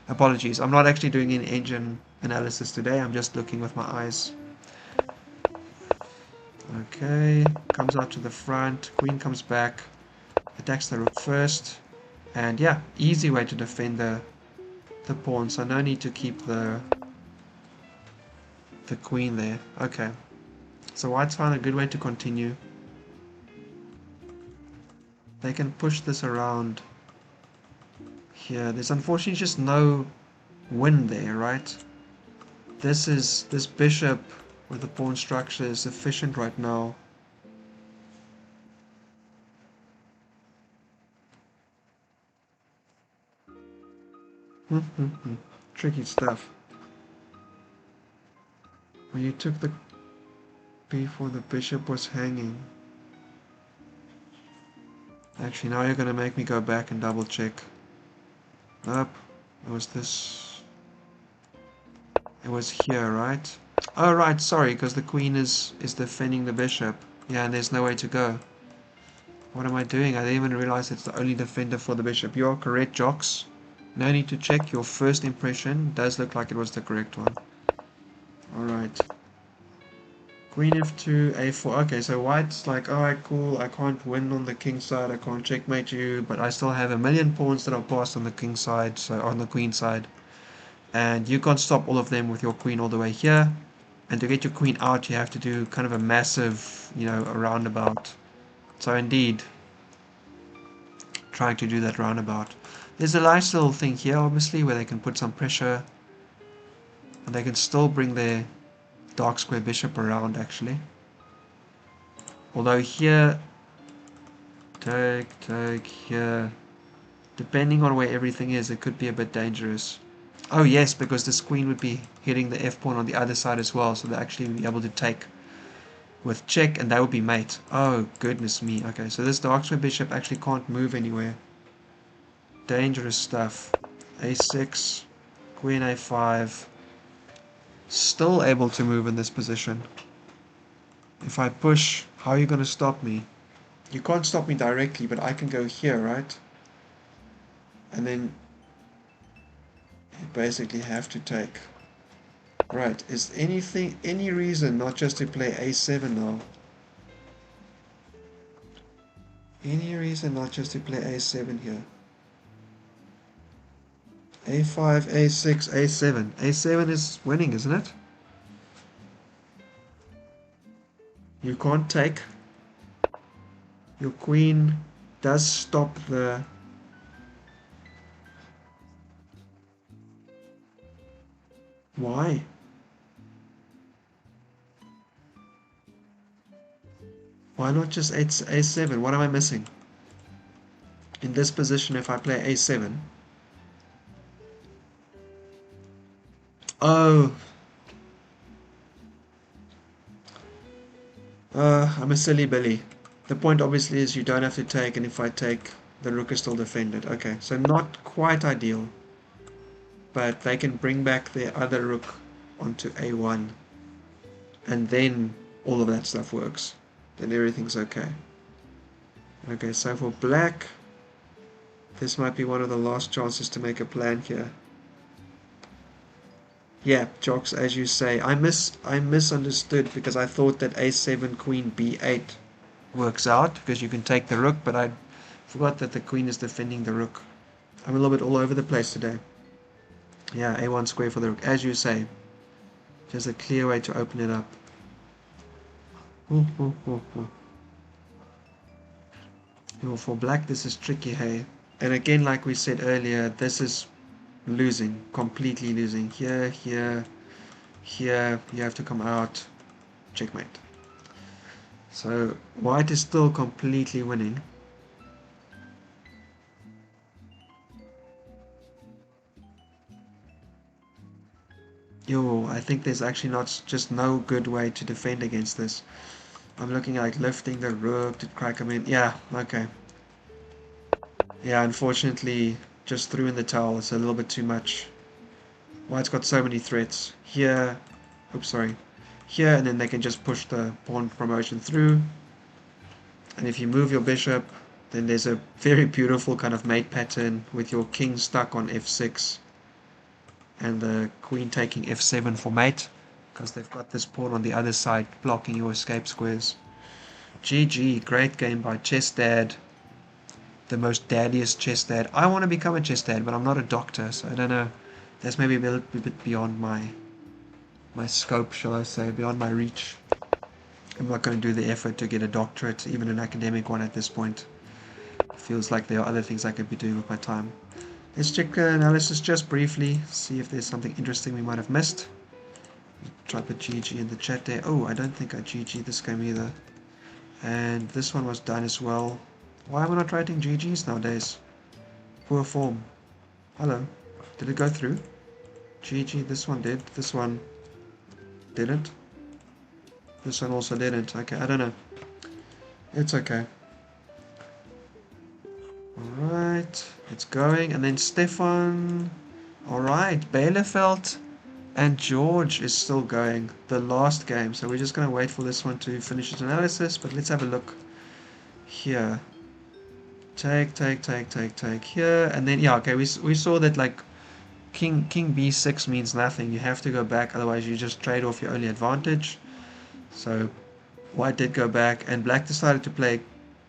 Speaker 1: Apologies, I'm not actually doing any engine analysis today, I'm just looking with my eyes. Okay, comes out to the front, queen comes back, attacks the rook first, and yeah, easy way to defend the pawn, so no need to keep the queen there. Okay, so white's found a good way to continue. They can push this around here. There's unfortunately just no win there, right? This bishop with the pawn structure is efficient right now. Tricky stuff. When you took the b4, the bishop was hanging. Actually, now you're gonna make me go back and double check. Nope, it was this. It was here, right? Oh, right, sorry, because the queen is defending the bishop. Yeah, and there's no way to go. What am I doing? I didn't even realize it's the only defender for the bishop. You are correct, Jocks. No need to check. Your first impression does look like it was the correct one. Alright. Queen f2, a4. Okay, so white's like, alright, cool, I can't win on the king side, I can't checkmate you, but I still have a million pawns that are passed on the king side, so on the queen side. And you can't stop all of them with your queen all the way here. And to get your queen out, you have to do kind of a massive, a roundabout. So indeed, trying to do that roundabout. There's a nice little thing here, obviously, where they can put some pressure. And they can still bring their dark square bishop around, actually. Although here, take, here. Depending on where everything is, it could be a bit dangerous. Oh yes, because this queen would be hitting the f-pawn on the other side as well, so they'll actually be able to take with check, and that would be mate. Oh, goodness me. Okay, so this dark square bishop actually can't move anywhere. Dangerous stuff. a6, queen a5. Still able to move in this position. If I push, how are you going to stop me? You can't stop me directly, but I can go here, right? And then you basically have to take. Right, is any reason not just to play a7 now? Any reason not just to play a7 here? a5, a6, a7. a7 is winning, isn't it? You can't take. Your queen does stop the... Why? Why not just a7? What am I missing? In this position, if I play a7... Oh! I'm a silly Billy. The point obviously is you don't have to take, and if I take, the rook is still defended. Okay, so not quite ideal. But they can bring back their other rook onto a1. And then all of that stuff works. Then everything's okay. Okay, so for black, this might be one of the last chances to make a plan here. Yeah, Jocks, as you say, I misunderstood because I thought that a7 queen b8 works out because you can take the rook, but I forgot that the queen is defending the rook. I'm a little bit all over the place today. Yeah, a1 square for the rook, as you say. Just a clear way to open it up. For black, this is tricky, hey. And again, like we said earlier, this is losing, completely losing. Here, here, here, you have to come out. Checkmate. So white is still completely winning. Yo, I think there's actually just no good way to defend against this. I'm looking at like lifting the rook to crack him in. Yeah, okay. Yeah, unfortunately, just threw in the towel. It's a little bit too much. White's got so many threats. Here, oops, sorry. Here, and then they can just push the pawn promotion through. And if you move your bishop, then there's a very beautiful kind of mate pattern with your king stuck on f6. And the queen taking f7 for mate, because they've got this pawn on the other side blocking your escape squares. GG, great game by Chess Dad, the most daddiest chess dad. I want to become a chess dad, but I'm not a doctor, so I don't know. That's maybe a bit beyond my scope, shall I say, beyond my reach. I'm not going to do the effort to get a doctorate, even an academic one at this point. It feels like there are other things I could be doing with my time. Let's check the analysis just briefly, see if there's something interesting we might have missed. Try to put GG in the chat there. Oh, I don't think I GG this game either. And this one was done as well. Why am I not writing GGs nowadays? Poor form. Hello. Did it go through? GG, this one did. This one didn't. This one also didn't. Okay, I don't know. It's okay. Alright, it's going. And then Stefan. Alright, Bielefeld and George is still going. The last game. So we're just going to wait for this one to finish its analysis. But let's have a look here. Take here. And then, yeah, okay, we saw that, like, King b6 means nothing. You have to go back, otherwise you just trade off your only advantage. So white did go back, and black decided to play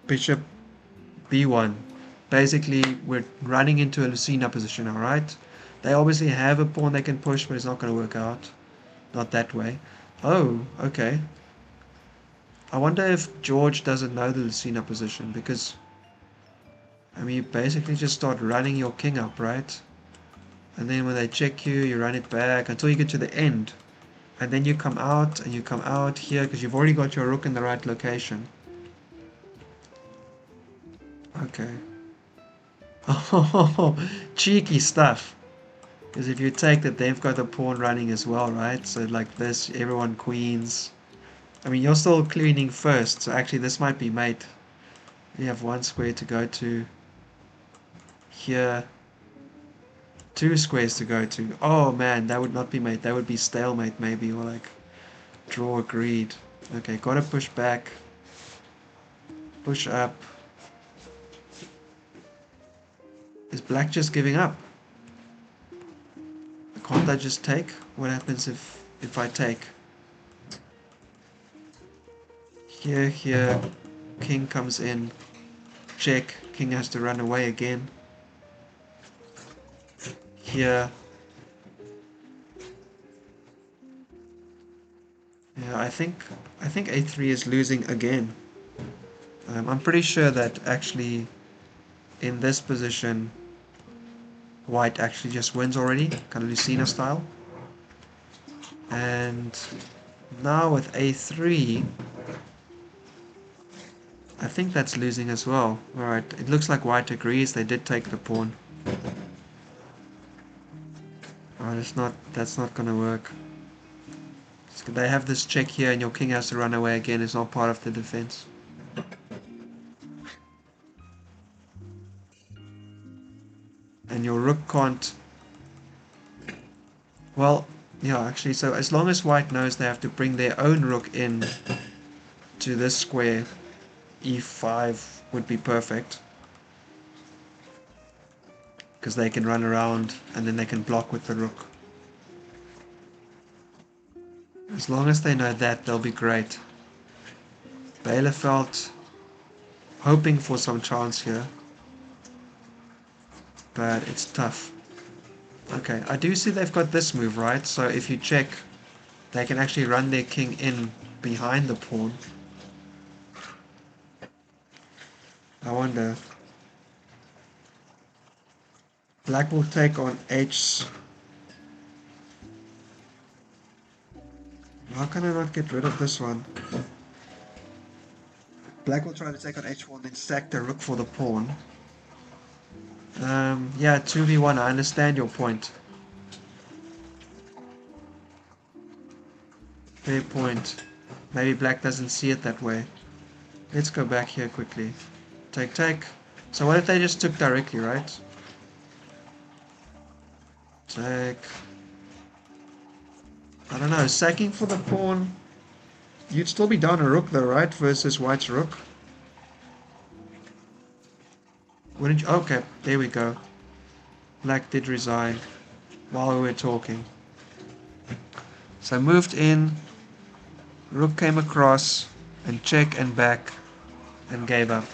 Speaker 1: bishop b1. Basically, we're running into a Lucina position, alright? They obviously have a pawn they can push, but it's not going to work out. Not that way. Oh, okay. I wonder if George doesn't know the Lucina position, because I mean, you basically just start running your king up, right? And then when they check you, you run it back until you get to the end. And then you come out, and you come out here, because you've already got your rook in the right location. Okay. Oh, cheeky stuff. Because if you take that, they've got a pawn running as well, right? So like this, everyone queens. I mean, you're still cleaning first, so actually this might be mate. You have one square to go to. Here. Two squares to go to. Oh man, that would not be mate. That would be stalemate maybe, or like draw agreed. Okay, gotta push back. Push up. Is black just giving up? Can't I just take? What happens if I take? Here, king comes in. Check. King has to run away again. Here. Yeah, I think a3 is losing again. I'm pretty sure that actually in this position white actually just wins already, kind of Lucina style. And now with a3, I think that's losing as well. Alright, it looks like white agrees, they did take the pawn. Alright, that's not gonna work. So they have this check here and your king has to run away again, it's not part of the defense. And your rook can't... Well, yeah, actually, so as long as white knows they have to bring their own rook in to this square, e5 would be perfect. Because they can run around and then they can block with the rook. As long as they know that, they'll be great. Bielefeld hoping for some chance here. But it's tough. Okay, I do see they've got this move, right? So if you check, they can actually run their king in behind the pawn. I wonder. Black will take on h. How can I not get rid of this one? Black will try to take on h1, then sack the rook for the pawn. Yeah, 2v1, I understand your point. Fair point. Maybe black doesn't see it that way. Let's go back here quickly. Take, take. So what if they just took directly, right? Take. I don't know, sacking for the pawn. You'd still be down a rook though, right? Versus white's rook. Wouldn't you? Okay, there we go. Black did resign while we were talking. So moved in. Rook came across and check and back and gave up.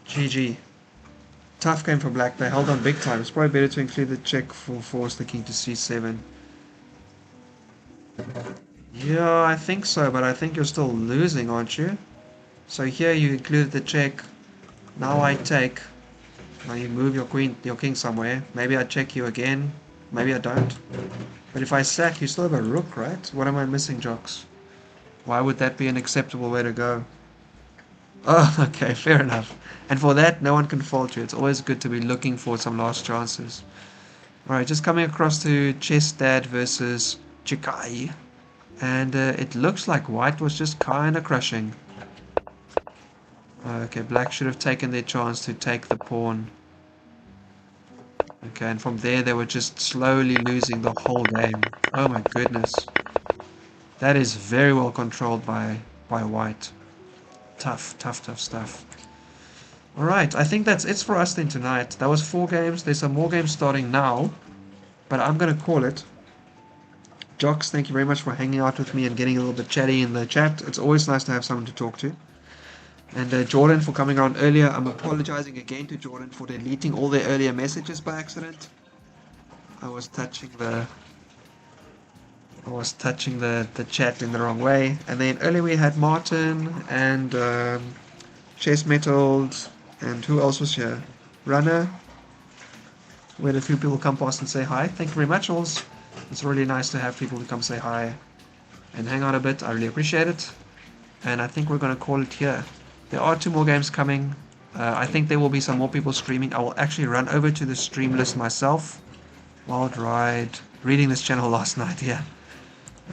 Speaker 1: GG. Tough game for black. They held on big time. It's probably better to include the check for force the king to c7. Yeah, I think so, but I think you're still losing, aren't you? So here you included the check. Now I take. Now you move your king somewhere. Maybe I check you again. Maybe I don't. But if I sack, you still have a rook, right? What am I missing, jocks? Why would that be an acceptable way to go? Oh, okay, fair enough. And for that, no one can fault you. It's always good to be looking for some last chances. Alright, just coming across to Chestad versus Chikai. And it looks like white was just kind of crushing. Okay, black should have taken their chance to take the pawn. Okay, and from there they were just slowly losing the whole game. Oh my goodness. That is very well controlled by white. Tough, tough, tough stuff. Alright, I think that's it for us then tonight. That was 4 games. There's some more games starting now. But I'm going to call it. Jocks, thank you very much for hanging out with me and getting a little bit chatty in the chat. It's always nice to have someone to talk to. And Jordan for coming on earlier. I'm apologizing again to Jordan for deleting all the earlier messages by accident. I was touching the chat in the wrong way. And then earlier we had Martin and Chase Metals, and who else was here? Runner. We had a few people come past and say hi. Thank you very much, alls. It's really nice to have people who come say hi and hang out a bit. I really appreciate it. And I think we're going to call it here. There are 2 more games coming. I think there will be some more people streaming. I will actually run over to the stream list myself. Wild Ride. Reading this channel last night, yeah.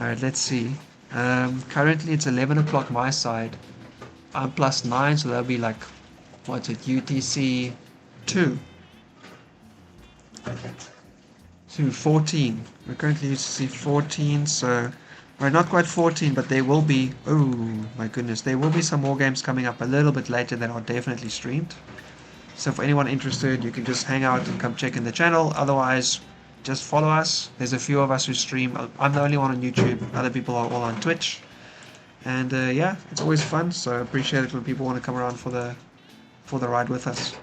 Speaker 1: Alright, let's see. Currently it's 11 o'clock my side. I'm +9, so that'll be like, what's it, UTC 2. To 14. We're currently UTC 14, so we're not quite 14, but there will be, oh my goodness, there will be some more games coming up a little bit later that are definitely streamed. So for anyone interested, you can just hang out and come check in the channel. Otherwise, just follow us. There's a few of us who stream. I'm the only one on YouTube. Other people are all on Twitch. And yeah, it's always fun, so I appreciate it when people want to come around for the ride with us.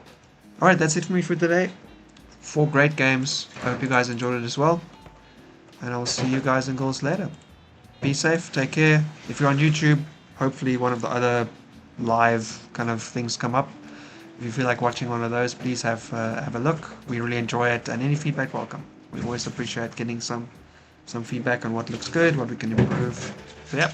Speaker 1: Alright, that's it for me for today. 4 great games. I hope you guys enjoyed it as well. And I'll see you guys and girls later. Be safe, take care. If you're on YouTube, hopefully one of the other live kind of things come up. If you feel like watching one of those, please have a look. We really enjoy it, and any feedback welcome. We always appreciate getting some feedback on what looks good, what we can improve. So yeah.